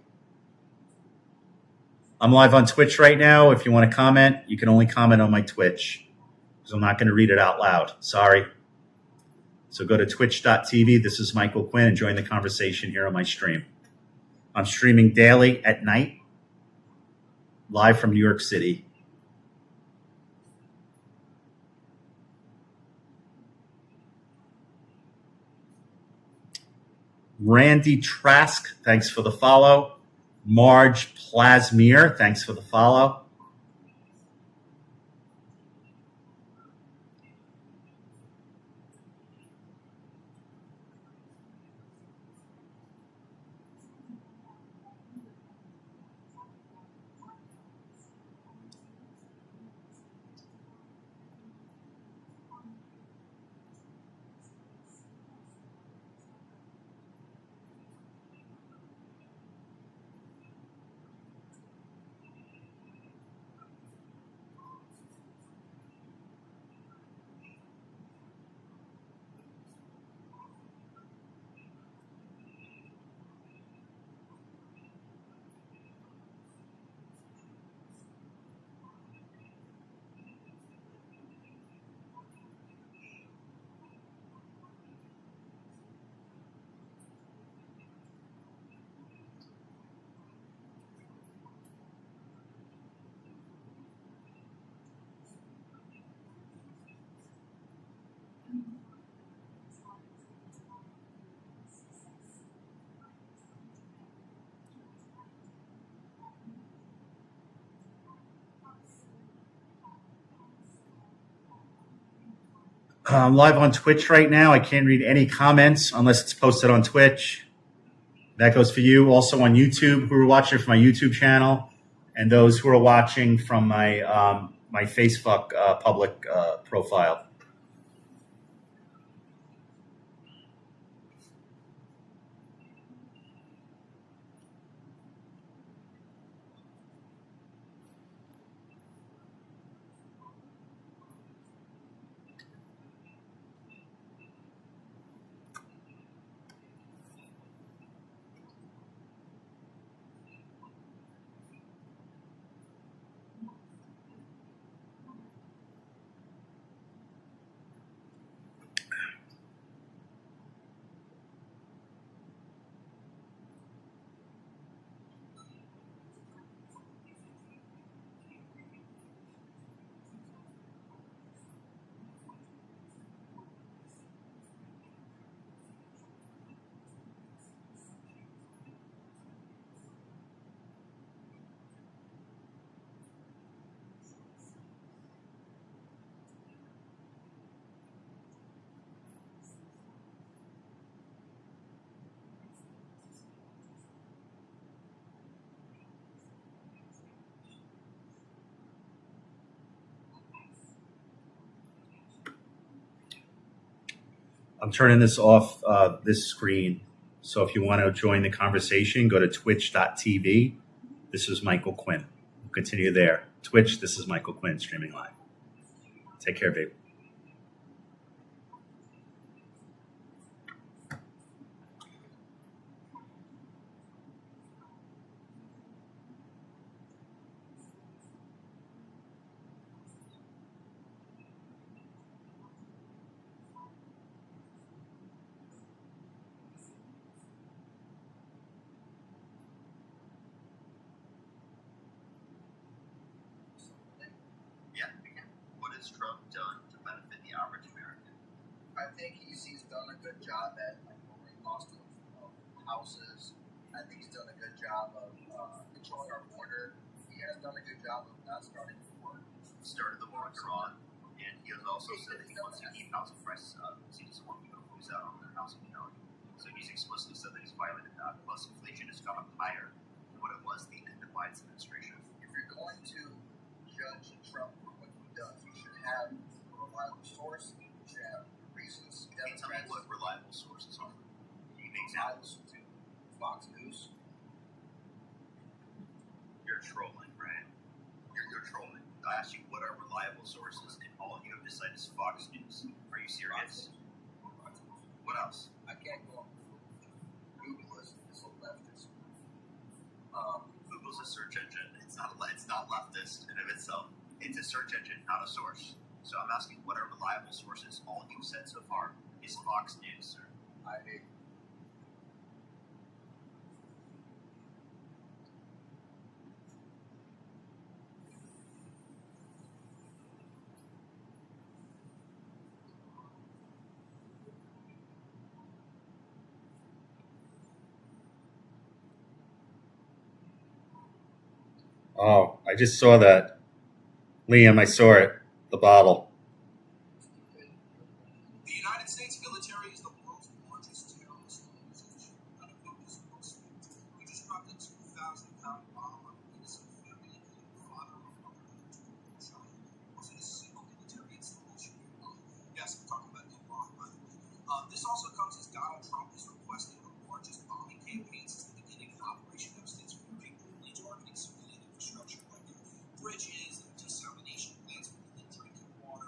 S1: I'm live on Twitch right now. If you want to comment, you can only comment on my Twitch because I'm not going to read it out loud. Sorry. So go to twitch.tv. This is Michael Quinn and join the conversation here on my stream. I'm streaming daily at night, live from New York City. Randy Trask, thanks for the follow. Marge Plasmere, thanks for the follow. I'm live on Twitch right now. I can't read any comments unless it's posted on Twitch. That goes for you. Also on YouTube, who are watching from my YouTube channel, and those who are watching from my my Facebook public profile. I'm turning this off, this screen. So if you want to join the conversation, go to twitch.tv. This is Michael Quinn. We'll continue there. Twitch, this is Michael Quinn streaming live. Take care, babe.
S2: Yeah, what has Trump done to benefit the average American? I think he's done a good job at lowering cost of houses. I think he's done a good job of controlling our border. He has done a good job of not starting the war. Started the war in Iran, and he has also said that he wants to keep housing prices up. So he doesn't want people to lose out on their housing value. So he's explicitly said that he's violated that. Plus, inflation has gone up higher than what it was the end of Biden's administration. If you're going to judge Trump for what he does, you should have a reliable source. You should have reasons. Can you tell me what reliable sources are? Can you make examples to Fox News? You're trolling, right? You're trolling. I asked you what are reliable sources, and all you have to cite is Fox News. Are you serious? What else? I can't go on Google is a leftist. Google's a search engine. It's not leftist in of itself. It's a search engine, not a source. So I'm asking, what are reliable sources? All you've said so far is Fox News, sir. I hate.
S1: Oh, I just saw that. Liam, I saw it. The bottle.
S3: The United States military is the world's largest terrorist organization. We just dropped a 2,000-pound bomb on an innocent family and father of a child. Was it a single military installation? Yes, I'm talking about Iran, right? This also comes as Donald Trump is requesting the largest bombing campaign since the beginning of Operation Upstate Fury, only targeting civilian infrastructure like bridges and desalination plants for drinking water.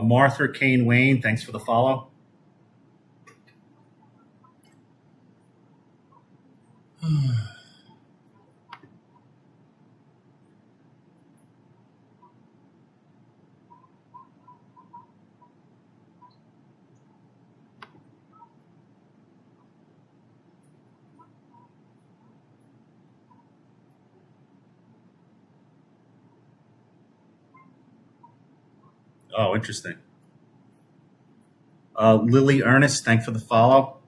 S1: Martha Kane Wayne, thanks for the follow. Oh, interesting. Lily Ernest, thanks for the follow.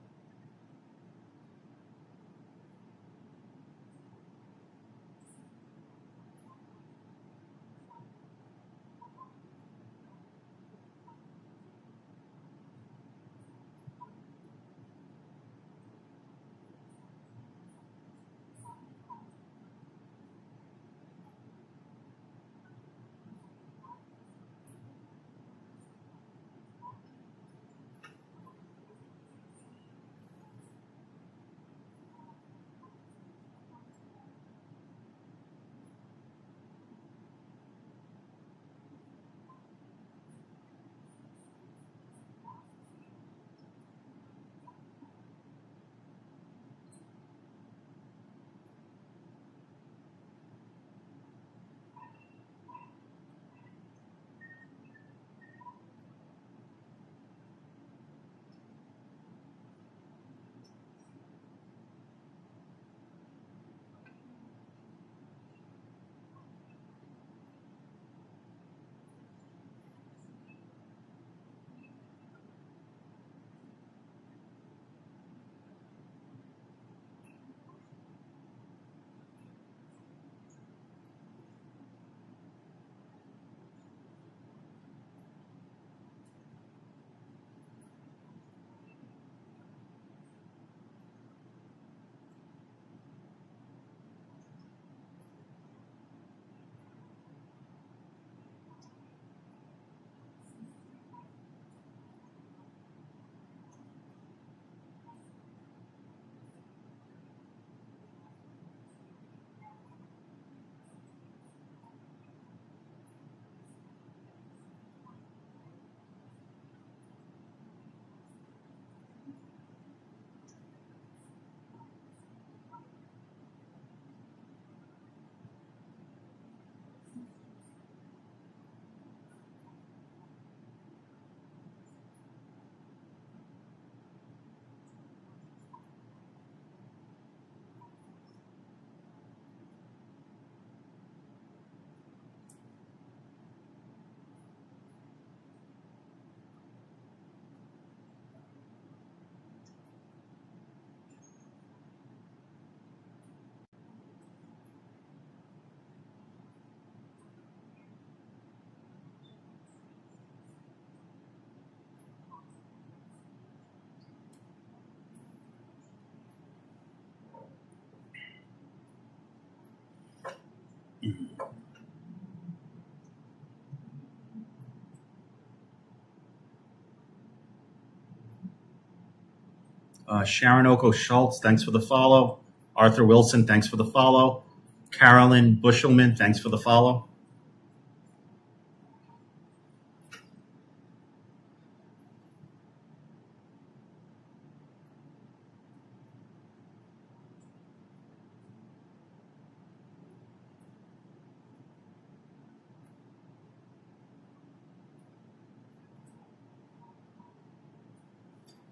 S1: Sharon Oko Schultz, thanks for the follow. Arthur Wilson, thanks for the follow. Carolyn Bushelman, thanks for the follow.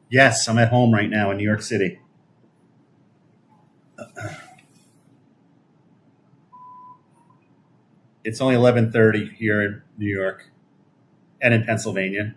S1: Yes, I'm at home right now in New York City. It's only 11:30 here in New York and in Pennsylvania.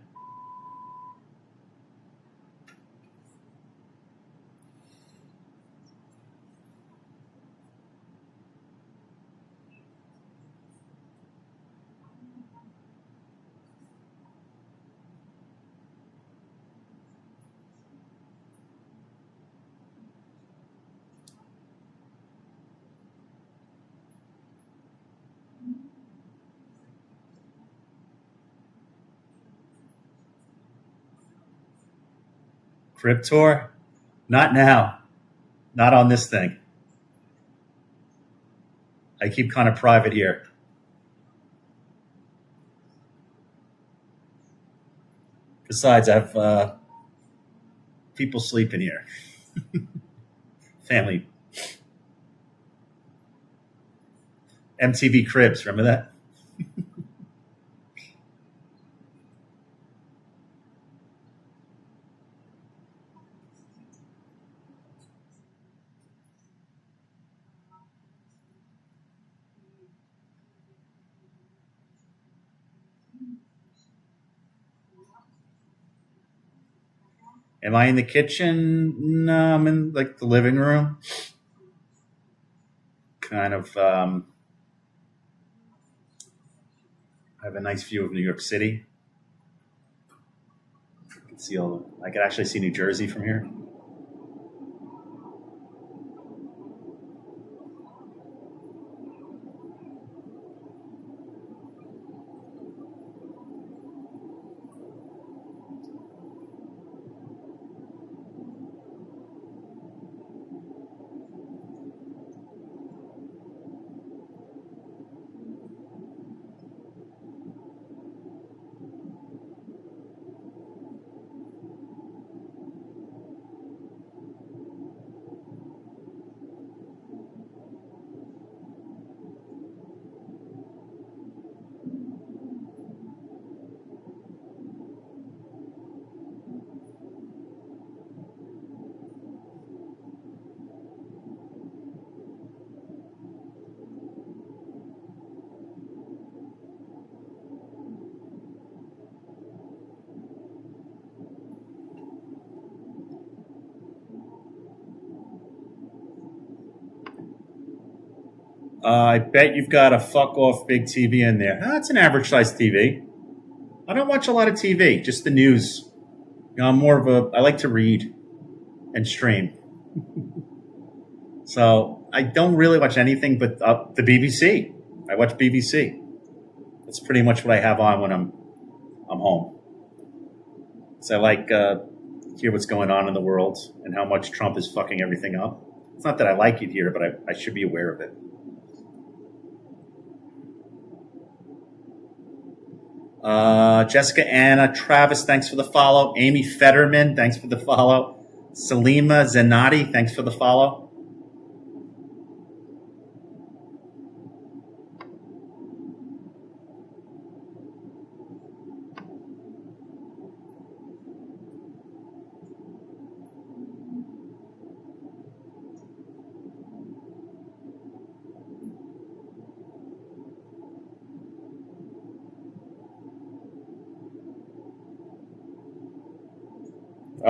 S1: Crib tour? Not now. Not on this thing. I keep kind of private here. Besides, I have people sleeping here. Family. MTV Cribs, remember that? Am I in the kitchen? No, I'm in like the living room. Kind of. I have a nice view of New York City. I can see all. I can actually see New Jersey from here. I bet you've got a fuck off big TV in there. It's an average size TV. I don't watch a lot of TV, just the news. I'm more of a. I like to read and stream. So I don't really watch anything but the BBC. I watch BBC. That's pretty much what I have on when I'm home. So I like hear what's going on in the world and how much Trump is fucking everything up. It's not that I like it here, but I should be aware of it. Jessica Anna Travis, thanks for the follow. Amy Fetterman, thanks for the follow. Salima Zenati, thanks for the follow.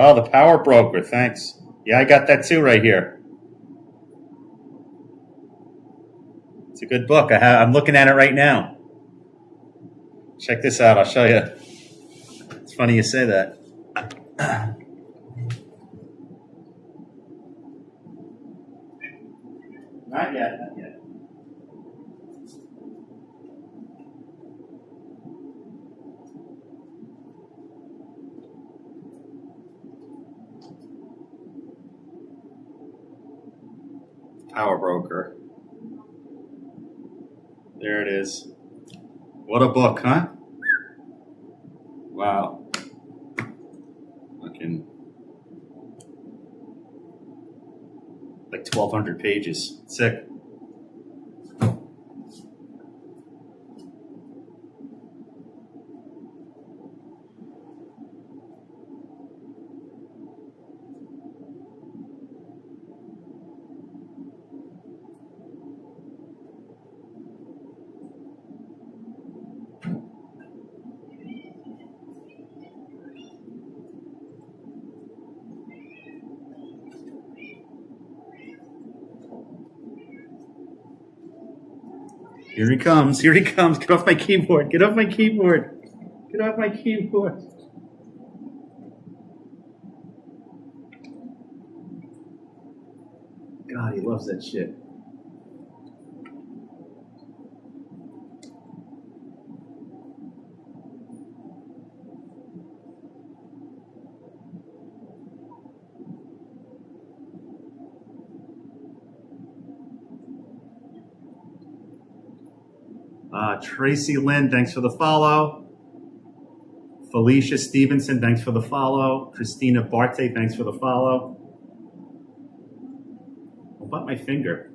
S1: Oh, the Power Broker, thanks. Yeah, I got that too right here. It's a good book. I'm looking at it right now. Check this out. I'll show you. It's funny you say that. Not yet. Not yet. Power Broker. There it is. What a book, huh? Wow. Fucking like 1,200 pages. Sick. Here he comes. Here he comes. Get off my keyboard. Get off my keyboard. Get off my keyboard. God, he loves that shit. Tracy Lynn, thanks for the follow. Felicia Stevenson, thanks for the follow. Christina Barte, thanks for the follow. What about my finger?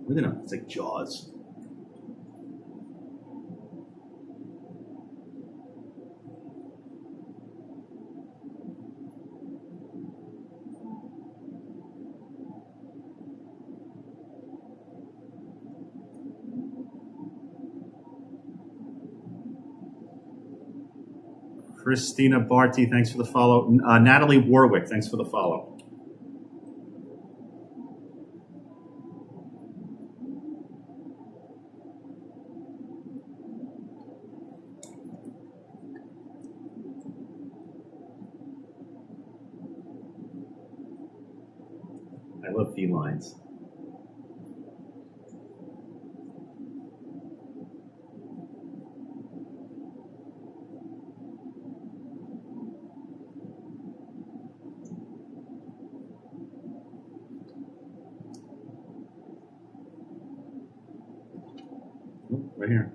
S1: Look at him. It's like Jaws. Christina Barty, thanks for the follow. Natalie Warwick, thanks for the follow. I love felines. Right here.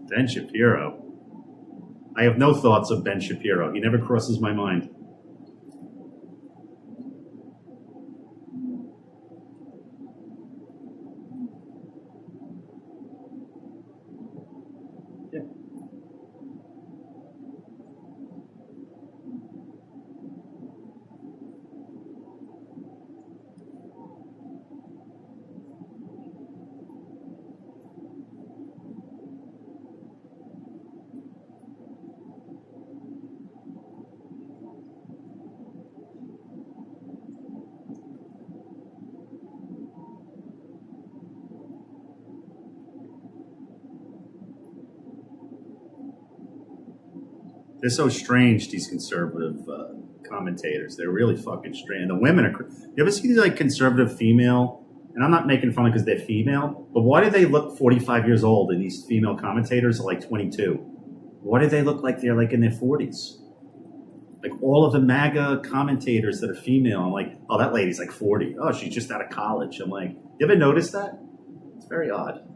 S1: Ben Shapiro. I have no thoughts of Ben Shapiro. He never crosses my mind. Yeah. They're so strange, these conservative commentators. They're really fucking strange. And the women are. You ever see these like conservative female? And I'm not making fun because they're female, but why do they look 45 years old and these female commentators are like 22? Why do they look like they're like in their 40s? Like all of the MAGA commentators that are female, I'm like, oh, that lady's like 40. Oh, she's just out of college. I'm like, you ever notice that? It's very odd.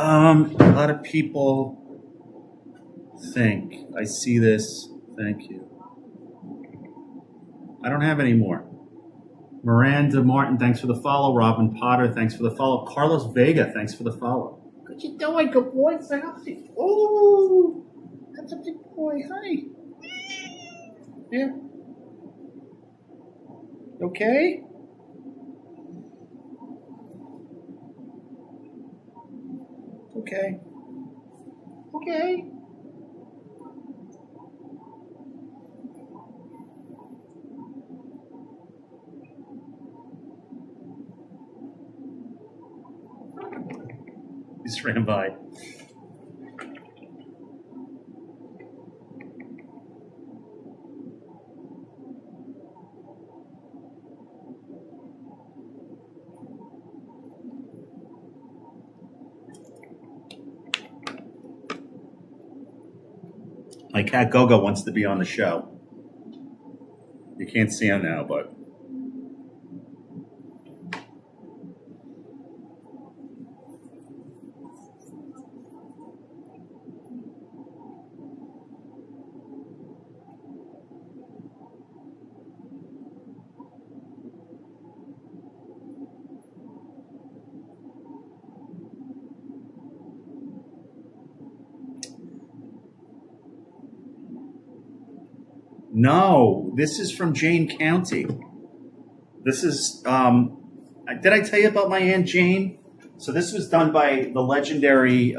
S1: A lot of people think I see this. Thank you. I don't have any more. Miranda Martin, thanks for the follow. Robin Potter, thanks for the follow. Carlos Vega, thanks for the follow. What you doing? Good boy, Fancy. Oh, that's a big boy. Hi. Yeah. Okay. Okay. Okay. Just ran by. My cat Gogo wants to be on the show. You can't see him now, but no, this is from Jane County. This is, did I tell you about my Aunt Jane? So this was done by the legendary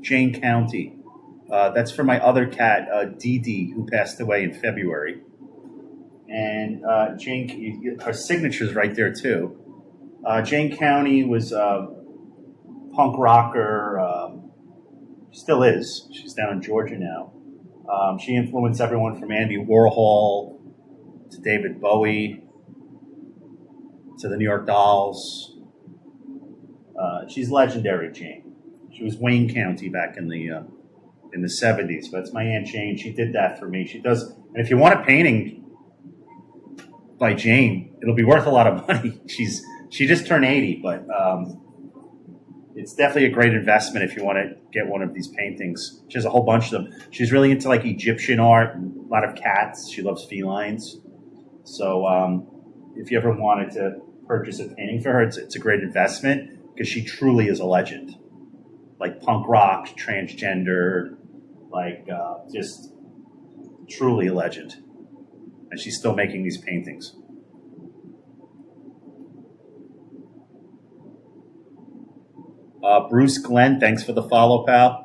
S1: Jane County. That's for my other cat, Dee Dee, who passed away in February. And Jane, her signature's right there too. Jane County was a punk rocker, still is. She's down in Georgia now. She influenced everyone from Andy Warhol to David Bowie to the New York Dolls. She's legendary, Jane. She was Wayne County back in the 70s. But it's my Aunt Jane. She did that for me. She does. And if you want a painting by Jane, it'll be worth a lot of money. She just turned 80, but it's definitely a great investment if you want to get one of these paintings. She has a whole bunch of them. She's really into like Egyptian art and a lot of cats. She loves felines. So if you ever wanted to purchase a painting for her, it's a great investment because she truly is a legend. Like punk rock, transgender, just truly a legend. And she's still making these paintings. Bruce Glenn, thanks for the follow, pal.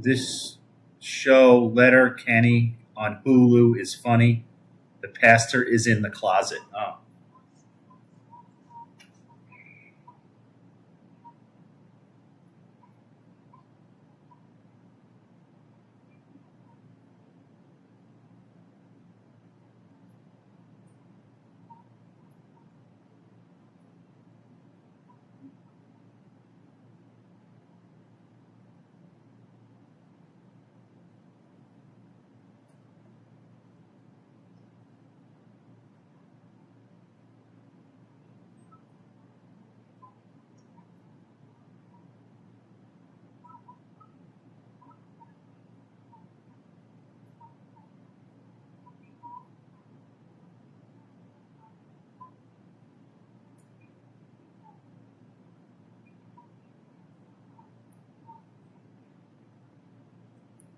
S1: This show, Letter Kenny, on Hulu is funny. The pastor is in the closet. Oh.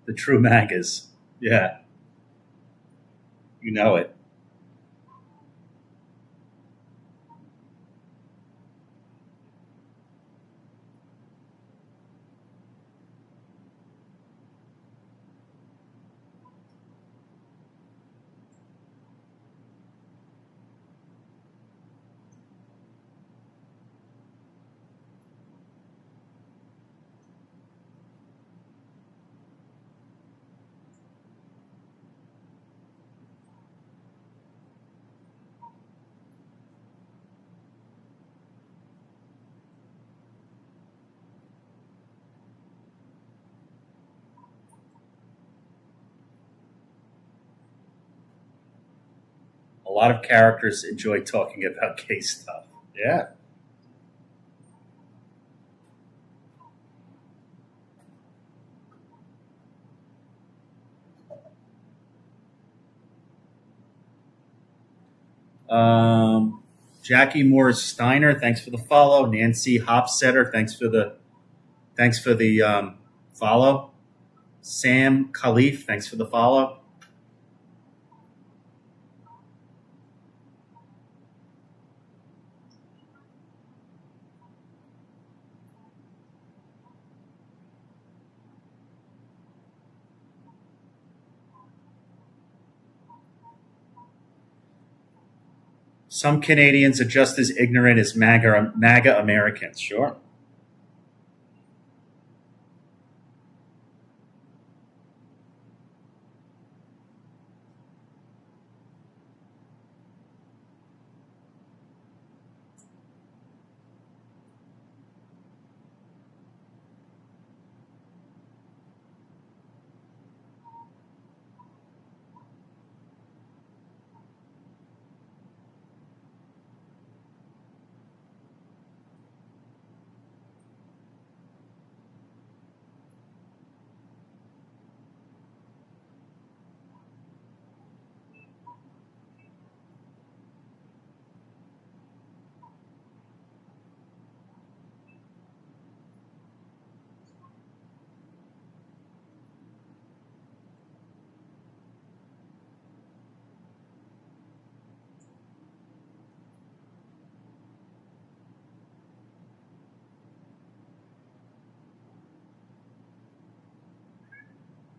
S1: The True Magas. Yeah. You know it. A lot of characters enjoy talking about gay stuff. Yeah. Jackie Morris Steiner, thanks for the follow. Nancy Hopsetter, thanks for the follow. Sam Khalif, thanks for the follow. Some Canadians are just as ignorant as MAGA Americans. Sure.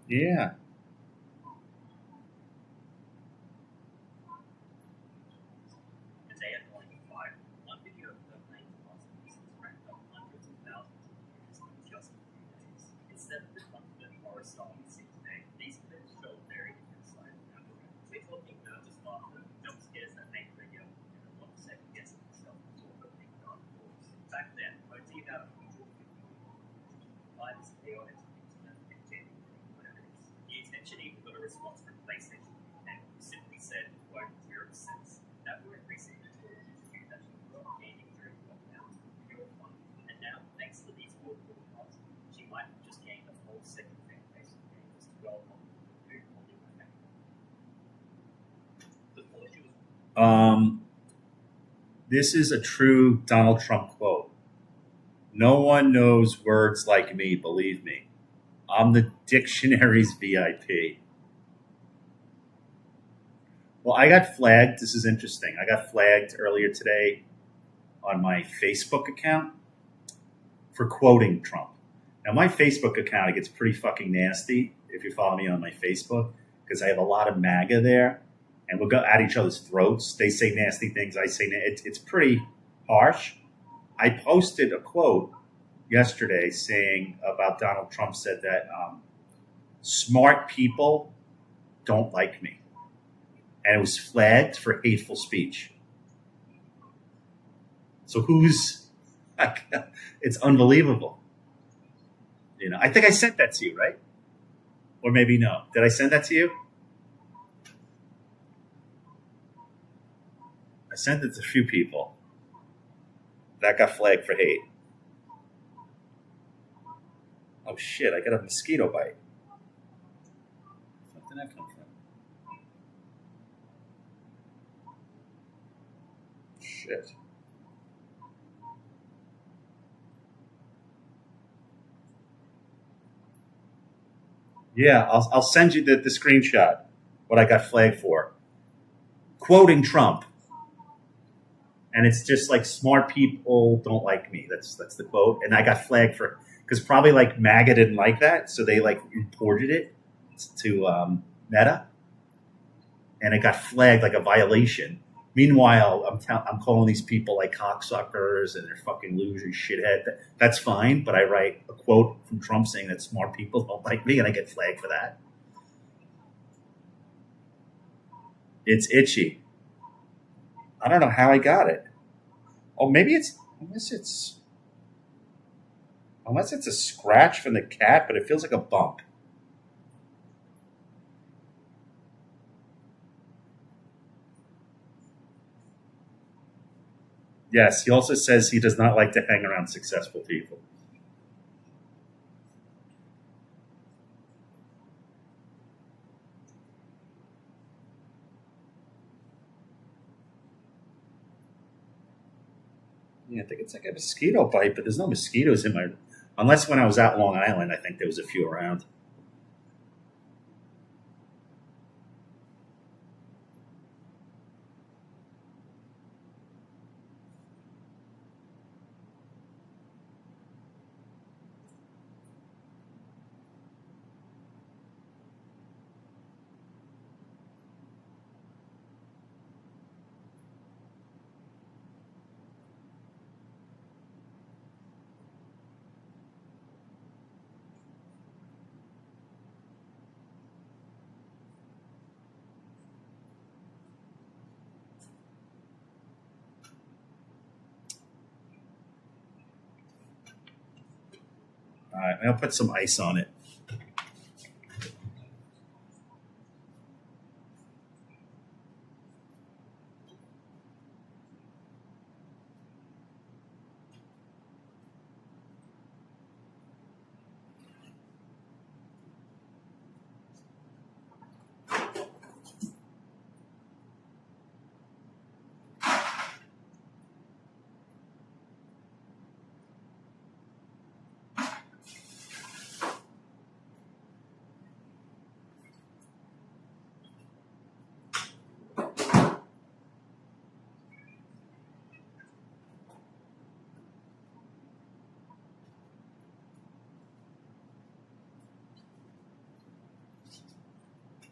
S1: Yeah.
S3: Today at morning 5, one video of the plane was racked up hundreds of thousands of views in just a few days. Instead of the confident horror style we see today, these clips show a very different side of Africa. We're talking nervous laughter, jump scares that make the young, and a lot of second guessing yourself before opening dark doors. Back then, OT about 150 people. By this chaotic internet and genuinely hilarious. The attention even got a response from PlayStation UK, who simply said, quote, "We're obsessed." That were increasingly told you that she grew up gaming during lockdown to pure fun. And now, thanks to these four podcasts, she might have just gained a whole second fan base of gamers to go along with the new Hollywood factor. Before she was
S1: This is a true Donald Trump quote. No one knows words like me, believe me. I'm the dictionary's VIP. Well, I got flagged. This is interesting. I got flagged earlier today on my Facebook account for quoting Trump. Now, my Facebook account, it gets pretty fucking nasty if you follow me on my Facebook, because I have a lot of MAGA there, and we'll go at each other's throats. They say nasty things. I say it's pretty harsh. I posted a quote yesterday saying about Donald Trump said that smart people don't like me, and it was flagged for hateful speech. So who's? It's unbelievable. You know, I think I sent that to you, right? Or maybe no. Did I send that to you? I sent it to a few people that got flagged for hate. Oh shit! I got a mosquito bite. Where did that come from? Shit. Yeah, I'll send you the screenshot. What I got flagged for. quoting Trump, and it's just like smart people don't like me. That's the quote, and I got flagged for because probably like MAGA didn't like that, so they like reported it to Meta, and it got flagged like a violation. Meanwhile, I'm calling these people like cocksuckers and they're fucking losers, shithead. That's fine, but I write a quote from Trump saying that smart people don't like me, and I get flagged for that. It's itchy. I don't know how I got it. Oh, maybe it's unless it's a scratch from the cat, but it feels like a bump. Yes, he also says he does not like to hang around successful people. Yeah, I think it's like a mosquito bite, but there's no mosquitoes in my. Unless when I was out Long Island, I think there was a few around. All right, I'll put some ice on it.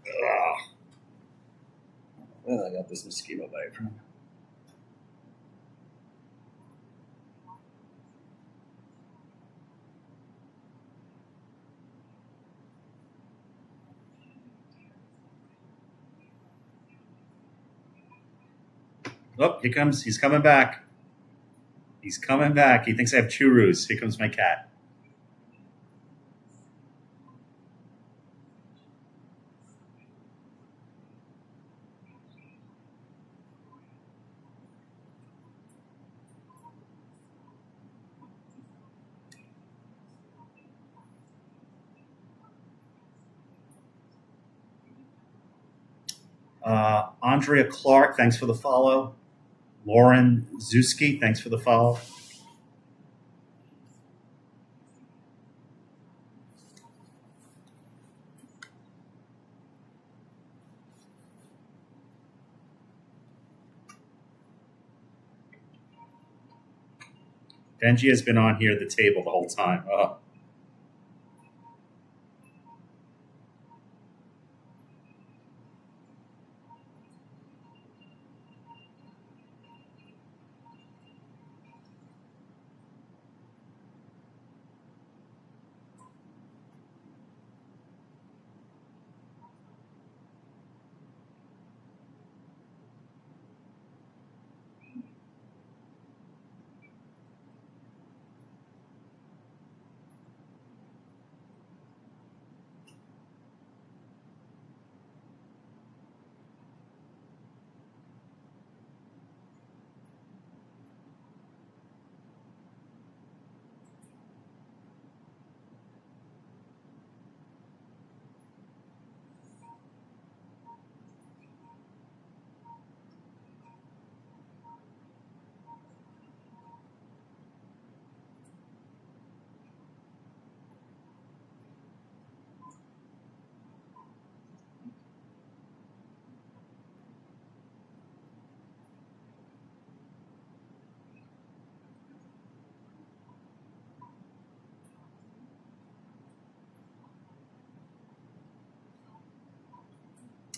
S1: Ugh. Well, I got this mosquito bite from. Oh, here comes. He's coming back. He's coming back. He thinks I have churros. Here comes my cat. Andrea Clark, thanks for the follow. Lauren Zuski, thanks for the follow. Benji has been on here at the table the whole time.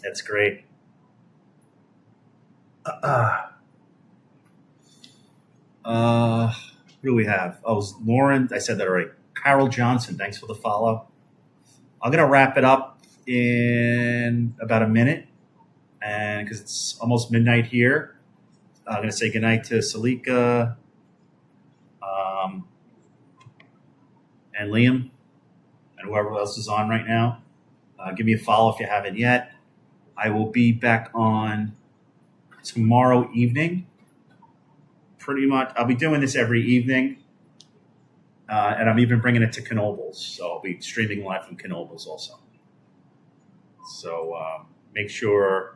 S1: That's great. Who do we have? Oh, Lauren. I said that already. Carol Johnson. Thanks for the follow. I'm gonna wrap it up in about a minute, and because it's almost midnight here, I'm gonna say goodnight to Salika, and Liam, and whoever else is on right now. Give me a follow if you haven't yet. I will be back on tomorrow evening. Pretty much, I'll be doing this every evening, and I'm even bringing it to Knoebels. So I'll be streaming live from Knoebels also. So make sure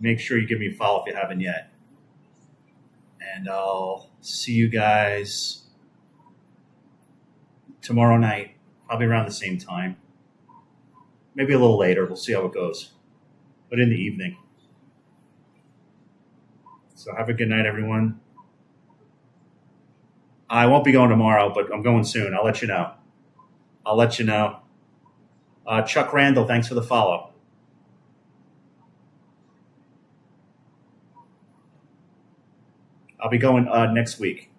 S1: you give me a follow if you haven't yet, and I'll see you guys tomorrow night, probably around the same time. Maybe a little later. We'll see how it goes, but in the evening. So have a good night, everyone. I won't be going tomorrow, but I'm going soon. I'll let you know. Chuck Randall, thanks for the follow. I'll be going next week.